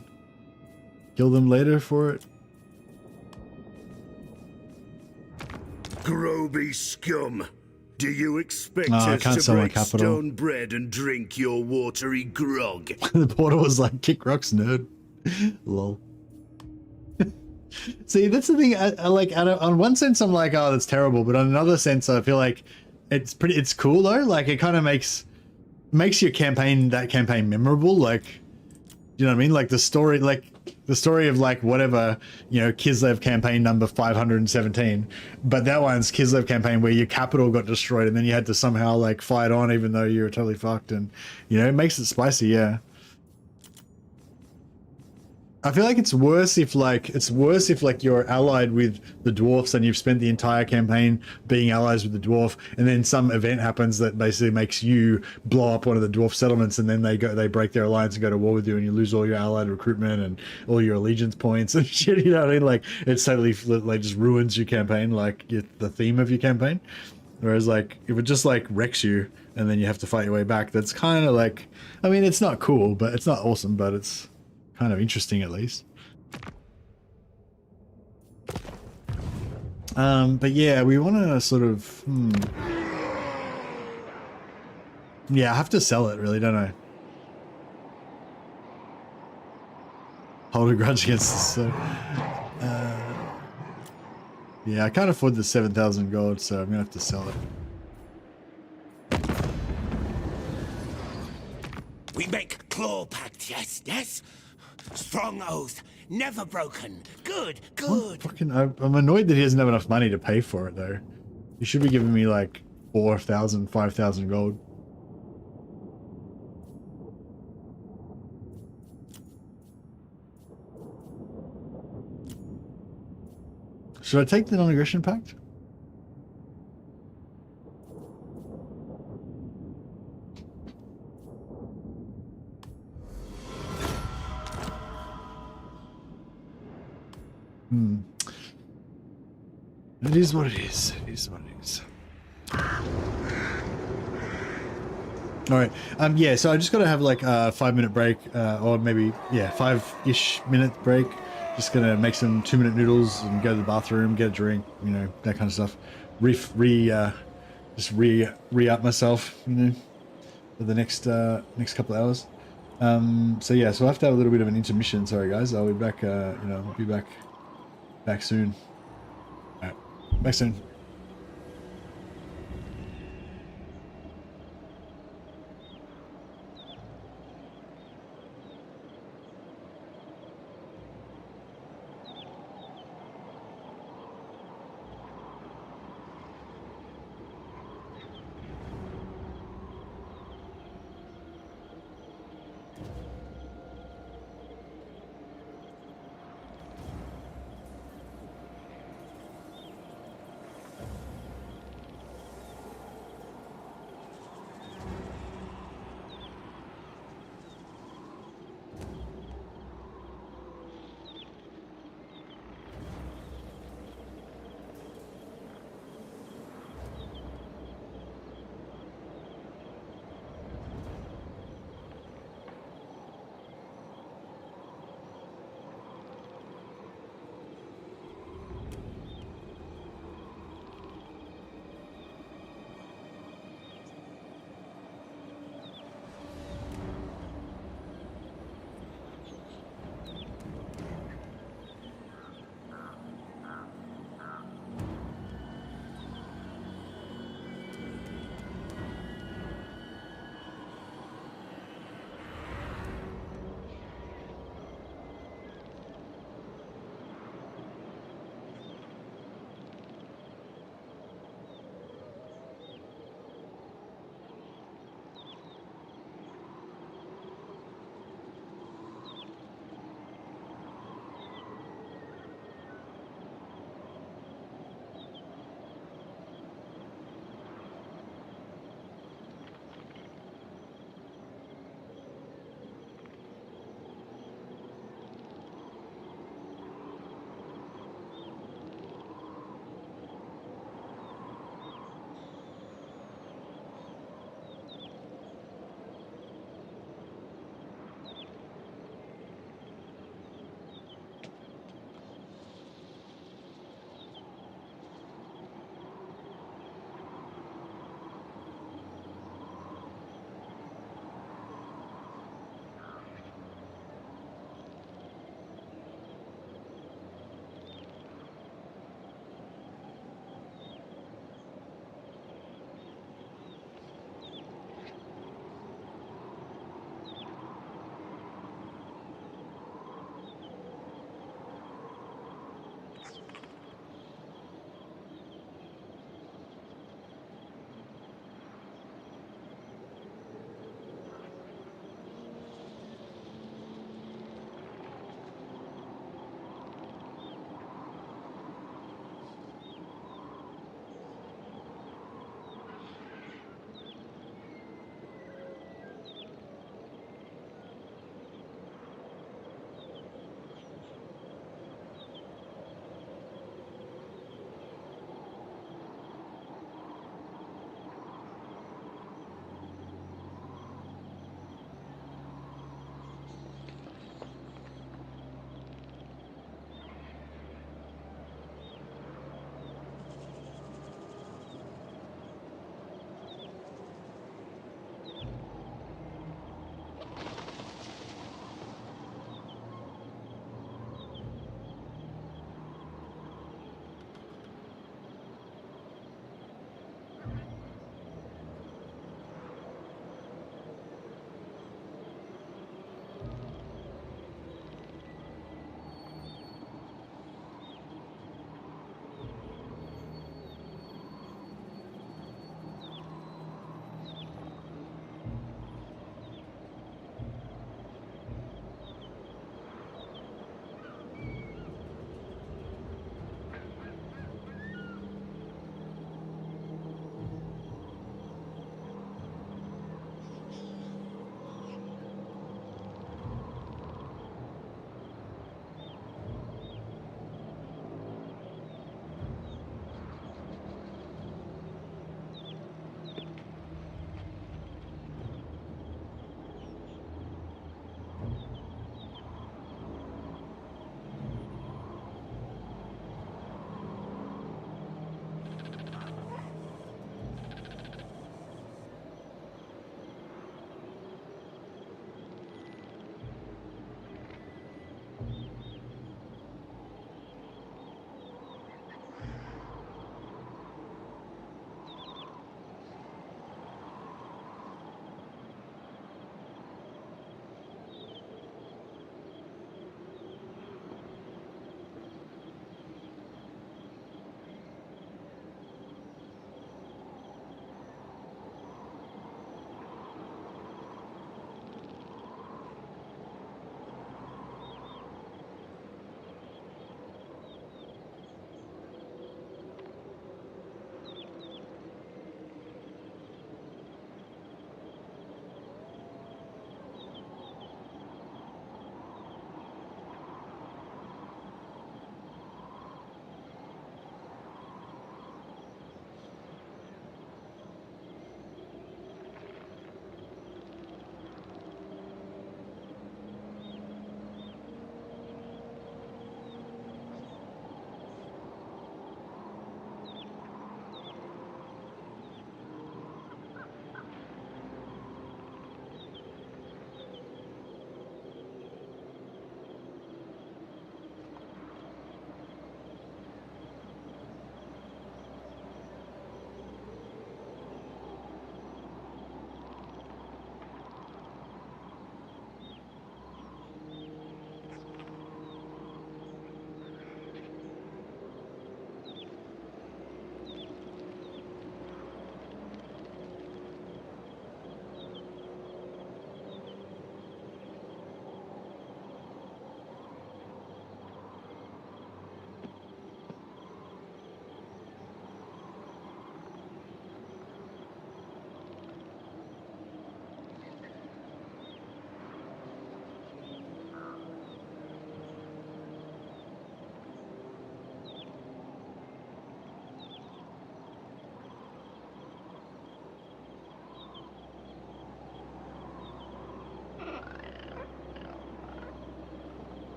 kill them later for it. Groby scum. Do you expect I us can't to sell my break capital. stone bread and drink your watery grog? The portal was like, kick rocks, nerd. Lol. See, that's the thing. I like, on one sense, I'm like, oh, that's terrible. But on another sense, I feel like it's cool though. Like, it kind of makes your campaign memorable. Like, you know what I mean? Like the story of like whatever, you know, Kislev campaign number 517, but that one's Kislev campaign where your capital got destroyed and then you had to somehow like fight on even though you were totally fucked, and you know, it makes it spicy. Yeah. I feel like it's worse if like you're allied with the dwarfs and you've spent the entire campaign being allies with the dwarf, and then some event happens that basically makes you blow up one of the dwarf settlements, and then they break their alliance and go to war with you, and you lose all your allied recruitment and all your allegiance points and shit. You know what I mean? Like, it's totally like just ruins your campaign, like the theme of your campaign. Whereas like if it just like wrecks you and then you have to fight your way back, that's kind of like, I mean, it's not cool, but it's not awesome, but it's kind of interesting at least. But yeah, we want to sort of. Yeah, I have to sell it, really, don't I? Hold a grudge against this. So, yeah, I can't afford the 7,000 gold, so I'm gonna have to sell it. We make claw pact, yes, yes. Strong oath, never broken. Good, good. Fucking, I'm annoyed that he doesn't have enough money to pay for it, though. He should be giving me like 4,000, 5,000 gold. Should I take the non-aggression pact? It is what it is. It is what it is. All right. Yeah. So I just got to have like a 5-minute break, or maybe 5-ish minute break. Just gonna make some 2-minute noodles and go to the bathroom, get a drink, you know, that kind of stuff. Just re-up myself, you know, for the next couple of hours. So yeah, so I have to have a little bit of an intermission. Sorry guys, I'll be back. I'll be back soon. All right, back soon.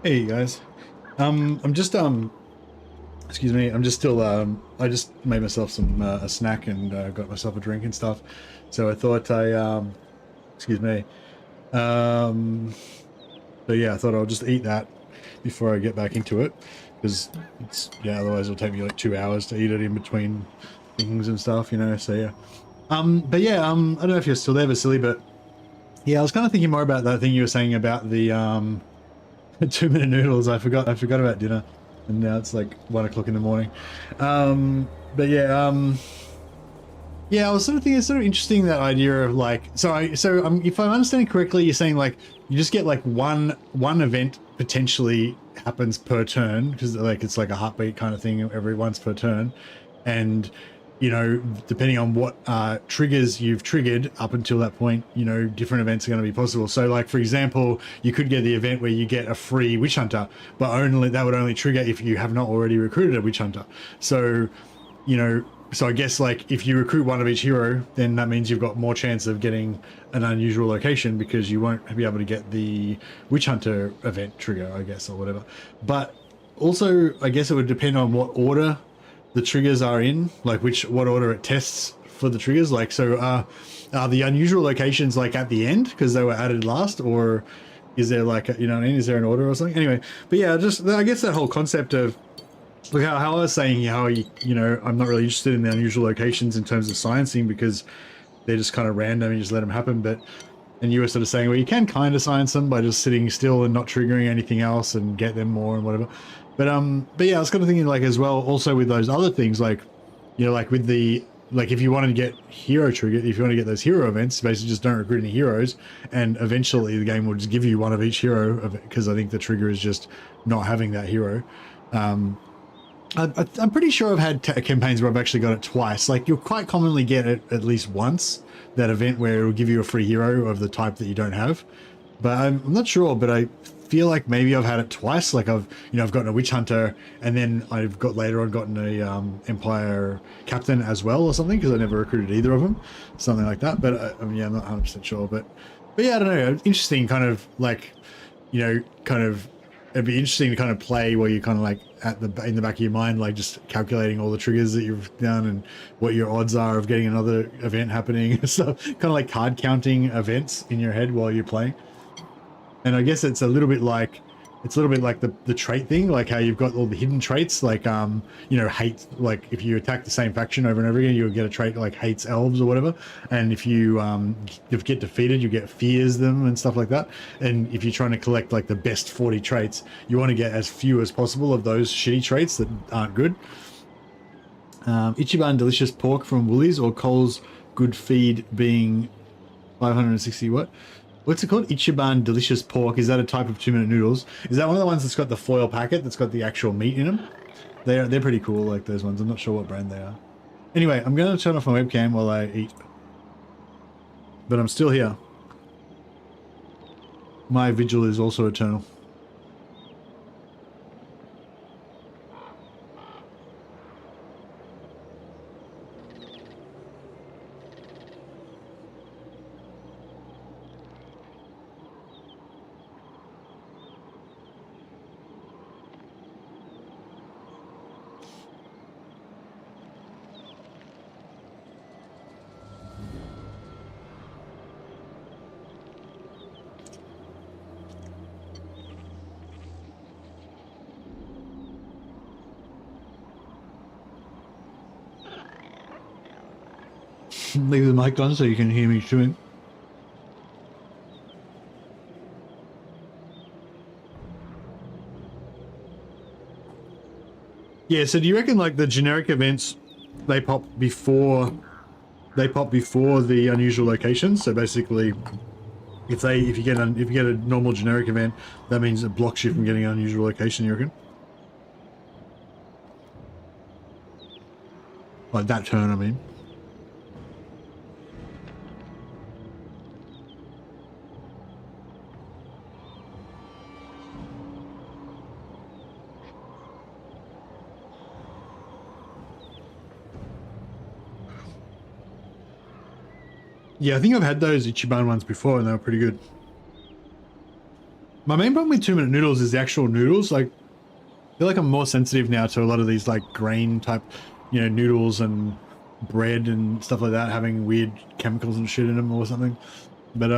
Hey guys, I'm just excuse me, I'm just still I just made myself some a snack and got myself a drink and stuff. So I thought excuse me, so yeah, I thought I'll just eat that before I get back into it, because it's, yeah, otherwise it'll take me like 2 hours to eat it in between things and stuff, you know. So yeah, but yeah, I don't know if you're still there, Vasily, but yeah, I was kind of thinking more about that thing you were saying about the 2-minute noodles. I forgot about dinner, and now it's like 1 o'clock in the morning. But yeah, yeah, I was sort of thinking it's sort of interesting, that idea of like, so if I'm understanding correctly, you're saying like you just get like one event potentially happens per turn, because like it's like a heartbeat kind of thing every once per turn, and you know, depending on what triggers you've triggered up until that point, you know, different events are going to be possible. So like, for example, you could get the event where you get a free witch hunter, but that would only trigger if you have not already recruited a witch hunter. So, you know, so I guess like if you recruit one of each hero, then that means you've got more chance of getting an unusual location, because you won't be able to get the witch hunter event trigger, I guess, or whatever. But also, I guess it would depend on what order the triggers are in, like what order it tests for the triggers. Like, so are the unusual locations like at the end because they were added last, or is there like you know what I mean, is there an order or something? Anyway, but yeah, just I guess that whole concept of like how I was saying, how you know, I'm not really interested in the unusual locations in terms of sciencing, because they're just kind of random, you just let them happen. But and you were sort of saying, well, you can kind of science them by just sitting still and not triggering anything else and get them more and whatever. But yeah, I was kind of thinking like as well, also with those other things, like, you know, like with the, like if you want to get hero trigger, if you want to get those hero events, basically just don't recruit any heroes, and eventually the game will just give you one of each hero, because I think the trigger is just not having that hero. I'm pretty sure I've had campaigns where I've actually got it twice. Like you'll quite commonly get it at least once, that event where it will give you a free hero of the type that you don't have. But I'm not sure, but I feel like maybe I've had it twice. Like I've gotten a witch hunter, and then I've later on gotten a Empire captain as well or something, because I never recruited either of them, something like that. But I mean, yeah, I'm not 100% sure. But yeah, I don't know. Interesting, kind of like, you know, kind of, it'd be interesting to kind of play where you're kind of like in the back of your mind, like just calculating all the triggers that you've done and what your odds are of getting another event happening. So kind of like card counting events in your head while you're playing. And I guess it's a little bit like the trait thing, like how you've got all the hidden traits, like you know, hate, like if you attack the same faction over and over again, you'll get a trait like hates elves or whatever. And if you get defeated, you get fears them and stuff like that. And if you're trying to collect like the best 40 traits, you want to get as few as possible of those shitty traits that aren't good. Ichiban delicious pork from Woolies, or Cole's good feed being 560 what? What's it called? Ichiban delicious pork. Is that a type of 2-minute noodles? Is that one of the ones that's got the foil packet that's got the actual meat in them? They're pretty cool, like those ones. I'm not sure what brand they are. Anyway, I'm going to turn off my webcam while I eat. But I'm still here. My vigil is also eternal. Leave the mic on so you can hear me chewing. Yeah, so do you reckon like the generic events, they pop before the unusual locations? So basically, if you get a normal generic event, that means it blocks you from getting an unusual location, you reckon? Like that turn, I mean. Yeah, I think I've had those Ichiban ones before and they were pretty good. My main problem with 2-minute noodles is the actual noodles. Like, I feel like I'm more sensitive now to a lot of these like grain type, you know, noodles and bread and stuff like that having weird chemicals and shit in them or something. But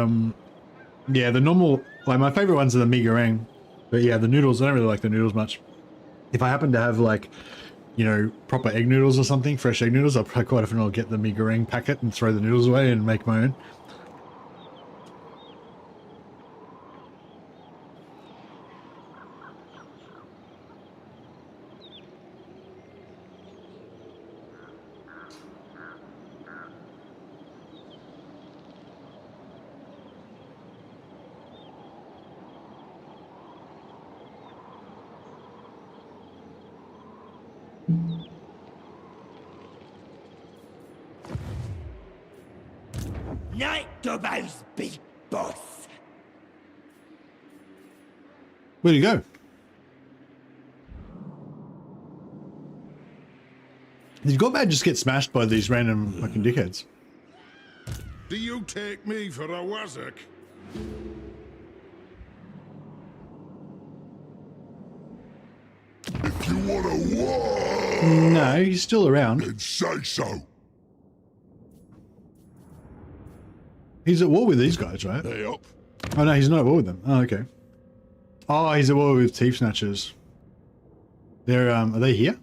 yeah, the normal, like my favorite ones are the mee goreng. But yeah, the noodles, I don't really like the noodles much. If I happen to have like, you know, proper egg noodles or something, fresh egg noodles, I'll probably quite often I'll get the mee goreng packet and throw the noodles away and make my own. Night Gobbo's big boss. Where'd he go? Did Gorbad just get smashed by these random fucking dickheads? Do you take me for a wazzock? If you want a war, No, he's still around. then say so. He's at war with these guys, right? Hey up. Oh no, he's not at war with them. Oh, okay. Oh, he's at war with Thief Snatchers. They're, are they here?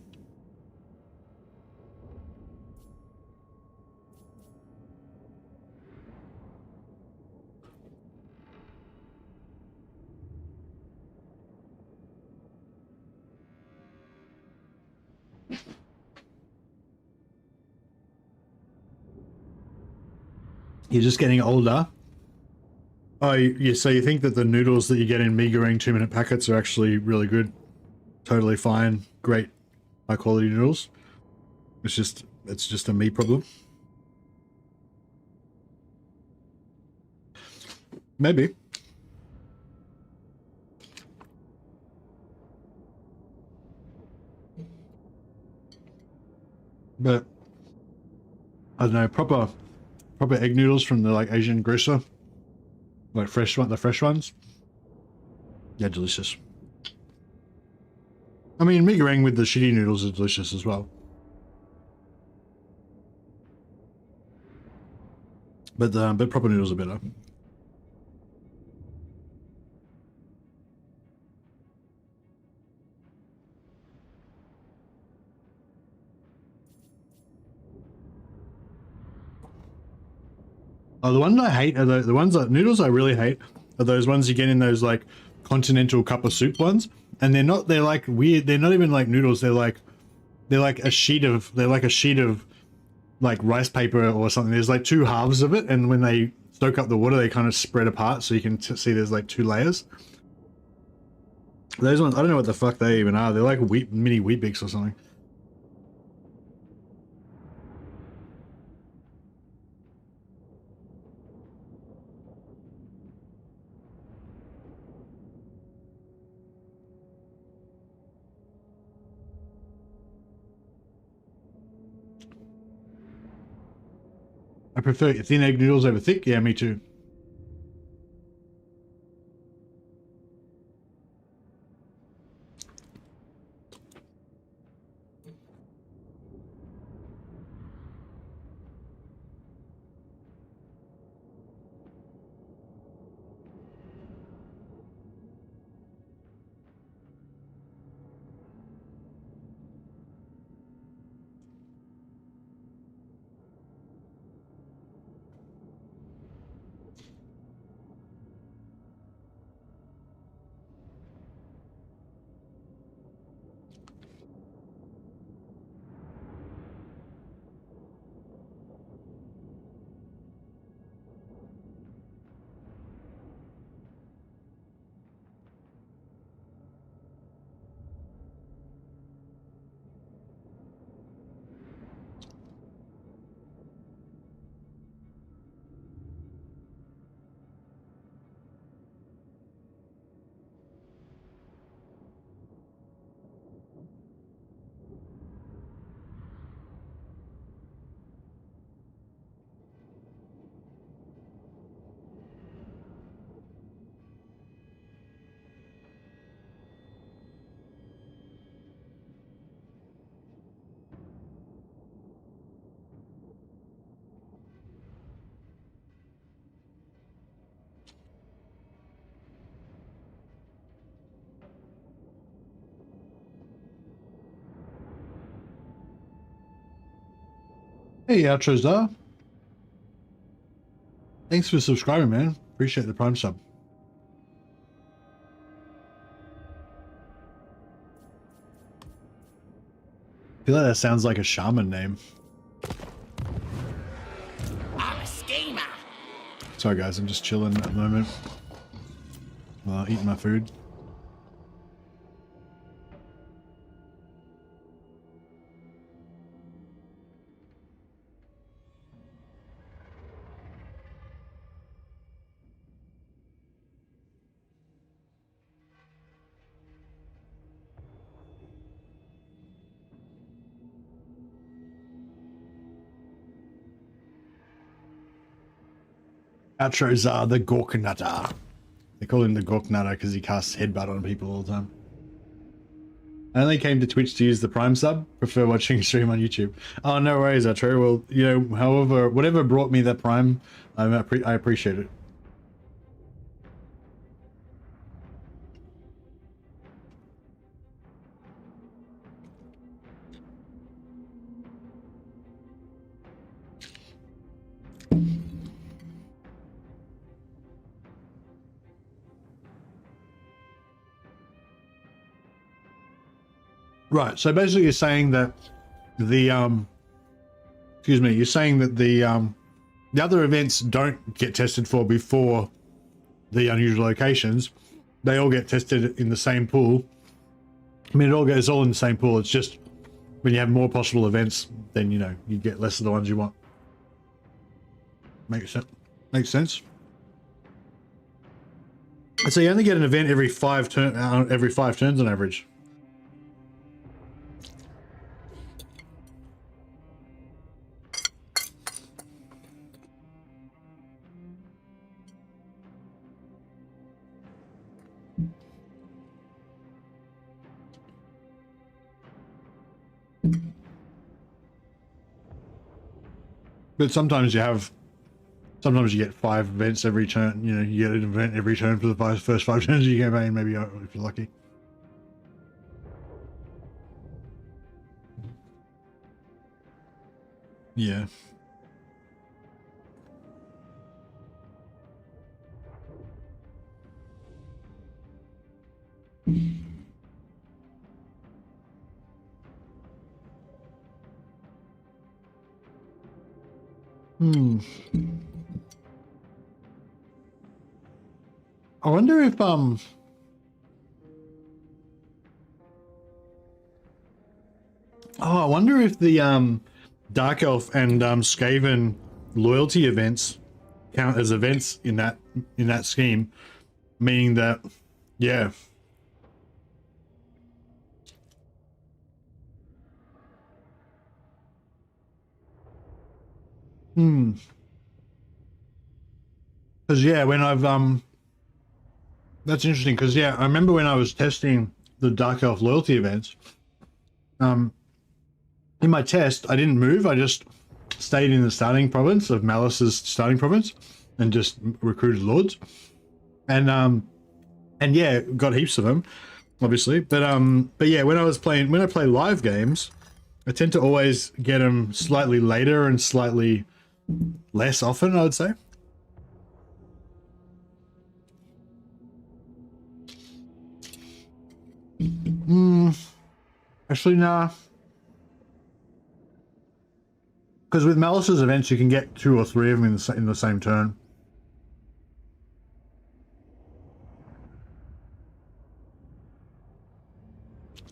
You're just getting older. Oh, yeah, so you think that the noodles that you get in mee goreng 2-minute packets are actually really good? Totally fine, great, high quality noodles. It's just a me problem. Maybe. But I don't know, proper egg noodles from the like Asian grocer, like the fresh ones. Yeah, delicious. I mean, mee goreng with the shitty noodles is delicious as well. But proper noodles are better. Oh, the ones I hate are the ones that noodles I really hate are those ones you get in those like continental cup of soup ones, and they're like weird. They're not even like noodles. They're like a sheet of like rice paper or something. There's like two halves of it, and when they soak up the water, they kind of spread apart, so you can see there's like two layers. Those ones, I don't know what the fuck they even are. They're like mini Weet-Bix or something. I prefer thin egg noodles over thick. Yeah, me too. Hey, Trozar. Thanks for subscribing, man. Appreciate the Prime sub. I feel like that sounds like a shaman name. I'm a schemer. Sorry, guys. I'm just chilling at the moment. Eating my food. Outros are the Gorknutter. They call him the Gorknutter because he casts headbutt on people all the time. I only came to Twitch to use the Prime sub. Prefer watching stream on YouTube. Oh, no worries, Outro. Well, you know, whatever brought me that Prime, I appreciate it. Right, so basically you're saying that the excuse me, you're saying that the other events don't get tested for before the unusual locations. They all get tested in the same pool. I mean, it's all in the same pool. It's just when you have more possible events, then, you know, you get less of the ones you want. Makes sense. So you only get an event every 5 turns on average. But sometimes you get 5 events every turn. You know, you get an event every turn for the first 5 turns of your campaign, maybe, if you're lucky. Yeah. I wonder if I wonder if the Dark Elf and Skaven loyalty events count as events in that scheme, meaning that, yeah. Because, yeah, when I've that's interesting, because, yeah, I remember when I was testing the Dark Elf loyalty events, in my test I didn't move. I just stayed in the starting province of Malice's starting province and just recruited lords, and yeah, got heaps of them, obviously. But yeah, when I play live games, I tend to always get them slightly later and slightly less often, I would say. Actually, nah. Because with Malice's events, you can get 2 or 3 of them in the same turn.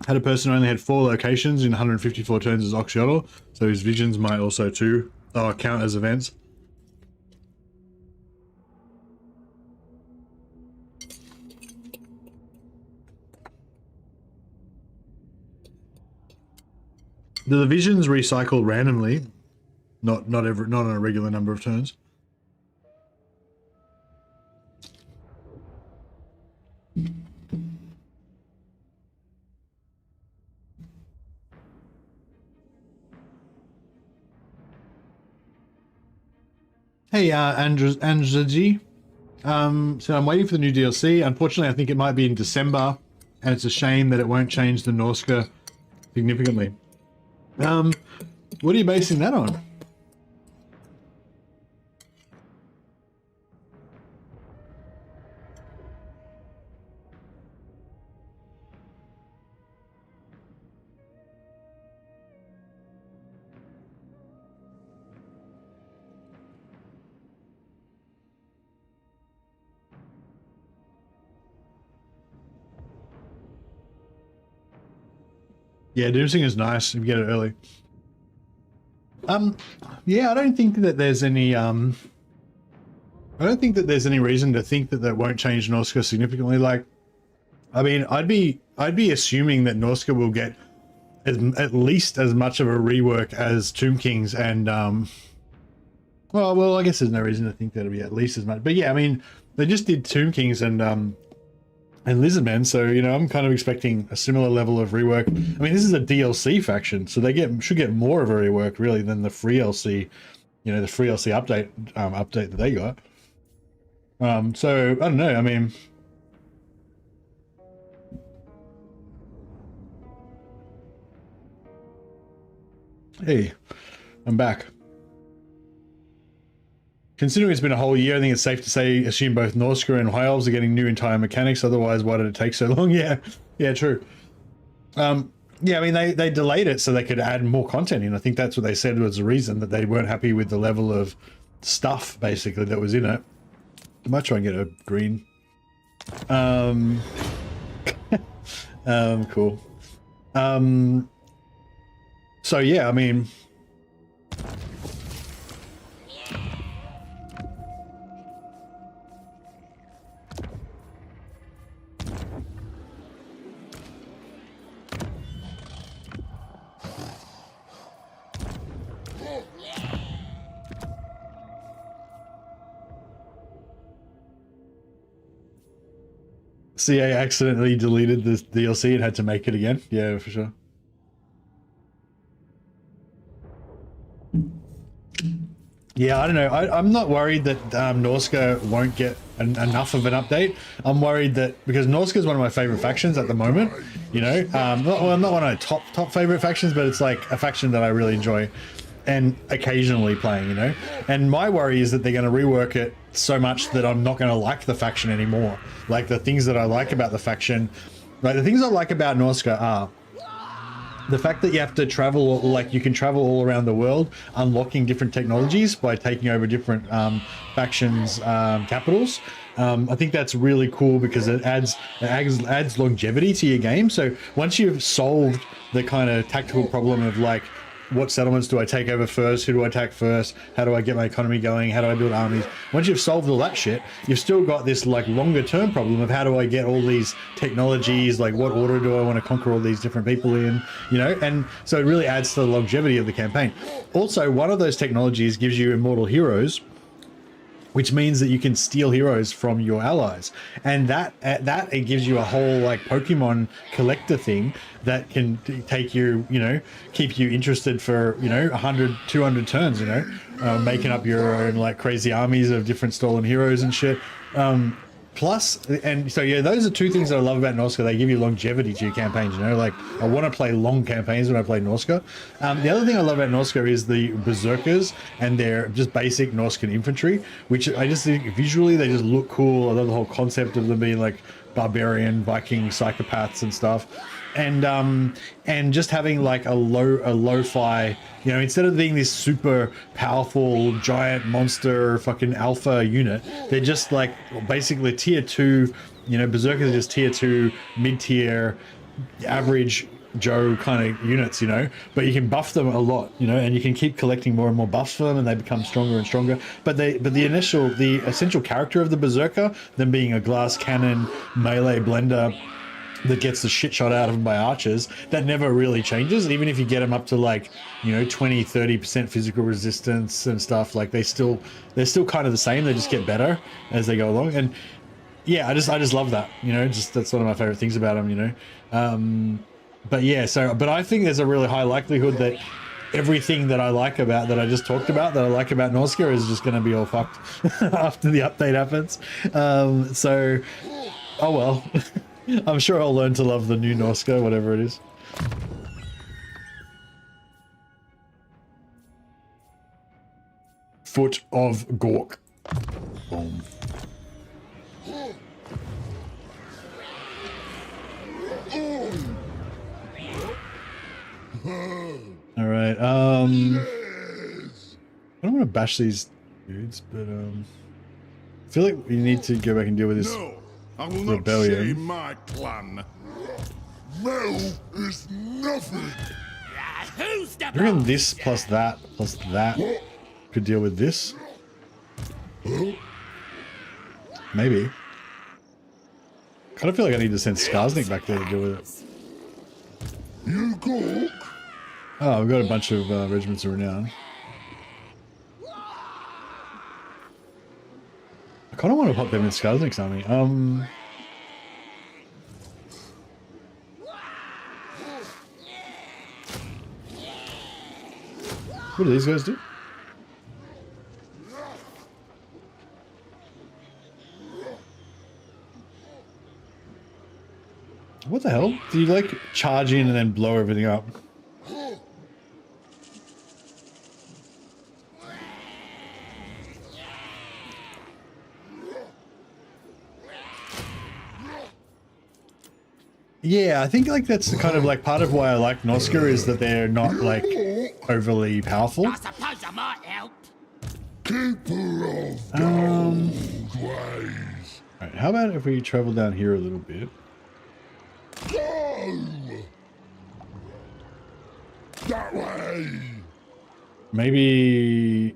Had a person who only had 4 locations in 154 turns as Oxiotl, so his visions might also count as events. The visions recycle randomly, not on a regular number of turns. Hey, Andrzej. So I'm waiting for the new DLC. Unfortunately, I think it might be in December, and it's a shame that it won't change the Norska significantly. What are you basing that on? Yeah, Doomsing is nice if you get it early. Yeah, I don't think that there's any reason to think that won't change Norsca significantly. Like, I mean, I'd be assuming that Norsca will get at least as much of a rework as Tomb Kings and well, I guess there's no reason to think that it'll be at least as much. But yeah, I mean, they just did Tomb Kings and Lizardmen, so you know, I'm kind of expecting a similar level of rework. I mean, this is a DLC faction, so they should get more of a rework really than the free LC, you know, the free LC update that they got. So I don't know. I mean, hey, I'm back. Considering it's been a whole year, I think it's safe to assume both Norsca and High Elves are getting new entire mechanics. Otherwise, why did it take so long? Yeah, true. Yeah, I mean, they delayed it so they could add more content in. I think that's what they said was the reason, that they weren't happy with the level of stuff, basically, that was in it. I might try and get a green. Cool. So yeah, I mean, CA accidentally deleted this DLC and had to make it again. Yeah, for sure. Yeah, I don't know. I'm not worried that Norsca won't get enough of an update. I'm worried that because Norsca is one of my favorite factions at the moment. You know, not one of my top favorite factions, but it's like a faction that I really enjoy and occasionally playing. You know, and my worry is that they're going to rework it so much that I'm not going to like the faction anymore. Like the things that I like about the faction, like the things I like about Norsca are the fact that you have to travel, like you can travel all around the world, unlocking different technologies by taking over different factions' capitals. I think that's really cool because it adds longevity to your game. So once you've solved the kind of tactical problem of like, what settlements do I take over first? Who do I attack first? How do I get my economy going? How do I build armies? Once you've solved all that shit, you've still got this like longer term problem of how do I get all these technologies? Like what order do I want to conquer all these different people in? You know, and so it really adds to the longevity of the campaign. Also, one of those technologies gives you immortal heroes, which means that you can steal heroes from your allies, and that it gives you a whole like Pokemon collector thing that can take you, you know, keep you interested for, you know, 100, 200 turns, you know, making up your own like crazy armies of different stolen heroes and shit. Plus, and so yeah, those are two things that I love about Norsca. They give you longevity to your campaigns, you know, like I want to play long campaigns when I play Norsca. The other thing I love about Norsca is the Berserkers and their just basic Norscan infantry, which I just think visually they just look cool. I love the whole concept of them being like barbarian Viking psychopaths and stuff. And just having like a lo-fi, you know, instead of being this super powerful giant monster fucking alpha unit, they're just like basically tier 2, you know, Berserkers are just tier 2 mid-tier average Joe kind of units, you know, but you can buff them a lot, you know, and you can keep collecting more and more buffs for them and they become stronger and stronger. But the essential character of the Berserker, them being a glass cannon melee blender that gets the shit shot out of them by archers, that never really changes. Even if you get them up to like, you know, 20-30% physical resistance and stuff, like they're still kind of the same. They just get better as they go along. And yeah, I just love that, you know, just that's one of my favorite things about them, you know. But yeah, but I think there's a really high likelihood that everything that I like about, that I just talked about, that I like about Norsca is just going to be all fucked after the update happens. So, oh well. I'm sure I'll learn to love the new Norsca, whatever it is. Foot of Gork. Boom. All right. I don't want to bash these dudes, but I feel like we need to go back and deal with this. No, I will not rebellion. shame my clan. metal is nothing. Who's the I reckon this plus that could deal with this. Maybe. Kind of feel like I need to send Skarsnik back there to deal with it. You go. Oh, we've got a bunch of regiments of renown. I kind of want to pop them in Skarsnik's army. What do these guys do? What the hell? Do you like charge in and then blow everything up? Yeah, I think like that's the kind of like part of why I like Noska is that they're not like overly powerful. I suppose I might help. Keeper of the old ways. Alright, how about if we travel down here a little bit? Go! That way! Maybe...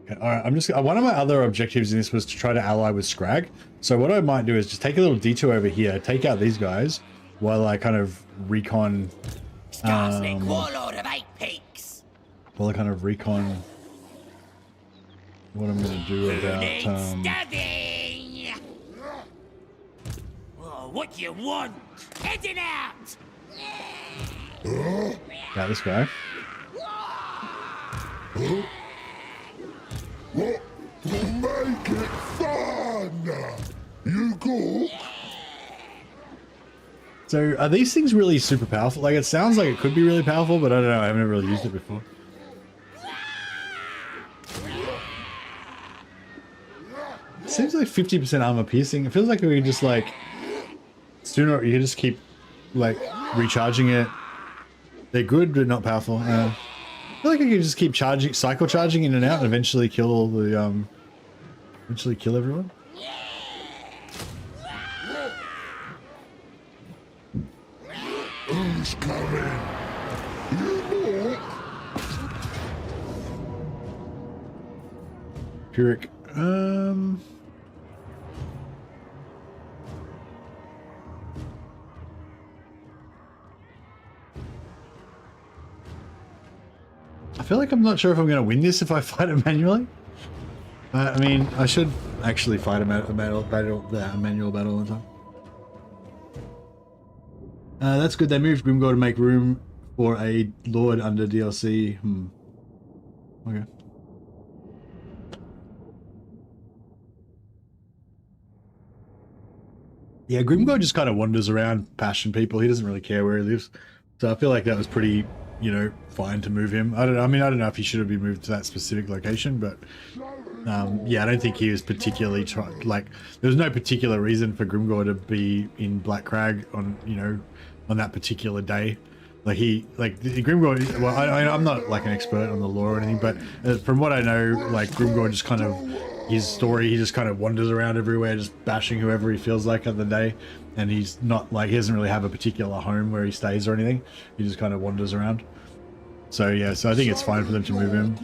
Alright, I'm just... One of my other objectives in this was to try to ally with Scrag. So what I might do is just take a little detour over here, take out these guys, while I kind of recon... Skarsnik, warlord of 8 peaks. while I kind of recon... what I'm going to do Needs about... studying. Oh, what do you want? Heading out. Yeah, this guy. What will make it fun? You go. So are these things really super powerful? Like it sounds like it could be really powerful, but I don't know. I haven't really used it before. It seems like 50% armor piercing. It feels like we could just like sooner. You can just keep like recharging it. They're good, but not powerful. I feel like I could just keep charging, cycle charging in and out, and eventually kill all the eventually kill everyone. Who's coming? You walk. Pyrrhic. I feel like I'm not sure if I'm going to win this if I fight it manually. I mean, I should actually fight a manual battle all the time. That's good. They moved Grimgor to make room for a Lord under DLC. Okay. Yeah, Grimgor just kind of wanders around bashing people. He doesn't really care where he lives. So I feel like that was pretty, you know, fine to move him. I don't know if he should have been moved to that specific location, but yeah, I don't think he was particularly like there was no particular reason for Grimgor to be in Black Crag on, you know, on that particular day. Like Grimgor, well, I'm not like an expert on the lore or anything, but from what I know, like Grimgor just kind of, his story, he just kind of wanders around everywhere, just bashing whoever he feels like of the day. And he's not like, he doesn't really have a particular home where he stays or anything. He just kind of wanders around. So yeah, so I think it's fine for them to move him.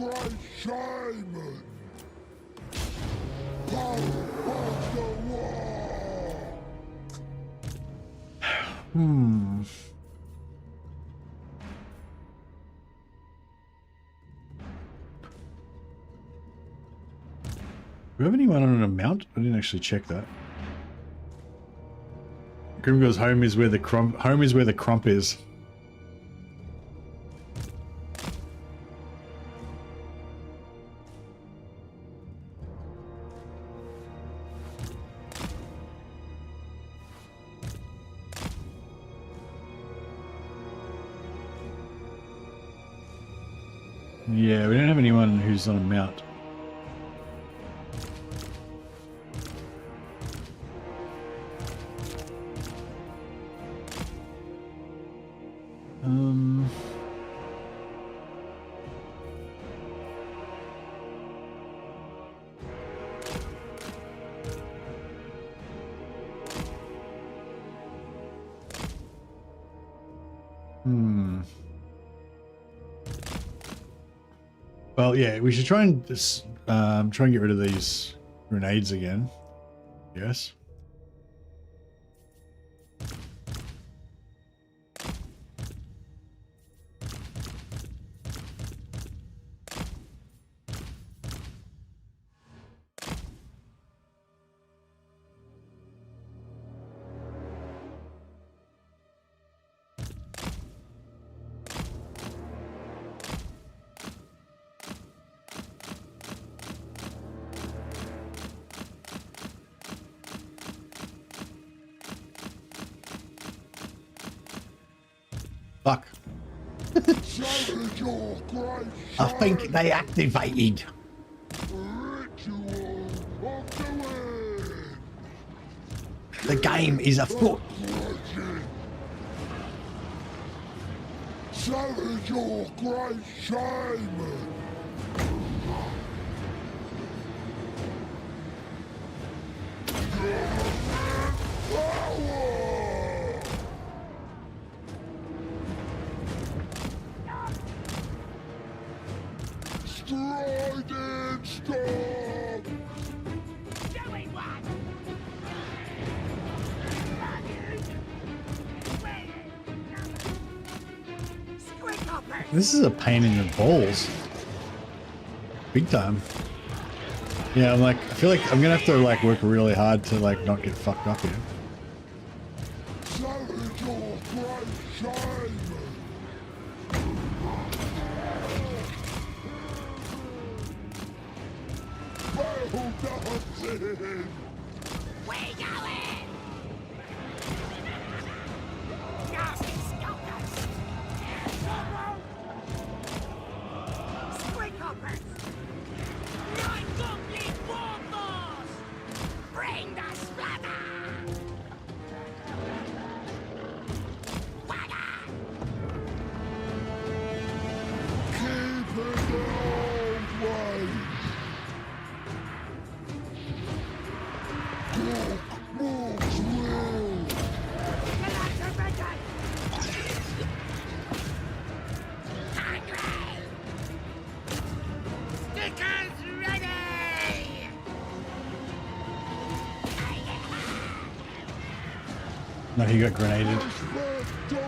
Do we have anyone on a mount? I didn't actually check that. Grimgor's home is where the crump is. Yeah, we don't have anyone who's on a mount. Well, yeah, we should try and just, try and get rid of these grenades again. Yes. Fuck. Challenge your great I think they activated. ritual of the wind. The game is afoot. Challenge your great shaman. Power! Striding storm! Doing what? Squidhopper! This is a pain in the balls. Big time. Yeah, I'm like, I feel like I'm gonna have to like work really hard to like not get fucked up here. Challenge your great shaman! Battle dancing! Where you going? Nasty skulkers! Squidhoppers! Nine goblin warboss! Bring the splatter! Wagger! Keep it the old way! Walk moves will! Galactic Hungry! Stickers ready! No, he got grenaded. Left away!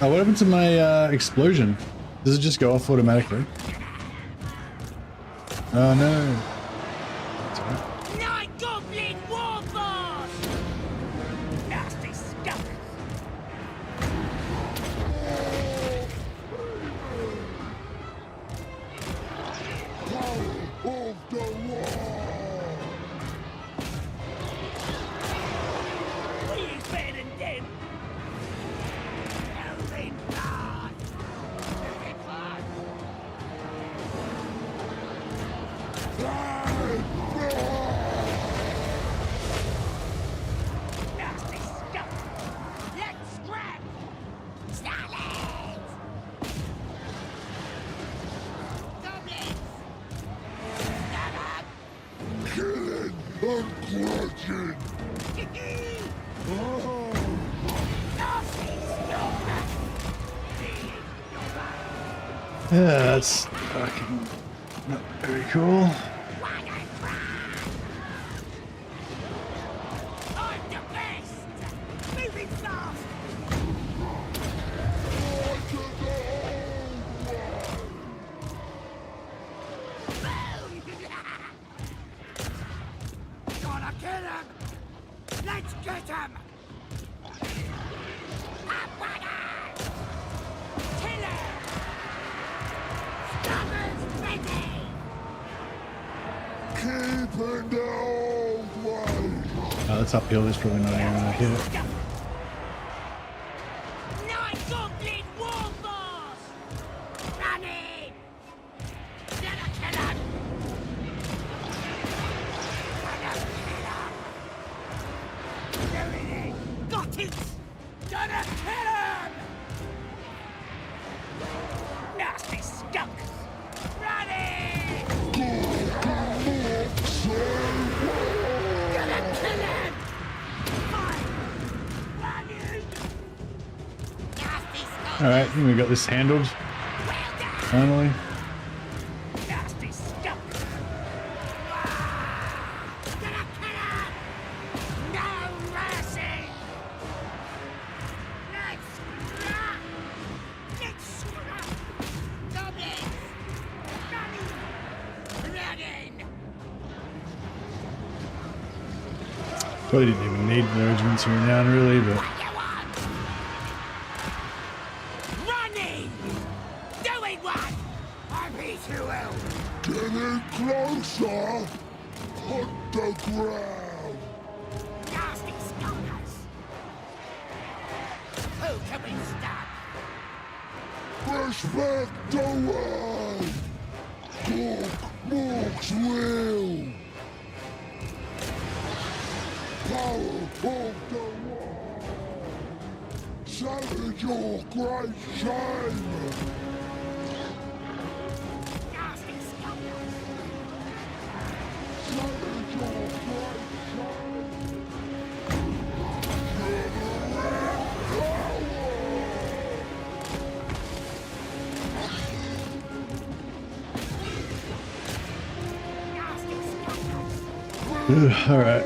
Oh, what happened to my explosion? Does it just go off automatically? Oh no. That's all right. Nine goblin warboss! Nasty stuff! Power of the law! We is better than them! Elvin blood! Elvin blood! Nasty stuff! Let's scrap! Starlings! Goblins! Stand up! Killing and grudging! Oh, Nasty stuff! Yeah, that's fucking not very cool. Wagon crash! I'm the best! Moving fast! to the old way! Boom! Gotta kill him! Let's get him! Up wagon! Kill him! Stubbers ready! Keeping the old way! Oh, that's uphill. There's probably not even gonna hit it. Nine goblin warboss! Running! Gotta kill him! Gotta kill him! Doing it! Got it! Gotta kill him! Nasty skunks! Running! Gotta kill him! Fine! Alright, I think we got this handled. Finally. Nasty stuff. Gonna kill him. No mercy. Let's scrap. Let's scrap. Goblins. Running. Probably didn't even need the regiments renown really, but Running. Doing what? RP too well. Getting closer. On the ground. Nasty skulkers. Who can we stop? Respect away. Morks will. Power of the world. Challenge your great shame. Nasty skulkers. Challenge your great shame. Nasty skulkers. alright.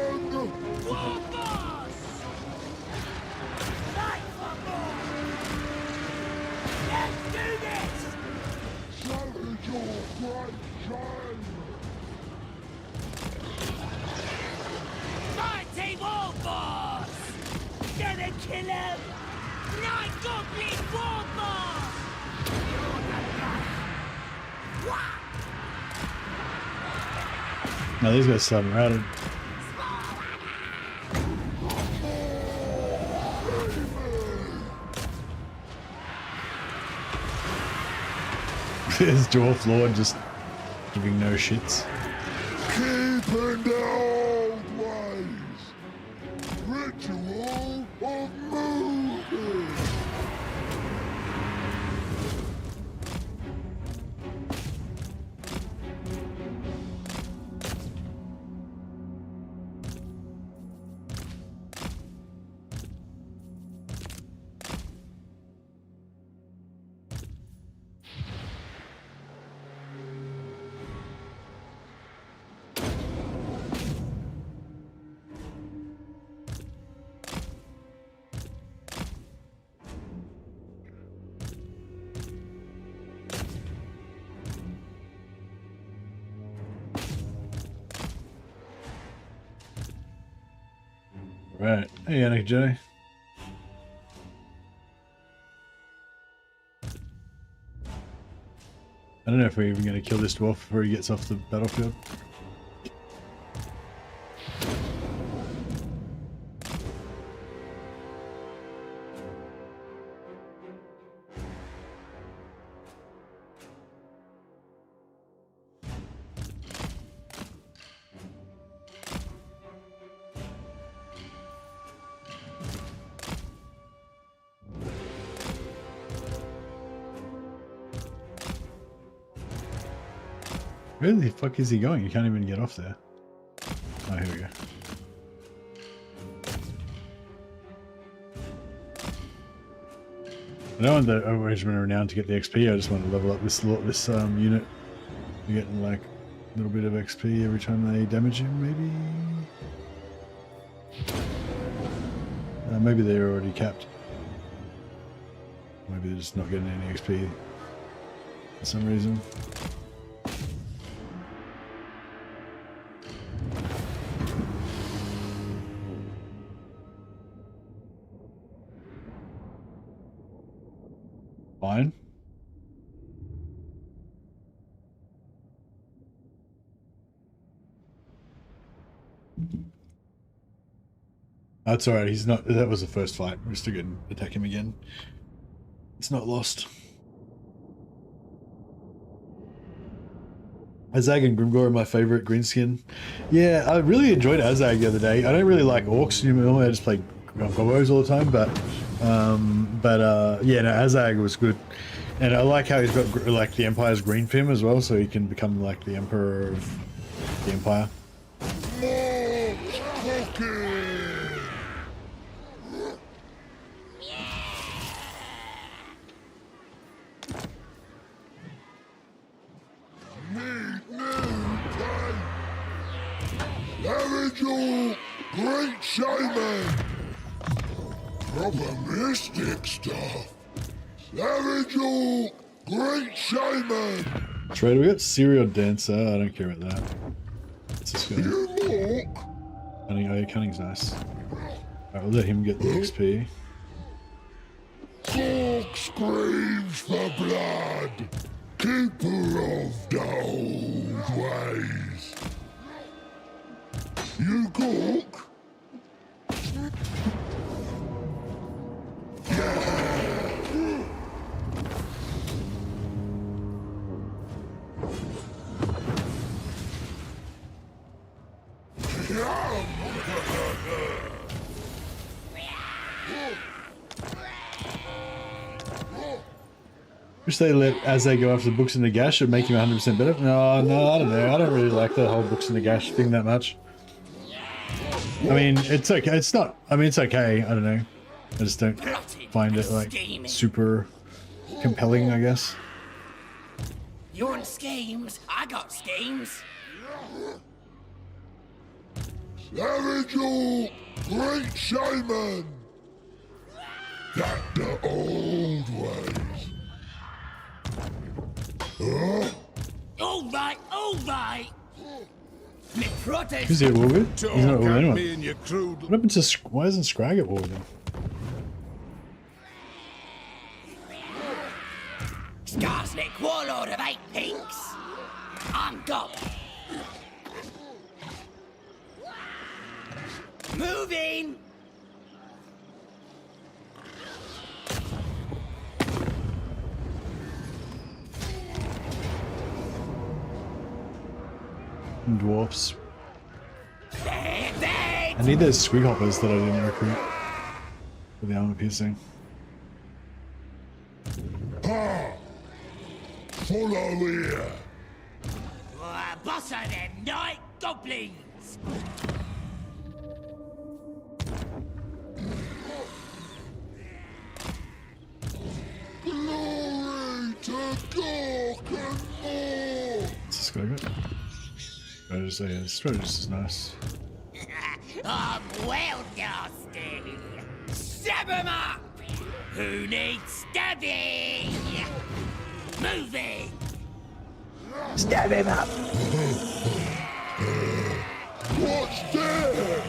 War boss! Fight for more! Let's do this! Challenge your great shame. Mighty War Boss! Gonna kill him! Night Goblin War Boss! You're the best! Wah! Now these guys starting routed. This dwarf lord just giving no shits. Keeping the old ways. Ritual of moving. Right. Hey, Yannick J. I don't know if we're even going to kill this dwarf before he gets off the battlefield. Where the fuck is he going? You can't even get off there. Oh, here we go. I don't want the regiment of renown to get the XP. I just want to level up this unit. You're getting like a little bit of XP every time they damage him, maybe. Maybe they're already capped. Maybe they're just not getting any XP for some reason. Fine. That's alright, he's not. That was the first fight. We're still gonna attack him again. It's not lost. Azag and Grimgor are my favorite greenskin. Yeah, I really enjoyed Azag the other day. I don't really like orcs. Normally I just play gobos all the time, but yeah, no, Azag was good. And I like how he's got like the Empire's green film as well, so he can become like the Emperor of the Empire. Savage, great shaman. Proper mystic stuff. Savage, great shaman. Trader, we got serial dancer. I don't care about that. What's this guy? You walk. Cunning, oh yeah, cunning's nice. Alright, we'll let him get the XP. Cork screams for blood. Keeper of the old ways. You cook? Wish they let as they go after the books in the gash should make him 100% better. No, I don't know. I don't really like the whole books in the gash thing that much. I mean, it's okay. It's not. I mean, it's okay. I don't know. I just don't find it like super compelling, I guess. You want schemes? I got schemes. Savage, great shaman. That the old ways. All right. Me protest. Who's he at war with? He's not at war with anyone. Me and your crude What happened to why isn't Scrag at war with him? Skarsnik, warlord of 8 peaks. I'm God. Moving. Dwarfs. Dead. I need those squig hoppers that I didn't recruit for the armor piercing. Follow here. Boss of them night goblins. Glory to Gork and more. What's this guy got? Strategist, yeah, strategist is nice. I'm well nasty. Stab 'em up. Who needs stabbing? Moving. Stab him up. What's there?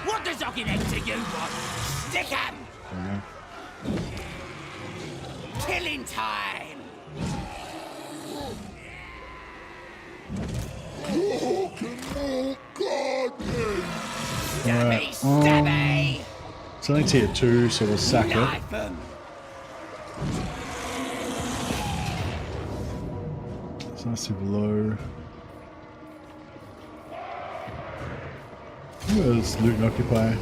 What does Ogginhead to you want? Stick 'em. Killing time. Gork and more gardening. Stabby, stabby. It's only tier 2, so we'll sack it. Knife 'em. It's not super low. Let's loot and occupy.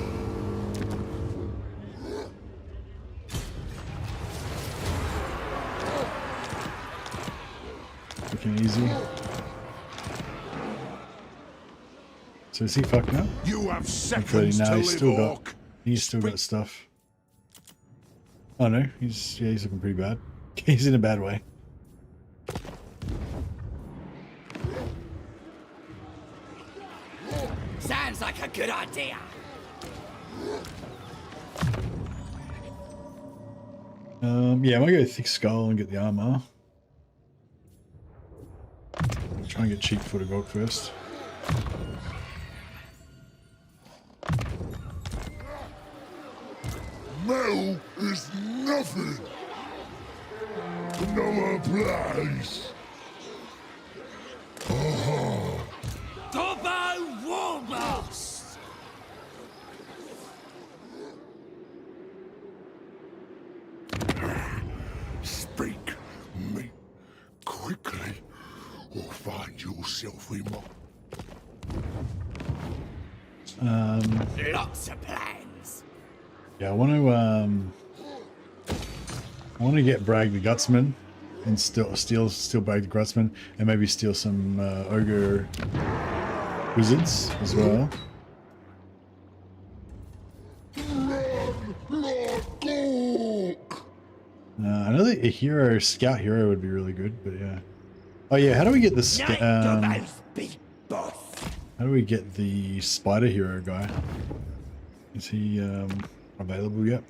Looking easy. So is he fucked up? You have 30 seconds now. to He's live, still got. Orc. He's still got stuff. Oh no, he's looking pretty bad. He's in a bad way. Sounds like a good idea. Yeah, I might go thick skull and get the armor. Try and get cheap for the gold first. Metal is nothing. Another place. Gobbo Warboss! Speak me quickly, or find yourself in my... Lots of plans. Yeah, I want to get Bragg the Gutsman and steal Bragg the Gutsman and maybe steal some ogre wizards as well. Run like Gork! I know that a scout hero would be really good, but yeah. Oh yeah, how do we get the Night Gobbo's big boss. How do we get the spider hero guy? Is he available yet?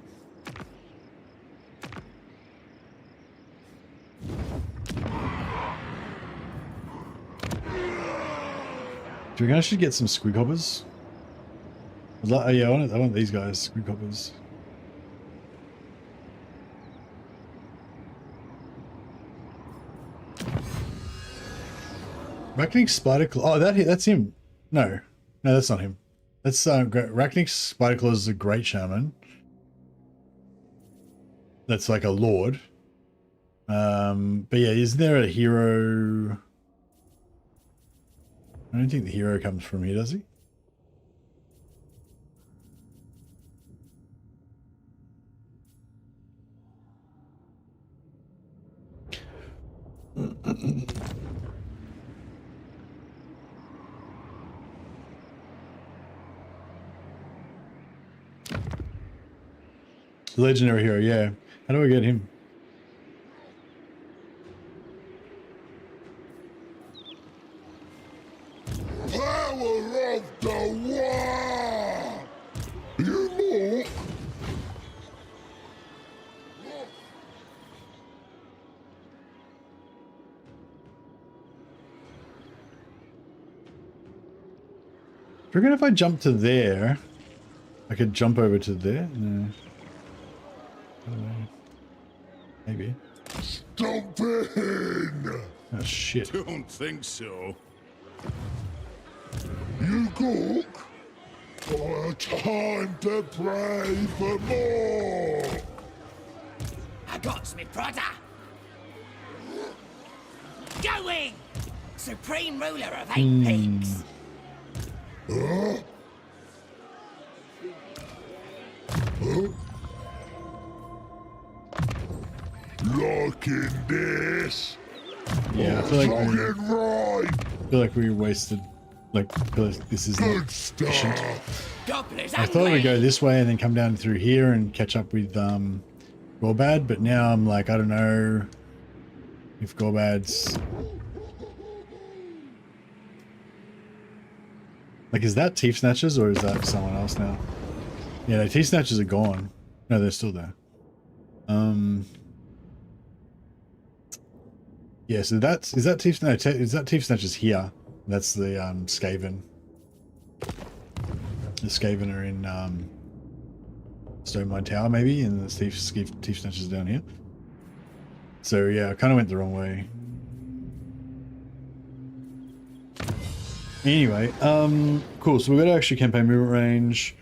Do we actually get some squig hoppers? Oh yeah, I want these guys, squig hoppers. Arachnic spider claw. Oh, that's him. No, that's not him. That's Arachnic spider claw is a great shaman. That's like a lord. But yeah, is there a hero? I don't think the hero comes from here, does he? Legendary hero, yeah. How do I get him? Power of the war! You look! Do you reckon if I jump to there, I could jump over to there? No. I don't know. Maybe. Stomp in! Oh shit. Don't think so. You cook? For time to pray for more! I got me brother. Going! Supreme ruler of 8 peaks. Huh? Huh? Liking this? Yeah, I feel like we wasted. Like, I feel like this is Good not stuff. efficient. Gobblers I thought we'd go this way and then come down through here and catch up with Gorbad, but now I'm like, I don't know if Gorbad's like, is that Teeth Snatchers or is that someone else now? Yeah, the Teeth Snatchers are gone. No, they're still there. Yeah, so is that Teeth Snatchers here? That's the Skaven. The Skaven are in Stone Mine Tower maybe, and the Teeth Snatchers down here. So yeah, I kind of went the wrong way. Anyway, cool. So we've got extra campaign movement range.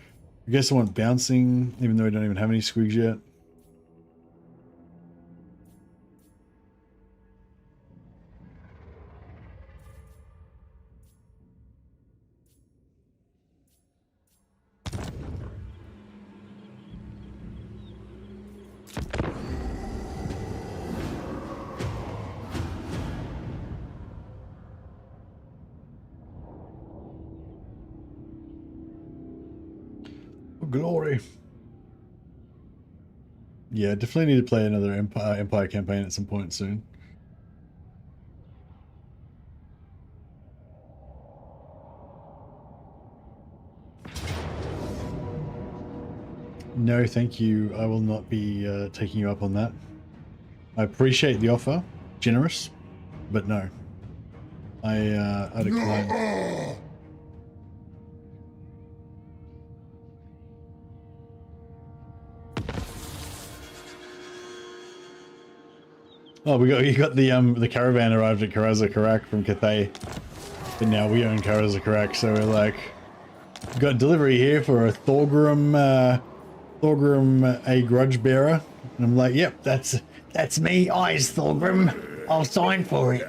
I guess I want bouncing, even though we don't even have any squigs yet. Glory. Yeah, definitely need to play another Empire campaign at some point soon. No, thank you. I will not be taking you up on that. I appreciate the offer, generous, but no. I decline. Oh, you got the caravan arrived at Karazha Karak from Cathay, but now we own Karazha Karak, so we're like, we got delivery here for a Thorgrim a grudge bearer, and I'm like, yep, that's me, eyes Thorgrim, I'll sign for it.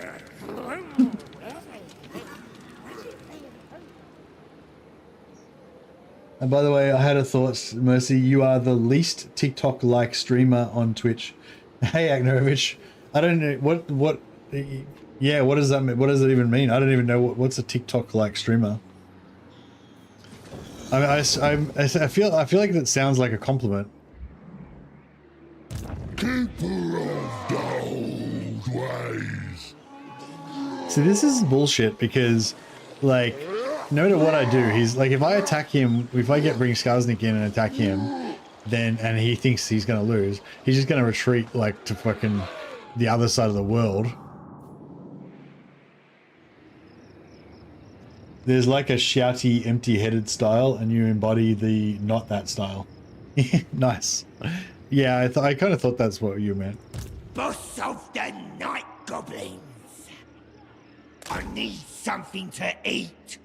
And by the way, I had a thought, Mercy, you are the least TikTok-like streamer on Twitch. Hey, Agnovich. I don't know what yeah, what does that mean? What does it even mean? I don't even know what's a TikTok like streamer. I feel like that sounds like a compliment. Keeper of the old ways. See, this is bullshit because like no matter what I do, he's like, if I attack him, if I bring Skarsnik in and attack him, then, and he thinks he's going to lose, he's just going to retreat like to fucking the other side of the world. There's like a shouty, empty-headed style, and you embody the not that style. Nice. Yeah, I kind of thought that's what you meant. Boss of the night goblins. I need something to eat.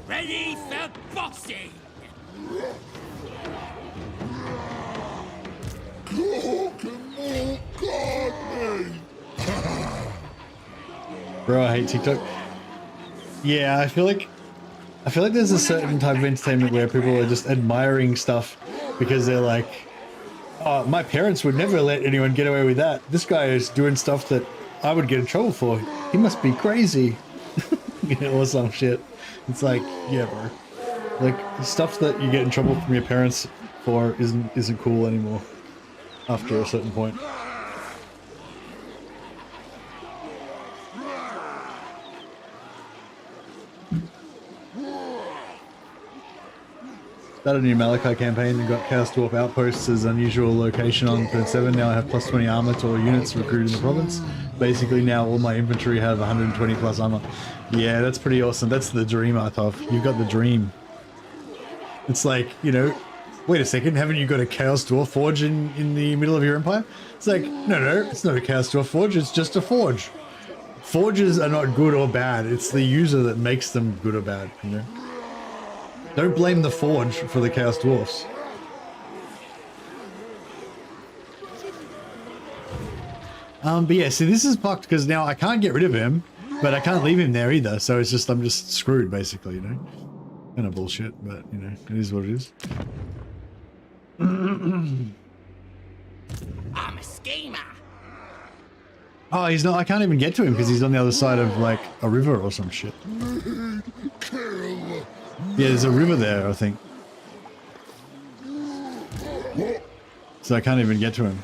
Ready for boxing. Bro, I hate TikTok. Yeah, I feel like there's a certain type of entertainment where people are just admiring stuff because they're like, oh, my parents would never let anyone get away with that. This guy is doing stuff that I would get in trouble for. He must be crazy. You know, or some shit. It's like, yeah, bro. Like, stuff that you get in trouble from your parents for isn't cool anymore after a certain point. Started a new Malachi campaign and got Chaos Dwarf Outposts as unusual location on turn 7. Now I have plus 20 armor to all units recruited in the province. Basically now all my infantry have 120 plus armor. Yeah, that's pretty awesome. That's the dream, Arthov. You've got the dream. It's like, you know, wait a second, haven't you got a Chaos Dwarf forge in the middle of your empire? It's like, no, it's not a Chaos Dwarf forge, it's just a forge. Forges are not good or bad, it's the user that makes them good or bad, you know? Don't blame the forge for the Chaos Dwarfs. But yeah, see, this is fucked because now I can't get rid of him, but I can't leave him there either. So it's just, I'm just screwed basically, you know? Kind of bullshit, but you know, it is what it is. I'm a schemer. Oh, he's not, I can't even get to him because he's on the other side of like a river or some shit. Yeah, there's a river there, I think. So I can't even get to him.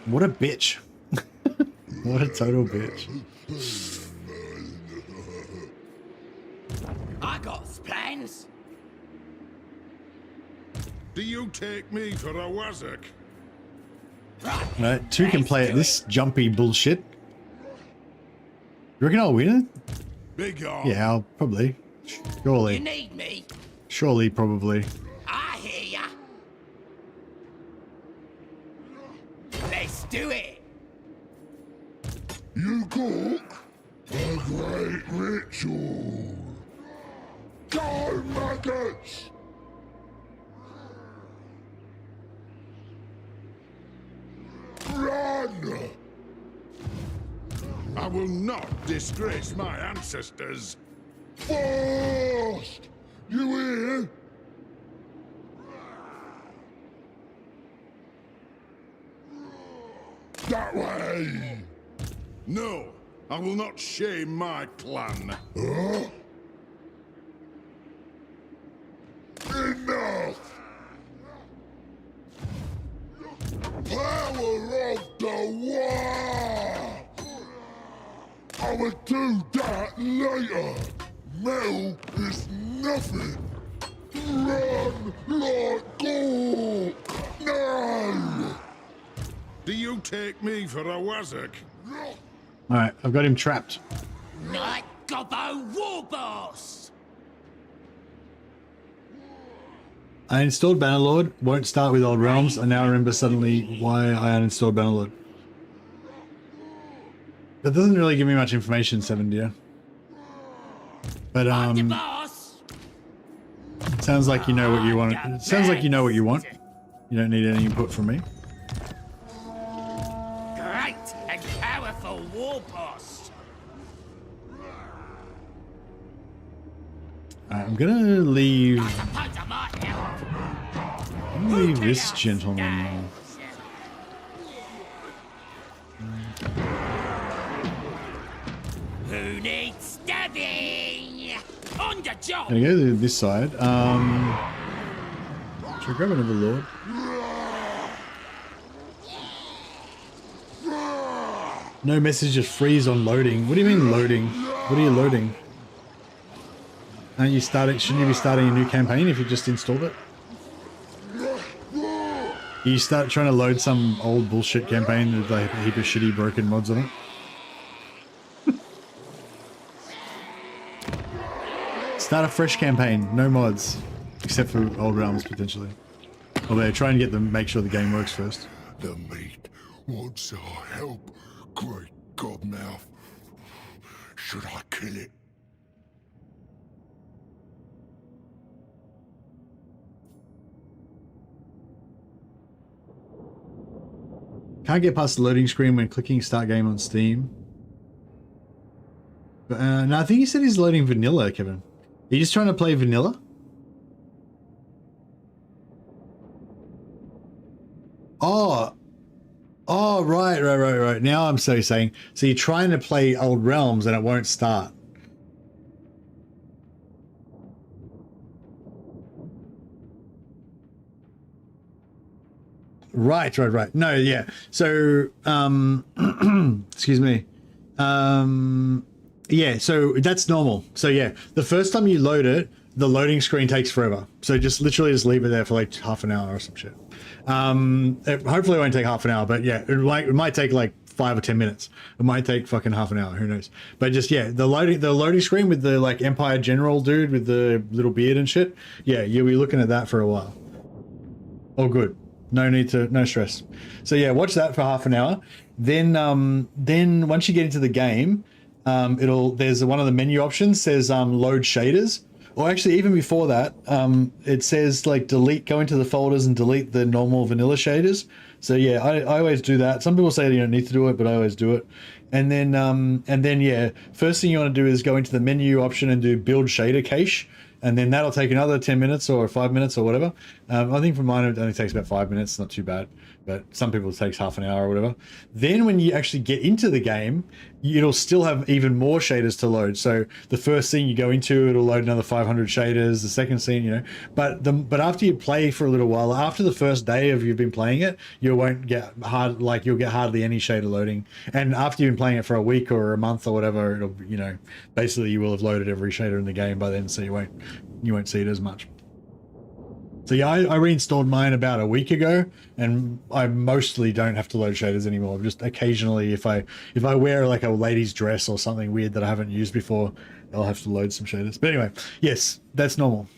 What a bitch. What a total bitch. I got plans. Do you take me for a wazzock? Right, two can play at this jumpy bullshit. You reckon I'll win it? Big on. Yeah, I'll probably. You Surely. need me. Surely, probably. I hear ya. Let's do it. You cook a great ritual. Go, maggots! Run! I will not disgrace my ancestors. Fast! You hear? That way! No, I will not shame my clan. Huh? Enough! Power of the war! I will do that later. Metal is nothing. Run like Gork! No! Do you take me for a wazzock? Alright, I've got him trapped. Night Gobbo War Boss. I installed Bannerlord. Won't start with Old Realms. I now remember suddenly why I uninstalled Bannerlord. That doesn't really give me much information, Seven Deer. But The boss. sounds like you know what you want. It sounds like you know what you want. You don't need any input from me. Great and powerful war boss. Alright, I'm gonna leave. I suppose I might help. I'm gonna leave this gentleman. Who needs stabbing? On the job. Gonna go to this side. Should I grab another lord? No messages freeze on loading. What do you mean loading? What are you loading? Aren't you starting? Shouldn't you be starting a new campaign if you just installed it? You start trying to load some old bullshit campaign with like a heap of shitty broken mods on it. Start a fresh campaign, no mods, except for old realms potentially. Although try and get them, make sure the game works first. The meat wants our help, great godmouth. Should I kill it? Can't get past the loading screen when clicking start game on Steam. But, no, I think he said he's loading vanilla, Kevin. Are you just trying to play vanilla? Oh, right. Now I'm saying. So you're trying to play Old Realms and it won't start. Right. No, yeah. So, excuse me. Yeah, so that's normal. So yeah, the first time you load it, the loading screen takes forever. So just literally just leave it there for like half an hour or some shit. Hopefully it won't take half an hour, but yeah, it might take like 5 or 10 minutes. It might take fucking half an hour, who knows. But just, yeah, the loading screen with the like Empire General dude with the little beard and shit. Yeah, you'll be looking at that for a while. Oh, good. No stress. So yeah, watch that for half an hour. Then once you get into the game, there's one of the menu options says load shaders. Or actually, even before that, it says like go into the folders and delete the normal vanilla shaders. So yeah, I always do that. Some people say you don't need to do it, but I always do it. And then yeah, first thing you want to do is go into the menu option and do build shader cache. And then that'll take another 10 minutes or 5 minutes or whatever. I think for mine, it only takes about 5 minutes. Not too bad. But some people it takes half an hour or whatever. Then when you actually get into the game, it'll still have even more shaders to load. So the first scene you go into, it'll load another 500 shaders. The second scene, you know. But after you play for a little while, after the first day of you've been playing it, you'll get hardly any shader loading. And after you've been playing it for a week or a month or whatever, it'll, you know, basically you will have loaded every shader in the game by then, so you won't see it as much. So yeah, I reinstalled mine about a week ago, and I mostly don't have to load shaders anymore. Just occasionally, if I wear like a lady's dress or something weird that I haven't used before, I'll have to load some shaders. But anyway, yes, that's normal.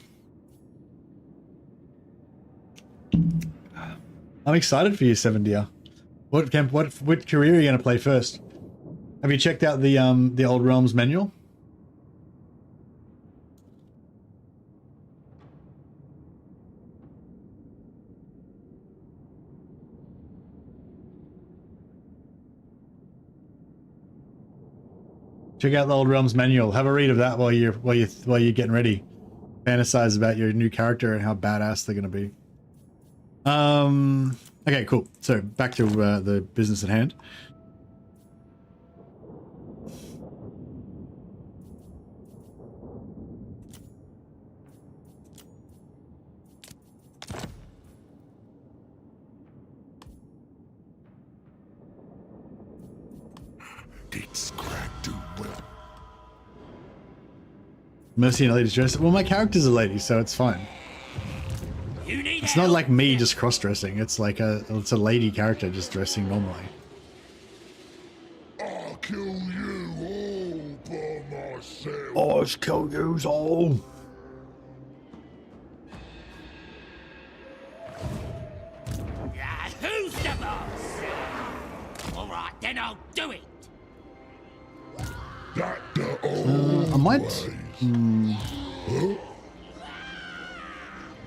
I'm excited for you, 7DR. What career are you going to play first? Have you checked out the Old Realms manual? Check out the Old Realms manual. Have a read of that while you're getting ready. Fantasize about your new character and how badass they're going to be. Okay, cool. So back to the business at hand. Mercy in a lady's dress. Well, my character's a lady, so it's fine. It's not like me just cross-dressing. It's like it's a lady character just dressing normally. I'll kill you all by myself. I'll kill you all. Yeah, who's the boss? All right, then I'll do it. That the old I might.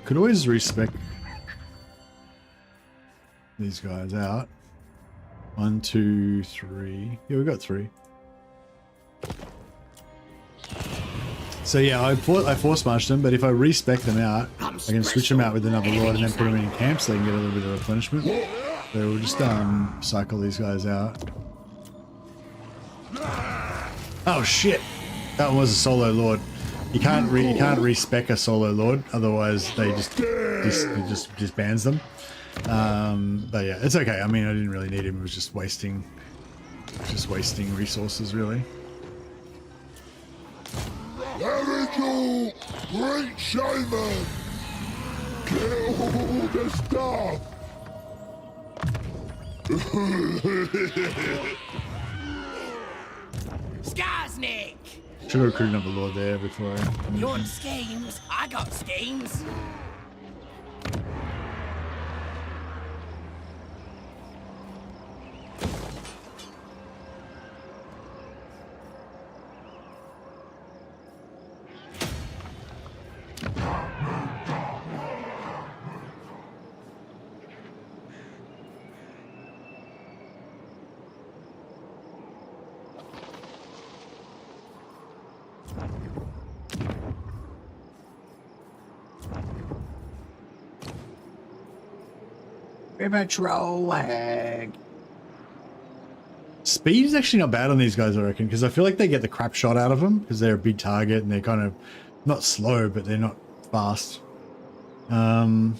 Could always respec these guys out. 1, 2, 3. Yeah, we got 3. So yeah, I force marched them, but if I respec them out, I can switch them out with another lord and then put them in camp so they can get a little bit of replenishment. So we'll just cycle these guys out. Oh shit! That was a solo lord. You can't respec a solo lord, otherwise they just bans them. But yeah, it's okay. I mean, I didn't really need him. It was just wasting Just wasting resources, really. Erigal, great shaman! Kill the stuff! Skarsnik! Should have recruited another lord there before I... You want schemes? I got schemes. Patrol hag. Speed is actually not bad on these guys, I reckon, because I feel like they get the crap shot out of them because they're a big target and they're kind of not slow, but they're not fast. So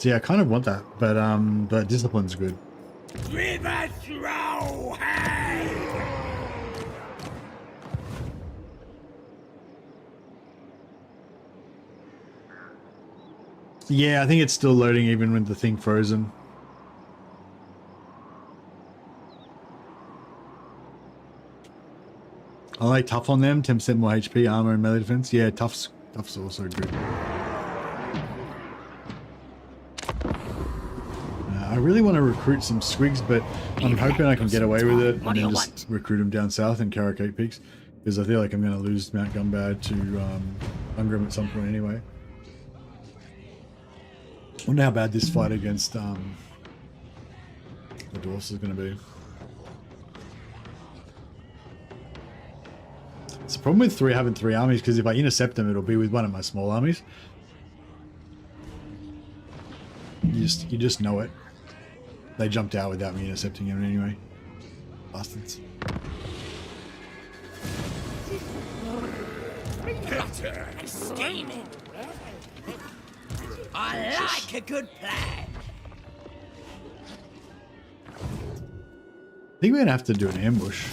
yeah, I kind of want that, but discipline's good. River throw, hey! Yeah, I think it's still loading even with the thing frozen. I like tough on them, 10% more HP, armor, and melee defense. Yeah, tough's also good. I really want to recruit some squigs, but I'm hoping I can get away with it and then just recruit them down south in Carricate Peaks, because I feel like I'm going to lose Mount Gumbad to Ungrim at some point anyway. I wonder how bad this fight against the dwarfs is going to be. It's the problem with having three armies, because if I intercept them, it'll be with one of my small armies. You just know it. They jumped out without me intercepting them anyway. Bastards. Clutter and scheming. I like a good plan. I think we're gonna have to do an ambush.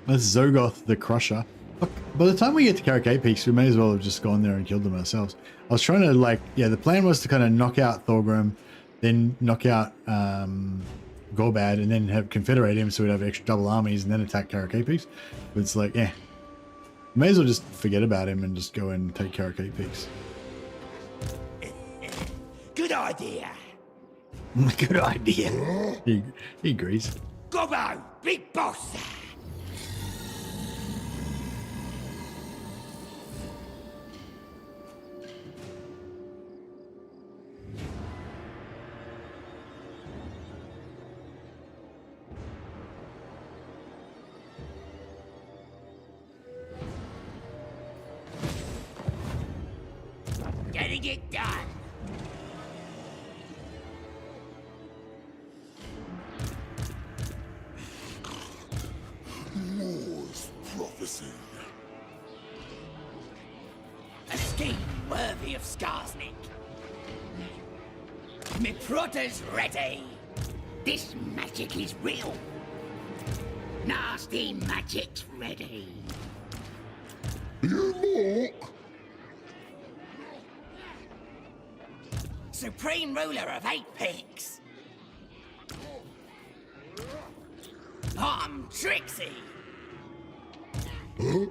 That's Zogoth the Crusher. Look, by the time we get to Carricate Peaks, we may as well have just gone there and killed them ourselves. I was trying to, like, yeah, the plan was to kind of knock out Thorgrim, then knock out Gorbad, and then have confederate him so we'd have extra double armies and then attack Carricate Peaks. But it's like, yeah, may as well just forget about him and just go and take Carricate Peaks. Good idea. Good idea. He agrees. Gobbo, big boss. Getting it done. War's prophecy. A scheme worthy of Skarsnik. Me protter's ready. This magic is real. Nasty magic's ready. You mock? Supreme ruler of 8 peaks. I'm Trixie. Huh?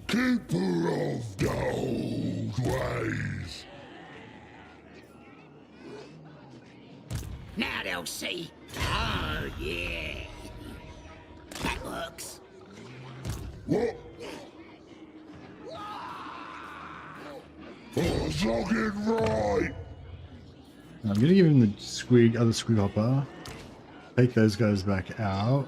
Keeper of the old ways. Now they'll see. Oh, yeah. That works. What? Oh, socket right. I'm gonna give him the other squig hopper. Take those guys back out.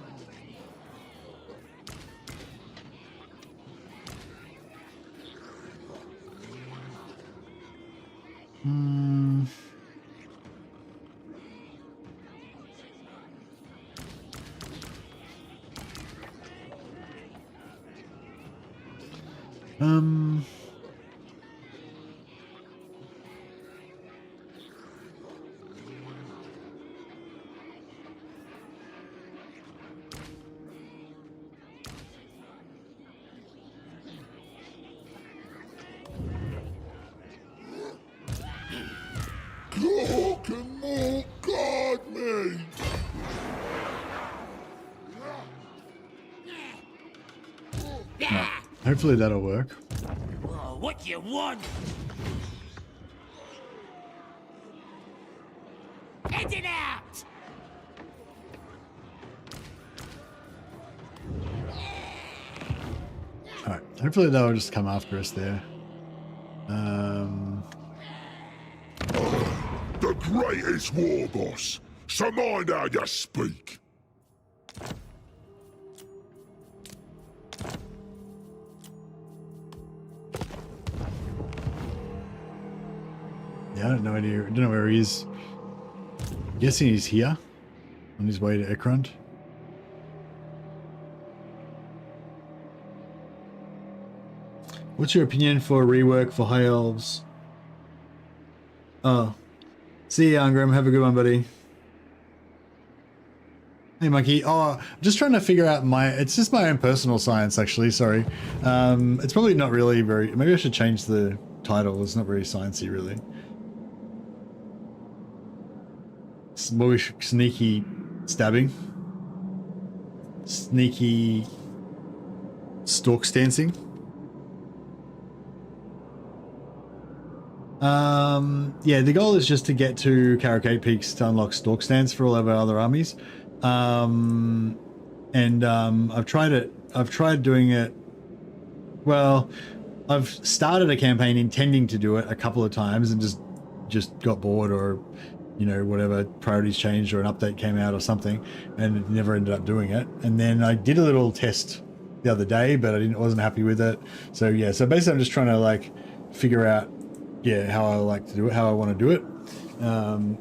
Um. Cock and more guard me! Hopefully that'll work. Oh, what you want? Heading out! Alright, hopefully that'll just come after us there. The greatest war boss, so mind how you speak. Yeah, I don't know idea. I don't know where he is. I'm guessing he's here, on his way to Ekrund. What's your opinion for rework for High Elves? Oh. See ya, Angram. Have a good one, buddy. Hey, Monkey. Oh, I'm just trying to figure out it's just my own personal science, actually. Sorry. It's probably not really very... Maybe I should change the title. It's not very sciencey, really. It's more sneaky stabbing. Sneaky Stalkstancing. Yeah, the goal is just to get to Carricate Peaks to unlock Stalk Stance for all of our other armies. I've tried it. I've tried doing it. Well, I've started a campaign intending to do it a couple of times and just got bored, or you know, whatever, priorities changed or an update came out or something, and never ended up doing it. And then I did a little test the other day, but I wasn't happy with it. So yeah, so basically I'm just trying to like figure out, yeah, how I like to do it, how I want to do it.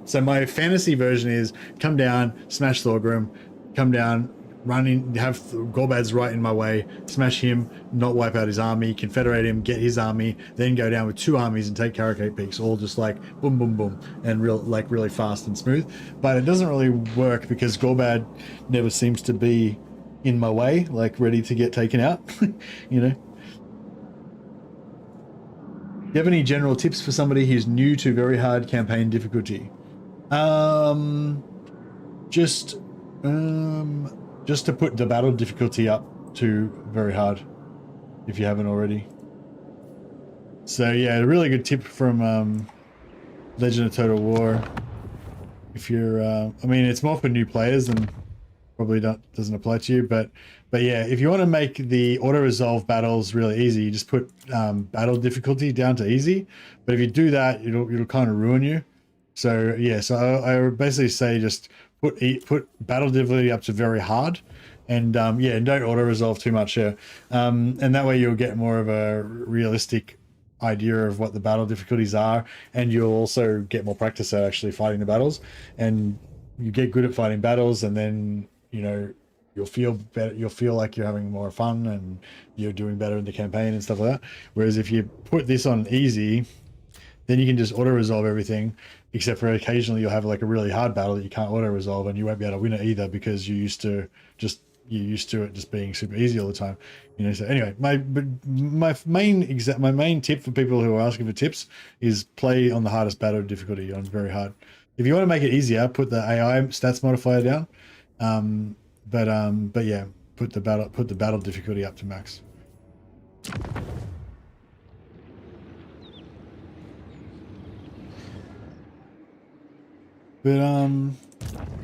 So my fantasy version is come down, smash Thorgrim, come down, running, have Gorbad's right in my way, smash him, not wipe out his army, confederate him, get his army, then go down with 2 armies and take Carricate Peaks, all just like boom, boom, boom, and really fast and smooth. But it doesn't really work because Gorbad never seems to be in my way, like ready to get taken out, you know. Do you have any general tips for somebody who's new to very hard campaign difficulty? Just to put the battle difficulty up to very hard, if you haven't already. So yeah, a really good tip from Legend of Total War. If you're, I mean, it's more for new players and probably doesn't apply to you, but yeah, if you want to make the auto-resolve battles really easy, you just put battle difficulty down to easy. But if you do that, it'll kind of ruin you. So yeah, so I would basically say just put battle difficulty up to very hard, and yeah, and don't auto-resolve too much here. And that way you'll get more of a realistic idea of what the battle difficulties are, and you'll also get more practice at actually fighting the battles, and you get good at fighting battles, and then you know, you'll feel better, you'll feel like you're having more fun and you're doing better in the campaign and stuff like that. Whereas if you put this on easy, then you can just auto-resolve everything, except for occasionally you'll have like a really hard battle that you can't auto-resolve, and you won't be able to win it either because you're used to it just being super easy all the time, you know. So anyway, my main tip for people who are asking for tips is play on the hardest battle difficulty on very hard. If you want to make it easier, put the AI stats modifier down. But yeah, put the battle difficulty up to max. But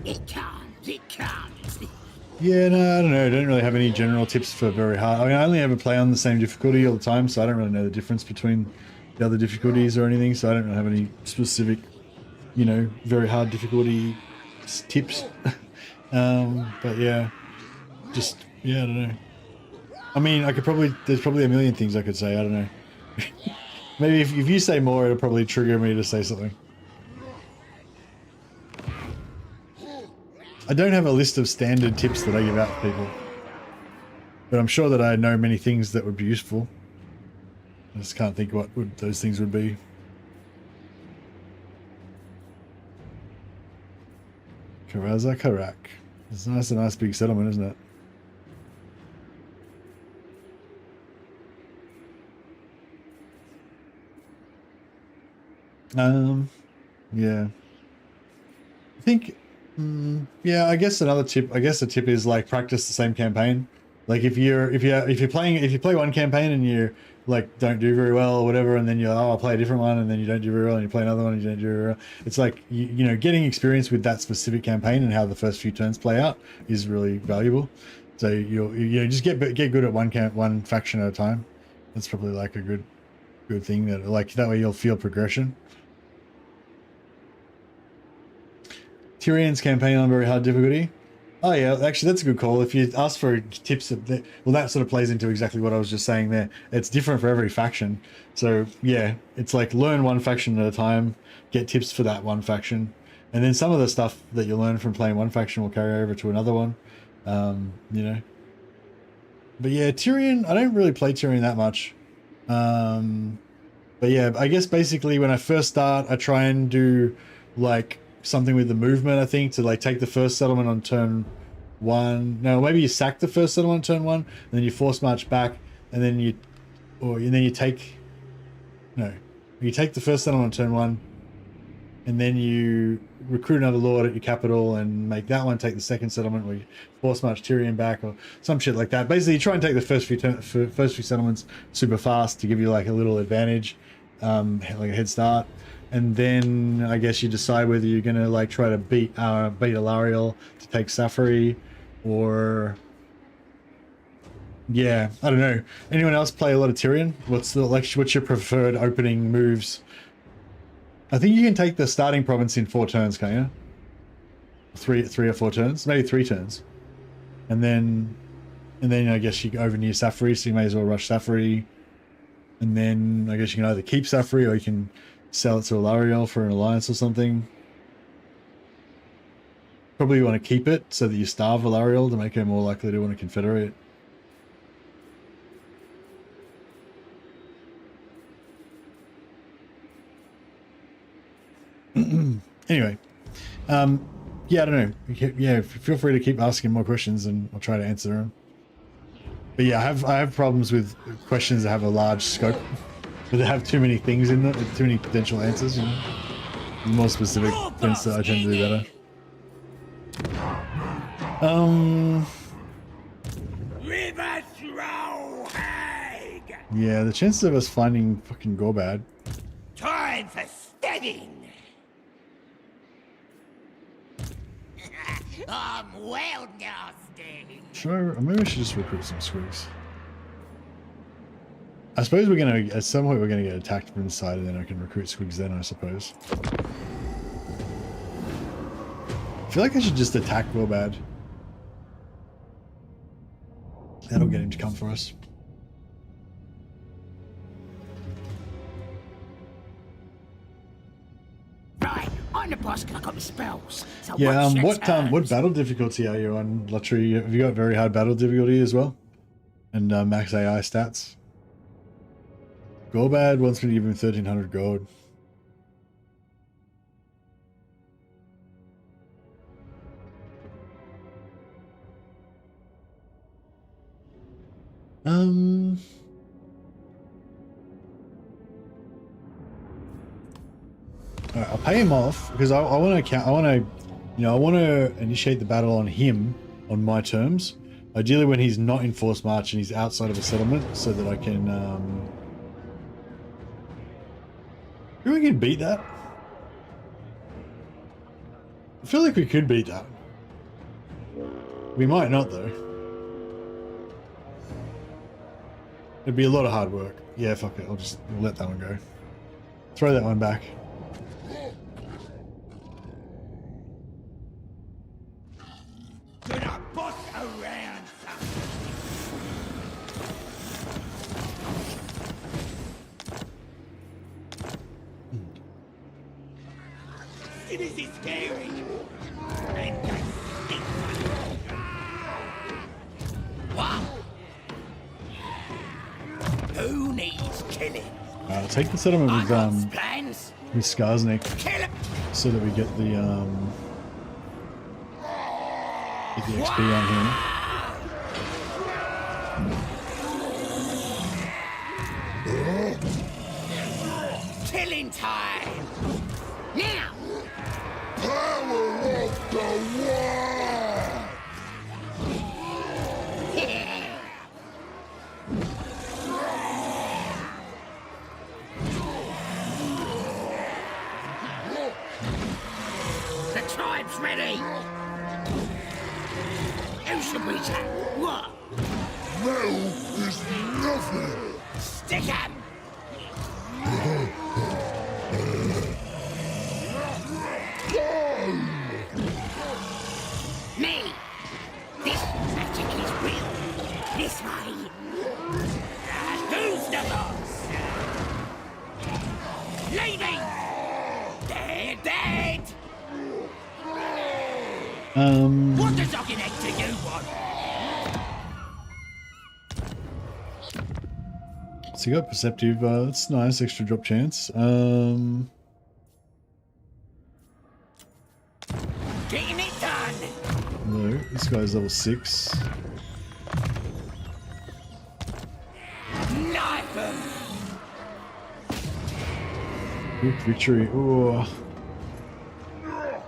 It comes. yeah, no, I don't know. I don't really have any general tips for very hard. I mean, I only ever play on the same difficulty all the time, so I don't really know the difference between the other difficulties or anything. So I don't really have any specific, you know, very hard difficulty tips. But yeah, just, yeah, I don't know. I mean, there's probably a million things I could say. I don't know. Maybe if you say more, it'll probably trigger me to say something. I don't have a list of standard tips that I give out to people, but I'm sure that I know many things that would be useful. I just can't think what those things would be. Karaza Karak. It's a nice big settlement, isn't it? Yeah. I think, yeah, I guess another tip, the tip is like practice the same campaign. Like if you play one campaign and you like don't do very well or whatever, and then you're, oh, I'll play a different one, and then you don't do very well, and you play another one and you don't do very well. It's like, you know, getting experience with that specific campaign and how the first few turns play out is really valuable. So you just get good at one faction at a time. That's probably like a good thing, that like that way you'll feel progression. Tyrion's campaign on very hard difficulty. Oh yeah, actually that's a good call. If you ask for tips, well, that sort of plays into exactly what I was just saying there. It's different for every faction. So yeah, it's like learn one faction at a time, get tips for that one faction, and then some of the stuff that you learn from playing one faction will carry over to another one. You know. But yeah, Tyrion, I don't really play Tyrion that much. But yeah, I guess basically when I first start, I try and do like something with the movement, I think, to like take the first settlement on turn 1. No, maybe you sack the first settlement on turn 1, and then you force march back, and then you take the first settlement on turn 1, and then you recruit another lord at your capital and make that one take the second settlement, where you force march Tyrion back or some shit like that. Basically, you try and take the first few settlements super fast to give you like a little advantage, like a head start. And then I guess you decide whether you're gonna like try to beat Alariel to take Safari, or yeah, I don't know. Anyone else play a lot of Tyrion? What's your preferred opening moves? I think you can take the starting province in 4 turns, can't you? Three or 4 turns, maybe 3 turns, and then I guess you go over near Safari, so you may as well rush Safari, and then I guess you can either keep Safari or you can sell it to Alariel for an alliance or something. Probably want to keep it so that you starve Alariel to make her more likely to want to confederate. Anyway, yeah, I don't know. Yeah, feel free to keep asking more questions and I'll try to answer them. But yeah, I have problems with questions that have a large scope. But they have too many things in them, too many potential answers, you know. The more specific things that I tend to do better. Yeah, the chances of us finding fucking Gorbad. Time for steading. I'm well nasty. Maybe I should just recruit some squigs. I suppose we're gonna, at some point we're gonna get attacked from the side, and then I can recruit squigs then, I suppose. I feel like I should just attack Gorbad. That'll get him to come for us. Right, I'm the boss because I got my spells. So Yeah, what battle difficulty are you on, Lottery? Have you got very hard battle difficulty as well? And max AI stats? Gorbad wants me to give him 1,300 gold. Alright, I'll pay him off because I want to initiate the battle on him on my terms. Ideally when he's not in forced march and he's outside of a settlement, so that I can do we can beat that? I feel like we could beat that. We might not though. It'd be a lot of hard work. Yeah, fuck it. We'll let that one go. Throw that one back. Do not boss around, son. This is scary. And I think wow. Who needs killing? take the settlement I with got plans. Skarsnik Kill him. so that we get the XP on here. Killing time. Now. Power of the war! The tribe's ready. Who should we take? What? Metal is nothing! Stick 'em. Me. This magic is real. This way. Who's the boss? Leaving. They're dead. What does Ogginegg to you want? So you got perceptive. That's nice. Extra drop chance. Getting it done. No, this guy's level 6. Knife 'em. Quick victory. Oh. Oh,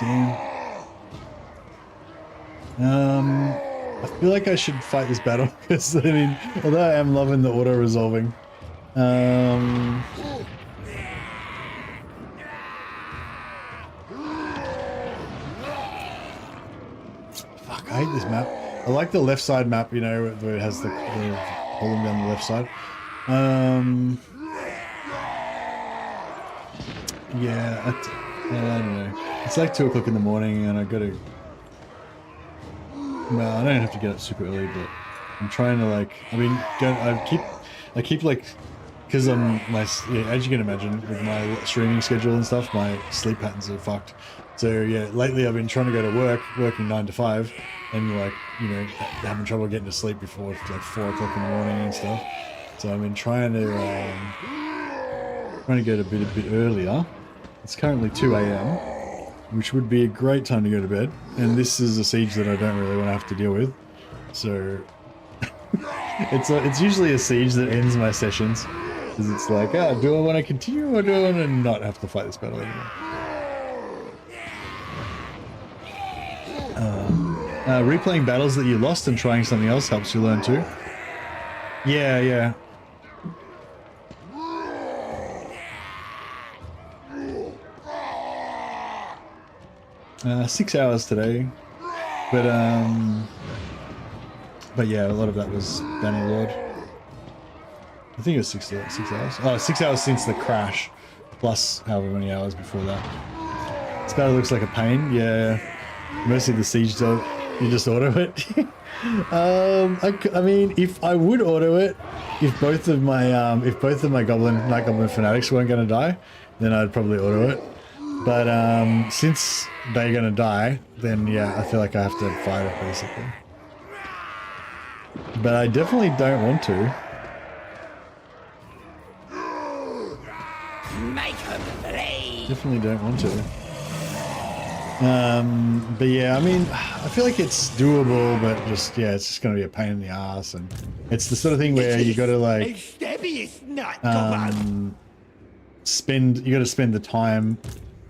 damn. I feel like I should fight this battle because I mean, although I am loving the auto resolving, I hate this map. I like the left side map, you know, where it has the column down the left side. Yeah, I don't know. It's like 2 o'clock in the morning, and I gotta. Well, I don't have to get up super early, but I'm trying to like. I mean, I keep like, because as you can imagine, with my streaming schedule and stuff, my sleep patterns are fucked. So yeah, lately I've been trying to go to work, working 9 to 5, and like, you know, having trouble getting to sleep before like 4 o'clock in the morning and stuff. So I've been trying to go to bed a bit earlier. It's currently 2 a.m. which would be a great time to go to bed. And this is a siege that I don't really want to have to deal with. So it's usually a siege that ends my sessions. Because it's like, do I want to continue or do I want to not have to fight this battle anymore? Replaying battles that you lost and trying something else helps you learn too. Yeah. 6 hours today, but yeah, a lot of that was Bannerlord. I think it was 6 hours. Oh, 6 hours since the crash, plus however many hours before that. This battle looks like a pain. Yeah, mostly the siege dog. You just auto it. I mean, if I would auto it, if both of my Night Goblin fanatics weren't going to die, then I'd probably auto it. But since they're gonna die, then yeah, I feel like I have to fight it basically. But I definitely don't want to. Make 'em bleed. Definitely don't want to. But yeah, I mean, I feel like it's doable, but just yeah, it's just gonna be a pain in the ass, and it's the sort of thing where you gotta like spend the time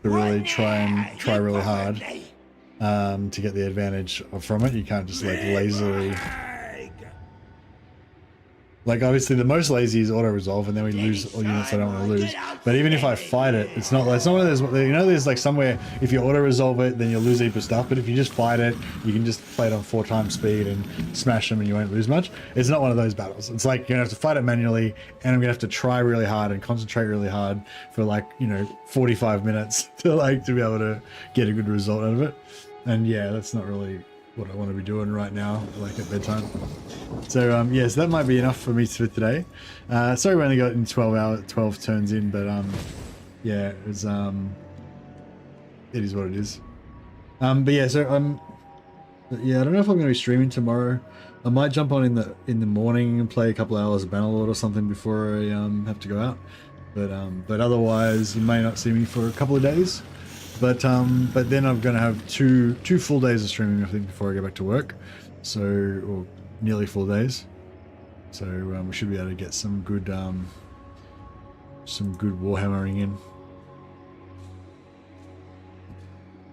to really try really hard to get the advantage from it. You can't just like lazily. Like obviously the most lazy is auto resolve, and then we lose all units I don't want to lose. But even if I fight it, it's not one of those, you know, there's like somewhere if you auto resolve it, then you'll lose a heap of stuff. But if you just fight it, you can just play it on 4 times speed and smash them, and you won't lose much. It's not one of those battles. It's like you're gonna have to fight it manually, and I'm gonna have to try really hard and concentrate really hard for like, you know, 45 minutes to be able to get a good result out of it. And yeah, that's not really what I want to be doing right now, like at bedtime. So yeah, so that might be enough for me for today. Sorry we only got in 12 turns in, but yeah, it was it is what it is. But yeah, so But yeah, I don't know if I'm going to be streaming tomorrow. I might jump on in the morning and play a couple hours of Bannerlord or something before I have to go out. But otherwise, you may not see me for a couple of days. But then I'm going to have two full days of streaming, I think, before I go back to work. So, or nearly 4 days. So we should be able to get some good Warhammering in.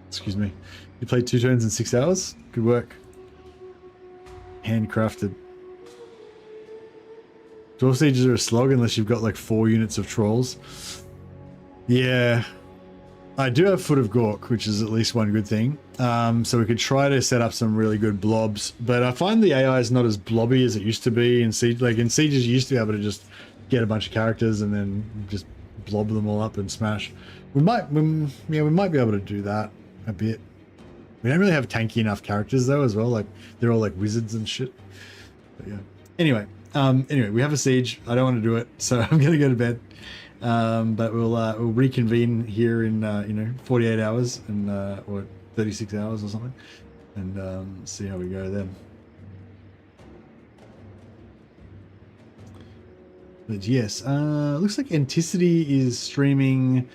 Excuse me. You played 2 turns in 6 hours? Good work. Handcrafted. Dwarf sieges are a slog unless you've got like 4 units of trolls. Yeah. I do have Foot of Gork, which is at least one good thing. So we could try to set up some really good blobs, but I find the AI is not as blobby as it used to be in Siege. Like in Sieges, you used to be able to just get a bunch of characters and then just blob them all up and smash. We might be able to do that a bit. We don't really have tanky enough characters though, as well. Like they're all like wizards and shit. But yeah. Anyway, we have a siege. I don't want to do it, so I'm gonna go to bed. But we'll reconvene here in 48 hours and or 36 hours or something, and see how we go then. But yes, looks like Anticity is streaming.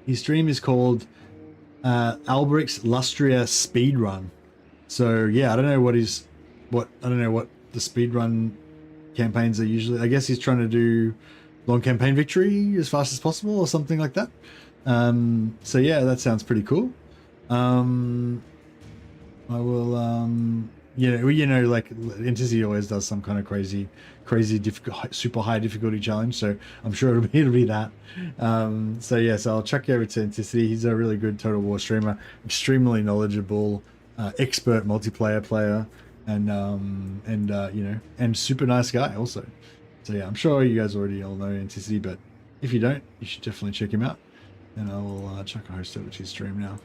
His stream is called Alberic's Lustria Speedrun. So yeah, I don't know what the speedrun campaigns are usually. I guess he's trying to do long campaign victory as fast as possible or something like that. So yeah, that sounds pretty cool. I will like Anticity always does some kind of crazy difficult, super high difficulty challenge, so I'm sure it'll be that. So I'll chuck you over to Anticity. He's a really good Total War streamer, extremely knowledgeable, expert multiplayer player, and super nice guy also. So yeah, I'm sure you guys already all know Anticity, but if you don't, you should definitely check him out. And I will chuck a host over to his stream now.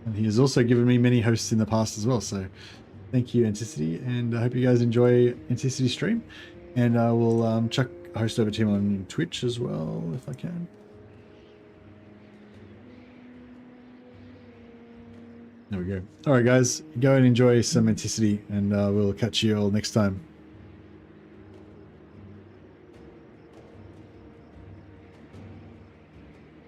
And he has also given me many hosts in the past as well, so thank you, Anticity, and I hope you guys enjoy Anticity's stream. And I will chuck a host over to him on Twitch as well, if I can. There we go. All right, guys, go and enjoy some Anticity, and we'll catch you all next time.